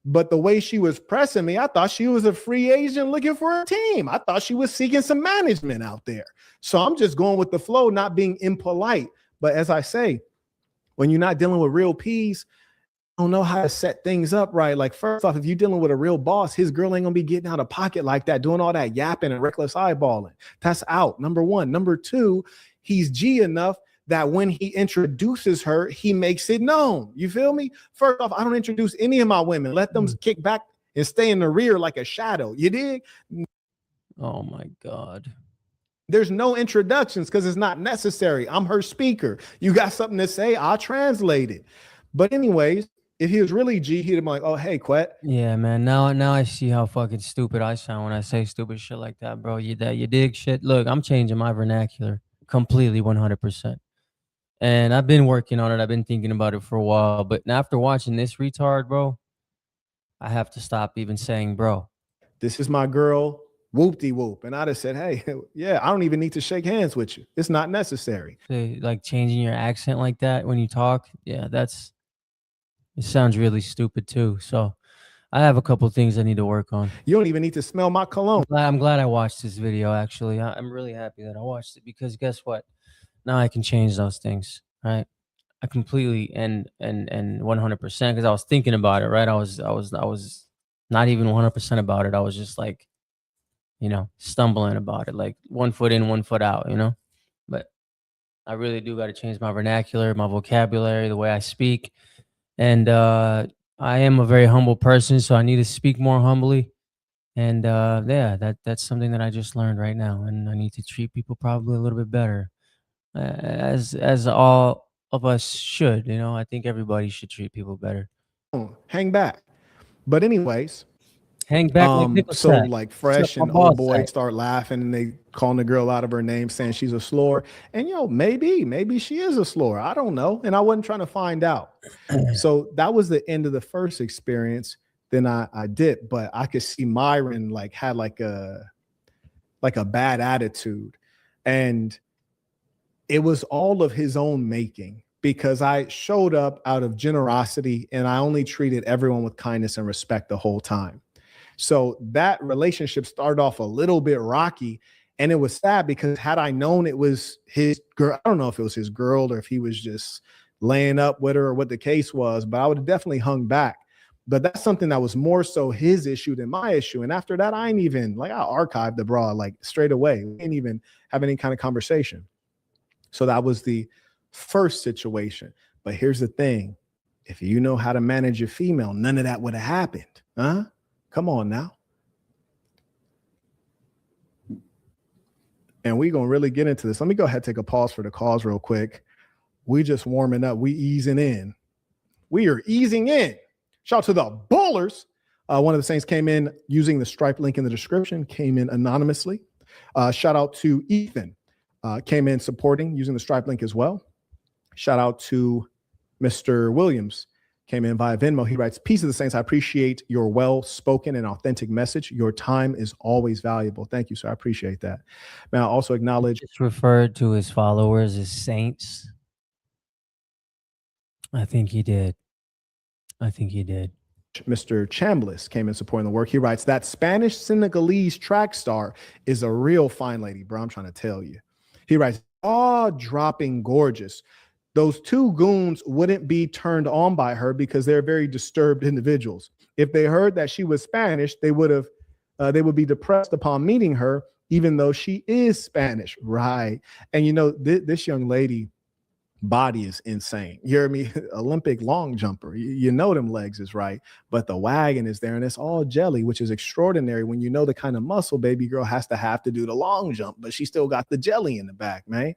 But the way she was pressing me, I thought she was a free agent looking for a team. I thought she was seeking some management out there. So I'm just going with the flow, not being impolite. But as I say, when you're not dealing with real P's, I don't know how to set things up right. Like, first off, if you're dealing with a real boss, his girl ain't gonna be getting out of pocket like that, doing all that yapping and reckless eyeballing. That's out. Number one. Number two, he's G enough that when he introduces her, he makes it known. You feel me? First off, I don't introduce any of my women. Let them kick back and stay in the rear like a shadow. You dig? Oh my God. There's no introductions because it's not necessary. I'm her speaker. You got something to say, I'll translate it. But anyways, if he was really G, he'd be like, oh, hey, Quet. Yeah, man. Now I see how fucking stupid I sound when I say stupid shit like that, bro. You dig shit. Look, I'm changing my vernacular completely 100%. And I've been working on it. I've been thinking about it for a while. But after watching this retard, bro, I have to stop even saying bro. This is my girl. Whoop-de-whoop. And I just said, hey, yeah, I don't even need to shake hands with you. It's not necessary. Like changing your accent like that when you talk. Yeah, it sounds really stupid too. So I have a couple things I need to work on. You don't even need to smell my cologne. I'm glad I watched this video. Actually, I'm really happy that I watched it because guess what? Now I can change those things, right? I completely and 100% because I was thinking about it, right? I was not even 100% about it. I was just like, stumbling about it, like 1 foot in, 1 foot out, But I really do got to change my vernacular, my vocabulary, the way I speak, and I am a very humble person, so I need to speak more humbly. And yeah, that's something that I just learned right now, and I need to treat people probably a little bit better, as all of us should. I think everybody should treat people better. Hang back. But anyways, hang back like Nickel so said. like That's Fresh what and my old boss boy said. start laughing and they calling the girl out of her name, saying she's a slur. And maybe she is a slur. I don't know. And I wasn't trying to find out. So that was the end of the first experience. Then I did, but I could see Myron had like a bad attitude. And it was all of his own making because I showed up out of generosity and I only treated everyone with kindness and respect the whole time. So that relationship started off a little bit rocky, and it was sad because had I known it was his girl, I don't know if it was his girl or if he was just laying up with her or what the case was, but I would have definitely hung back. But that's something that was more so his issue than my issue. And after that, I ain't even I archived the bra straight away. We didn't even have any kind of conversation. So that was the first situation. But here's the thing. If you know how to manage your female, none of that would have happened. Huh? Come on now. And we're going to really get into this. Let me go ahead and take a pause for the cause real quick. We just warming up. We easing in. We are easing in. Shout out to the ballers. One of the Saints came in using the Stripe link in the description, came in anonymously. Shout out to Ethan. Came in supporting using the Stripe link as well. Shout out to Mr. Williams. Came in via Venmo. He writes, "Peace of the Saints. I appreciate your well-spoken and authentic message. Your time is always valuable." Thank you, sir. I appreciate that. May I also acknowledge... Just referred to his followers as saints. I think he did. Mr. Chambliss came in supporting the work. He writes, "That Spanish Senegalese track star is a real fine lady, bro. I'm trying to tell you." He writes, "Dropping gorgeous. Those two goons wouldn't be turned on by her because they're very disturbed individuals. If they heard that she was Spanish, they would be depressed upon meeting her, even though she is Spanish." Right. And this young lady body is insane. You hear me? Olympic long jumper. You know them legs is right, but the wagon is there and it's all jelly, which is extraordinary when you know the kind of muscle baby girl has to have to do the long jump, but she still got the jelly in the back, man.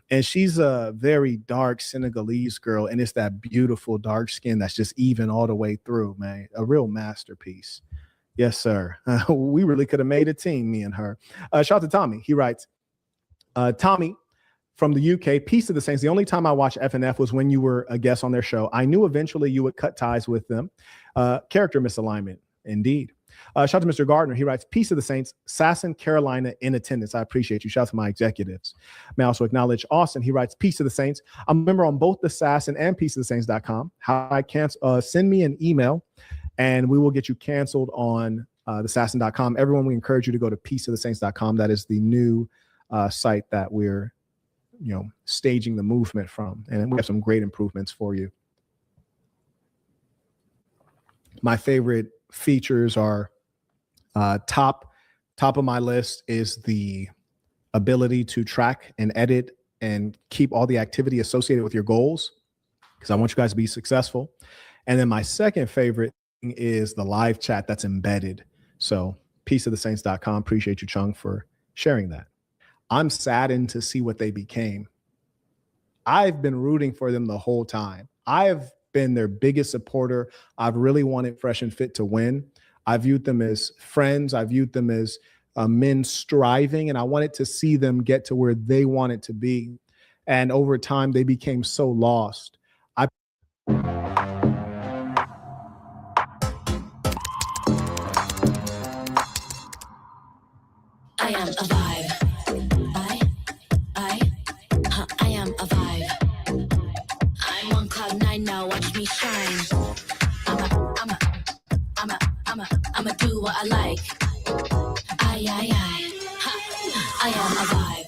And she's a very dark Senegalese girl, and it's that beautiful dark skin that's just even all the way through, man. A real masterpiece. Yes, sir. We really could have made a team, me and her. Shout out to Tommy. He writes, "Tommy from the UK, peace to the Saints. The only time I watched FNF was when you were a guest on their show. I knew eventually you would cut ties with them. Character misalignment, indeed." Shout out to Mr. Gardner. He writes, "Peace to the Saints. Sasson, Carolina in attendance. I appreciate you." Shout out to my executives. May I also acknowledge Austin. He writes, "Peace to the Saints. I'm a member on both the Sasson and peaceofthesaints.com. How I cancel? Send me an email and we will get you canceled on the Sasson.com. Everyone, we encourage you to go to peaceofthesaints.com. That is the new site that we're staging the movement from, and we have some great improvements for you. My favorite features are top of my list is the ability to track and edit and keep all the activity associated with your goals, because I want you guys to be successful. And then my second favorite thing is the live chat that's embedded. So peaceofthesaints.com. Appreciate you, Chung, for sharing that. I'm saddened to see what they became. I've been rooting for them the whole time. I've been their biggest supporter. I've really wanted Fresh and Fit to win. I viewed them as friends. I viewed them as men striving, and I wanted to see them get to where they wanted to be. And over time, they became so lost. I am a vibe. I am a vibe. I'm on cloud 9 now, watch me shine. I'm a what I like. Ha, I am a vibe.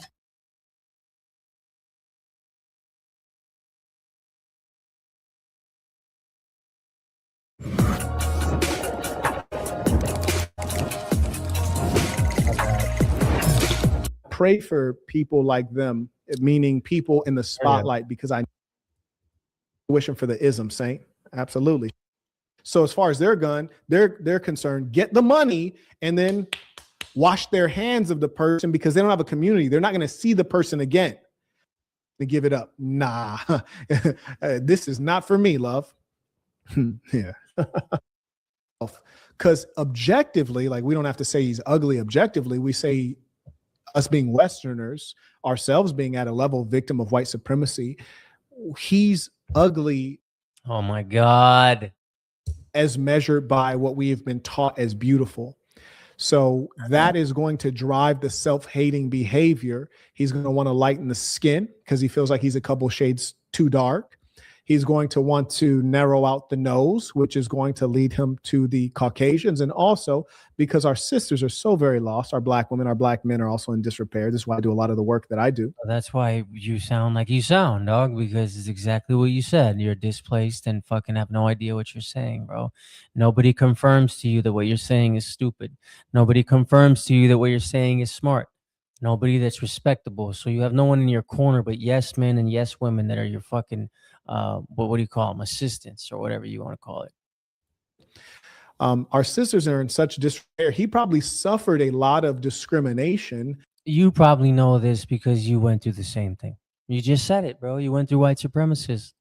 Pray for people like them, meaning people in the spotlight, because I wishing for the ism, Saint. Absolutely. So as far as they're concerned, get the money and then wash their hands of the person, because they don't have a community. They're not going to see the person again. To give it up. Nah, this is not for me, love. Yeah. Because objectively, like, we don't have to say he's ugly. Objectively, we say us being Westerners, ourselves being at a level victim of white supremacy, he's ugly. Oh my God. As measured by what we have been taught as beautiful. So that is going to drive the self-hating behavior. He's going to want to lighten the skin because he feels like he's a couple shades too dark. He's going to want to narrow out the nose, which is going to lead him to the Caucasians. And also, because our sisters are so very lost, our black women, our black men are also in disrepair. This is why I do a lot of the work that I do. That's why you sound like you sound, dog, because it's exactly what you said. You're displaced and fucking have no idea what you're saying, bro. Nobody confirms to you that what you're saying is stupid. Nobody confirms to you that what you're saying is smart. Nobody that's respectable. So you have no one in your corner but yes men and yes women that are your fucking what do you call them, assistants or whatever you want to call it. Our sisters are in such disrepair. He probably suffered a lot of discrimination. You probably know this because you went through the same thing. You just said it, bro. You went through white supremacists.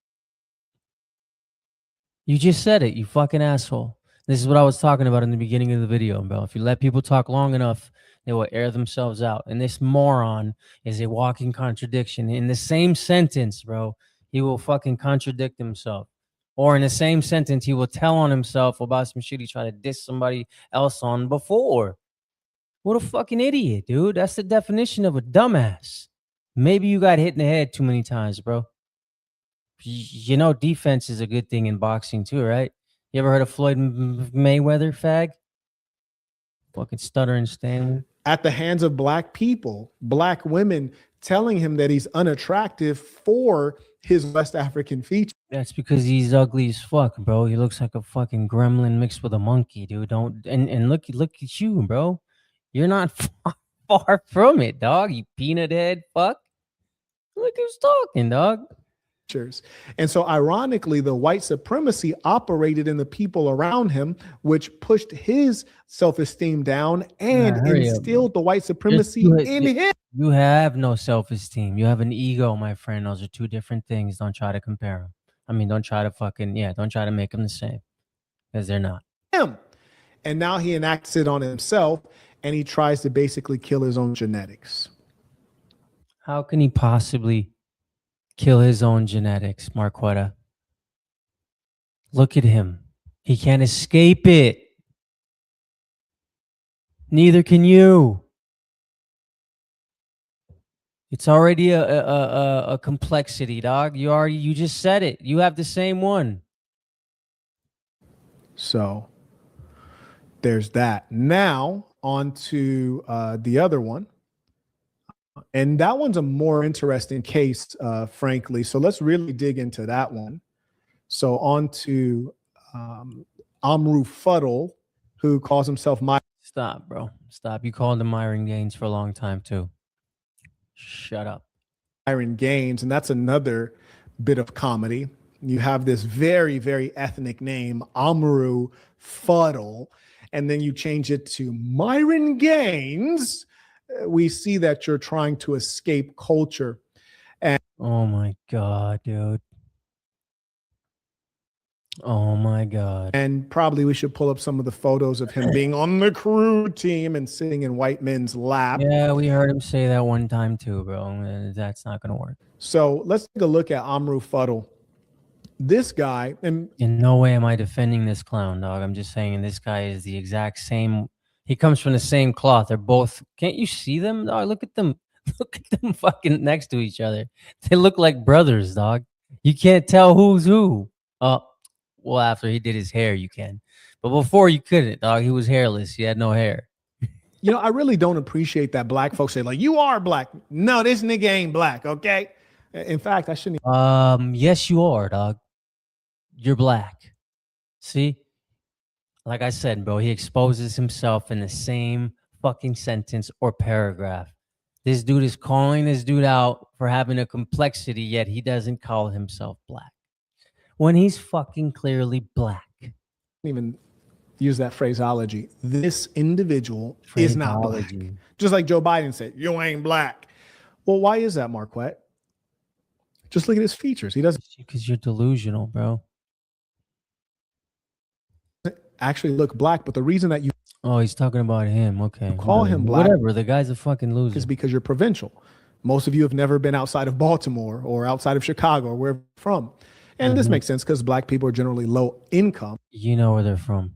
You just said it, you fucking asshole. This is what I was talking about in the beginning of the video, bro. If you let people talk long enough, they will air themselves out. And this moron is a walking contradiction. In the same sentence, bro, he will fucking contradict himself. Or in the same sentence, he will tell on himself about some shit he tried to diss somebody else on before. What a fucking idiot, dude. That's the definition of a dumbass. Maybe you got hit in the head too many times, bro. You know, defense is a good thing in boxing too, right? You ever heard of Floyd Mayweather, fag? Fucking stuttering Stanley. At the hands of black people, black women telling him that he's unattractive for his West African features. That's because he's ugly as fuck, bro. He looks like a fucking gremlin mixed with a monkey, dude. Don't and look at you, bro. You're not far from it, dog. You peanut head fuck. Look who's talking, dog. And so ironically, the white supremacy operated in the people around him, which pushed his self-esteem down and instilled the white supremacy in him. You have no self-esteem. You have an ego, my friend. Those are two different things. Don't try to compare them. I mean, don't try to fucking, don't try to make them the same, because they're not. And now he enacts it on himself, and he tries to basically kill his own genetics. How can he possibly kill his own genetics, Marquetta? Look at him. He can't escape it. Neither can you. It's already a complexity, dog. You just said it. You have the same one. So there's that. Now on to the other one. And that one's a more interesting case, frankly. So let's really dig into that one. So on to Amru Fuddle, who calls himself Stop, bro. Stop. You called him Myron Gaines for a long time, too. Shut up. Myron Gaines, and that's another bit of comedy. You have this very, very ethnic name, Amru Fuddle, and then you change it to Myron Gaines. We see that you're trying to escape culture. And oh my God, dude. Oh my God. And probably we should pull up some of the photos of him being on the crew team and sitting in white men's lap. Yeah, we heard him say that one time too, bro. That's not going to work. So let's take a look at Amru Fuddle. This guy, and in no way am I defending this clown, dog. I'm just saying this guy is the exact same. He comes from the same cloth. They're both. Can't you see them, dog? Look at them. Look at them fucking next to each other. They look like brothers, dog. You can't tell who's who. Well, after he did his hair, you can. But before you couldn't, dog. He was hairless. He had no hair. You know, I really don't appreciate that black folks say, like, you are black. No, this nigga ain't black, okay? In fact, I shouldn't. Yes, you are, dog. You're black. See? Like I said, bro, he exposes himself in the same fucking sentence or paragraph. This dude is calling this dude out for having a complexity, yet he doesn't call himself black. When he's fucking clearly black. Even use that phraseology. This individual is not black. Just like Joe Biden said, you ain't black. Well, why is that, Marquette? Just look at his features. He doesn't Because you're delusional, bro. actually look black, but the reason that you Oh, he's talking about him. Okay. call him black Whatever. The guy's a fucking loser. is because you're provincial. Most of you have never been outside of Baltimore or outside of Chicago or wherever you're from. And this makes sense because black people are generally low income. You know where they're from.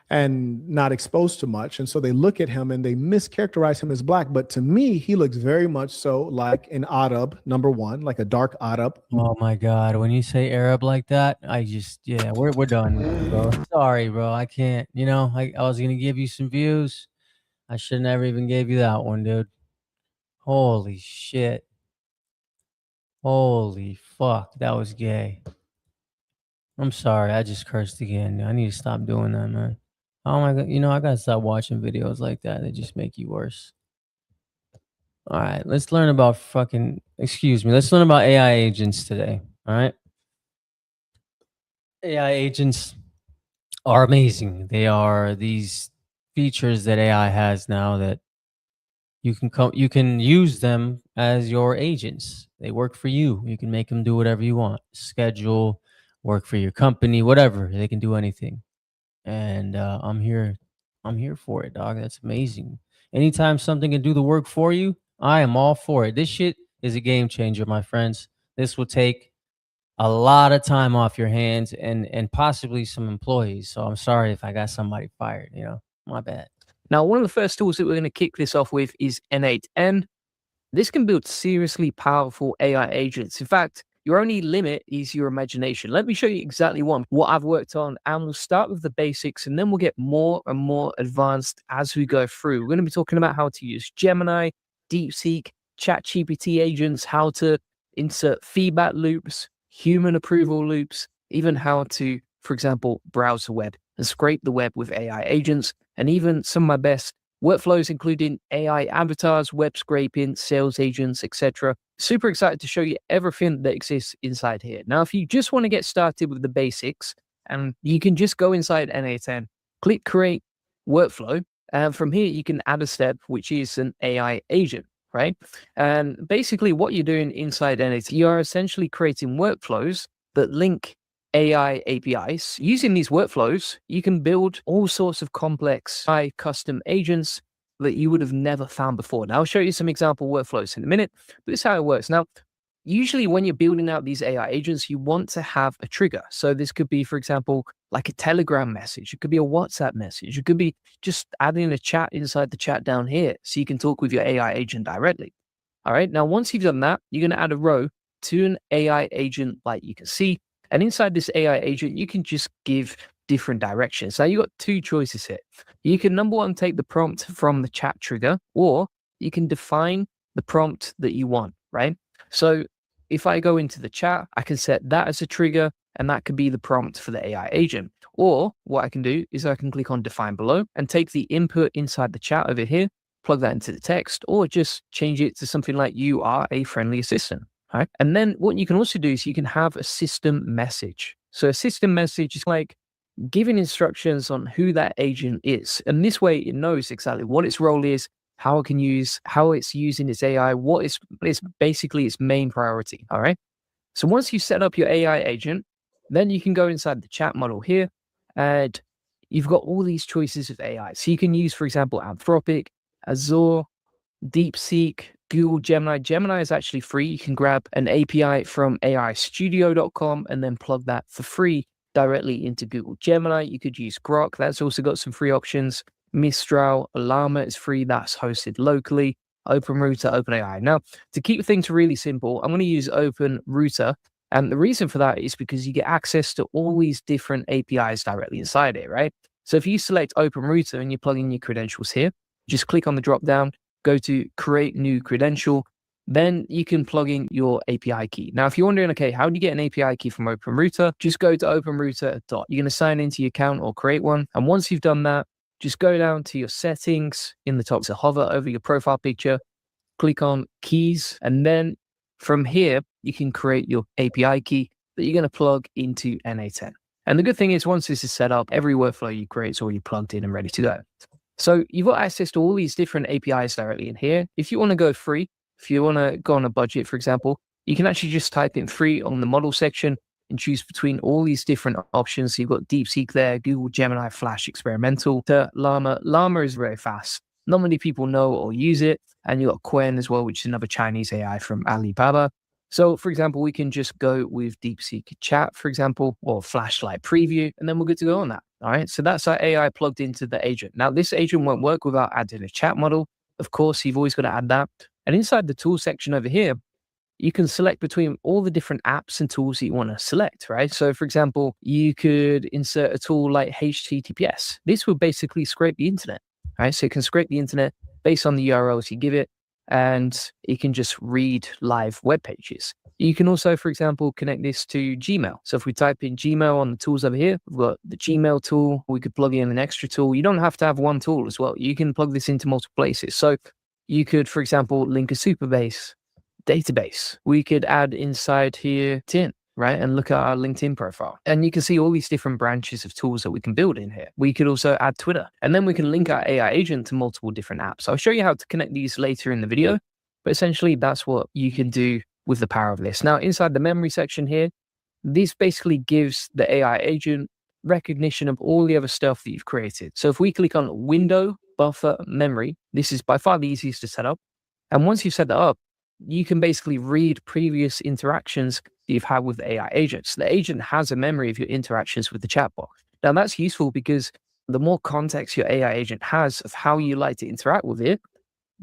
And not exposed to much. And so they look at him and they mischaracterize him as black. But to me, he looks very much so like an Arab, number one, like a dark Arab. Oh my God. When you say Arab like that, I just, yeah, we're done, bro. Sorry, bro. I can't, I was going to give you some views. I should never even gave you that one, dude. Holy shit. Holy fuck. That was gay. I'm sorry. I just cursed again. I need to stop doing that, man. Oh my God. I got to stop watching videos like that. They just make you worse. All right. Let's learn about let's learn about AI agents today. All right. AI agents are amazing. They are these features that AI has now that you can use them as your agents. They work for you. You can make them do whatever you want. Schedule, work for your company, whatever. They can do anything. And I'm here for it, dog. That's amazing. Anytime something can do the work for you, I am all for it. This shit is a game changer, my friends. This will take a lot of time off your hands and possibly some employees. So I'm sorry if I got somebody fired, my bad. Now, one of the first tools that we're going to kick this off with is N8N. This can build seriously powerful AI agents. In fact, your only limit is your imagination. Let me show you exactly what I've worked on, and we'll start with the basics, and then we'll get more and more advanced as we go through. We're going to be talking about how to use Gemini, DeepSeek, ChatGPT agents, how to insert feedback loops, human approval loops, even how to, for example, browse the web and scrape the web with AI agents, and even some of my best workflows, including AI avatars, web scraping, sales agents, etc. Super excited to show you everything that exists inside here. Now, if you just want to get started with the basics, and you can just go inside N8N, click Create Workflow, and from here you can add a step, which is an AI agent, right? And basically what you're doing inside N8N, you are essentially creating workflows that link AI APIs. Using these workflows, you can build all sorts of complex custom agents that you would have never found before. Now, I'll show you some example workflows in a minute, but this is how it works. Now, usually when you're building out these AI agents, you want to have a trigger. So this could be, for example, like a Telegram message. It could be a WhatsApp message. It could be just adding a chat inside the chat down here so you can talk with your AI agent directly. All right. Now, once you've done that, you're going to add a row to an AI agent like you can see. And inside this AI agent, you can just give different directions. Now, you've got two choices here. You can, number one, take the prompt from the chat trigger, or you can define the prompt that you want, right? So if I go into the chat, I can set that as a trigger, and that could be the prompt for the AI agent. Or what I can do is I can click on define below and take the input inside the chat over here, plug that into the text, or just change it to something like you are a friendly assistant. Right? And then what you can also do is you can have a system message. So a system message is like giving instructions on who that agent is. And this way it knows exactly what its role is, how it's using its AI, what is basically its main priority. All right. So once you set up your AI agent, then you can go inside the chat model here, and you've got all these choices of AI. So you can use, for example, Anthropic, Azure, DeepSeek, Google Gemini. Gemini is actually free. You can grab an API from aistudio.com and then plug that for free directly into Google Gemini. You could use Grok. That's also got some free options. Mistral, Llama is free. That's hosted locally. OpenRouter, OpenAI. Now, to keep things really simple, I'm going to use OpenRouter. And the reason for that is because you get access to all these different APIs directly inside it, right? So if you select Open Router and you plug in your credentials here, just click on the drop down, go to create new credential, then you can plug in your API key. Now, if you're wondering, okay, how do you get an API key from Open Router? Just go to openrouter. You're going to sign into your account or create one. And once you've done that, just go down to your settings in the top. So hover over your profile picture, click on keys, and then from here, you can create your API key that you're going to plug into NA10. And the good thing is once this is set up, every workflow you create is already plugged in and ready to go. So you've got access to all these different APIs directly in here. If you want to go free, if you want to go on a budget, for example, you can actually just type in free on the model section and choose between all these different options. So you've got DeepSeek there, Google Gemini, Flash Experimental, to Llama. Llama is very fast. Not many people know or use it. And you've got Quen as well, which is another Chinese AI from Alibaba. So, for example, we can just go with DeepSeek Chat, for example, or Flashlight Preview, and then we're good to go on that. All right. So that's our AI plugged into the agent. Now, this agent won't work without adding a chat model. Of course, you've always got to add that. And inside the tool section over here, you can select between all the different apps and tools that you want to select, right? So, for example, you could insert a tool like HTTPS. This will basically scrape the internet, right? So it can scrape the internet based on the URLs you give it, and it can just read live web pages. You can also, for example, connect this to Gmail. So if we type in Gmail on the tools over here, we've got the Gmail tool. We could plug in an extra tool. You don't have to have one tool as well. You can plug this into multiple places. So you could, for example, link a Supabase database. We could add inside here TIN, right? And look at our LinkedIn profile. And you can see all these different branches of tools that we can build in here. We could also add Twitter. And then we can link our AI agent to multiple different apps. I'll show you how to connect these later in the video. But essentially, that's what you can do with the power of this. Now, inside the memory section here, this basically gives the AI agent recognition of all the other stuff that you've created. So if we click on Window, Buffer, Memory, this is by far the easiest to set up. And once you've set that up, you can basically read previous interactions that you've had with the AI agents. The agent has a memory of your interactions with the chatbot. Now, that's useful because the more context your AI agent has of how you like to interact with it,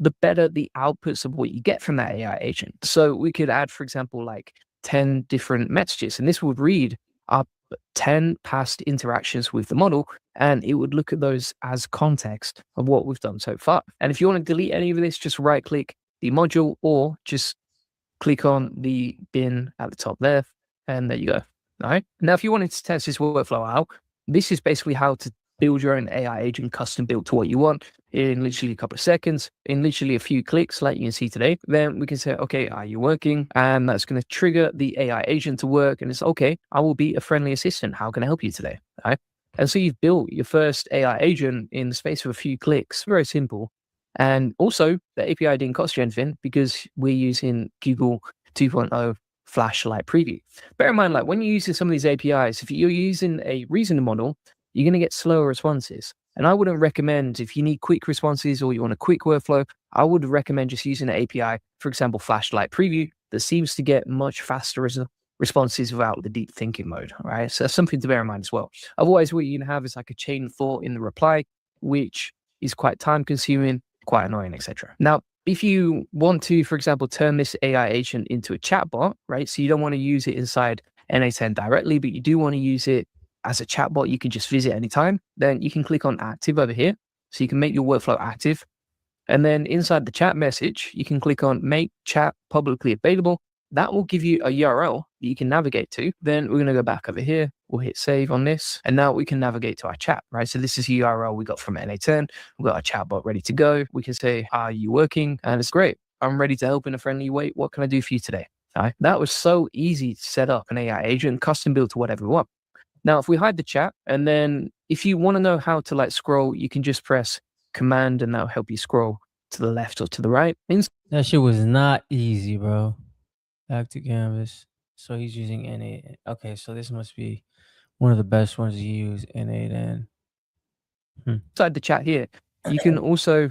the better the outputs of what you get from that AI agent. So we could add, for example, like 10 different messages, and this would read up 10 past interactions with the model, and it would look at those as context of what we've done so far. And if you want to delete any of this, just right click the module or just click on the bin at the top there, and there you go. All right. Now, if you wanted to test this workflow out, this is basically how to build your own AI agent custom built to what you want in literally a couple of seconds, in literally a few clicks, like you can see today. Then we can say, okay, are you working? And that's going to trigger the AI agent to work. And it's okay, I will be a friendly assistant. How can I help you today? All right. And so you've built your first AI agent in the space of a few clicks. Very simple. And also, the API didn't cost you anything because we're using Google 2.0 Flashlight Preview. Bear in mind, like when you're using some of these APIs, if you're using a reasoning model, you're going to get slower responses. And I wouldn't recommend, if you need quick responses or you want a quick workflow, I would recommend just using an API, for example, Flashlight Preview, that seems to get much faster responses without the deep thinking mode, right? So that's something to bear in mind as well. Otherwise, what you're going to have is like a chain of thought in the reply, which is quite time consuming, quite annoying, etc. Now, if you want to, for example, turn this AI agent into a chatbot, right? So you don't want to use it inside NA10 directly, but you do want to use it as a chatbot you can just visit anytime, then you can click on active over here. So you can make your workflow active. And then inside the chat message, you can click on make chat publicly available. That will give you a URL that you can navigate to. Then we're going to go back over here. We'll hit save on this. And now we can navigate to our chat, right? So this is the URL we got from NA10. We've got our chatbot ready to go. We can say, are you working? And it's great. I'm ready to help in a friendly way. What can I do for you today? All right. That was so easy to set up an AI agent, custom built to whatever we want. Now, if we hide the chat, and then if you want to know how to like scroll, you can just press command and that'll help you scroll to the left or to the right. That shit was not easy, bro. Back to canvas. So he's using N8. Okay, so this must be one of the best ones to use, N8N. Inside the chat here, you can also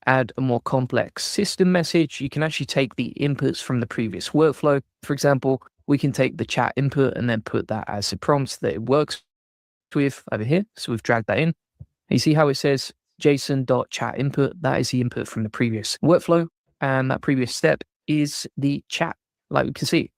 add a more complex system message. You can actually take the inputs from the previous workflow. For example, we can take the chat input and then put that as a prompt that it works with over here. So we've dragged that in. You see how it says JSON.chat input? That is the input from the previous workflow. And that previous step is the chat, like we can see.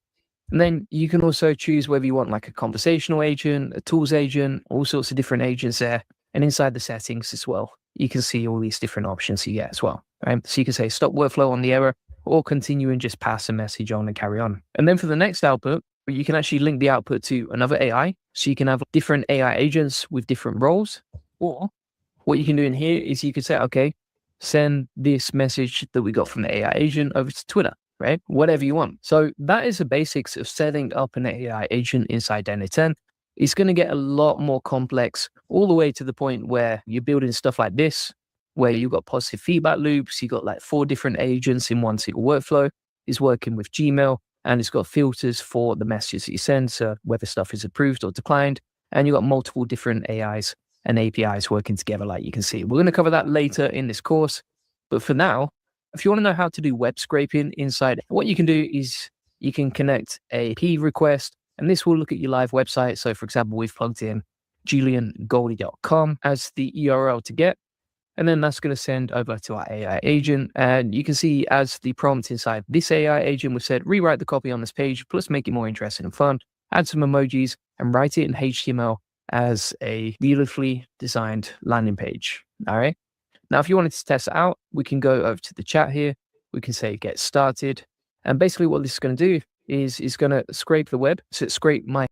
And then you can also choose whether you want like a conversational agent, a tools agent, all sorts of different agents there. And inside the settings as well, you can see all these different options you get as well. Right? So you can say stop workflow on the error, or continue and just pass a message on and carry on. And then for the next output, you can actually link the output to another AI. So you can have different AI agents with different roles. Or what you can do in here is you could say, okay, send this message that we got from the AI agent over to Twitter, right? Whatever you want. So that is the basics of setting up an AI agent inside n8n. It's going to get a lot more complex, all the way to the point where you're building stuff like this, where you've got positive feedback loops. You got like 4 different agents in one single workflow. It's working with Gmail, and it's got filters for the messages that you send, so whether stuff is approved or declined. And you've got multiple different AIs and APIs working together, like you can see. We're going to cover that later in this course. But for now, if you want to know how to do web scraping inside, what you can do is you can connect a P request, and this will look at your live website. So for example, we've plugged in juliangoldie.com as the URL to get. And then that's going to send over to our AI agent. And you can see as the prompt inside this AI agent, we've said, rewrite the copy on this page, plus make it more interesting and fun, add some emojis, and write it in HTML as a beautifully designed landing page. All right. Now, if you wanted to test it out, we can go over to the chat here. We can say get started. And basically what this is going to do is it's going to scrape the web. So scrape my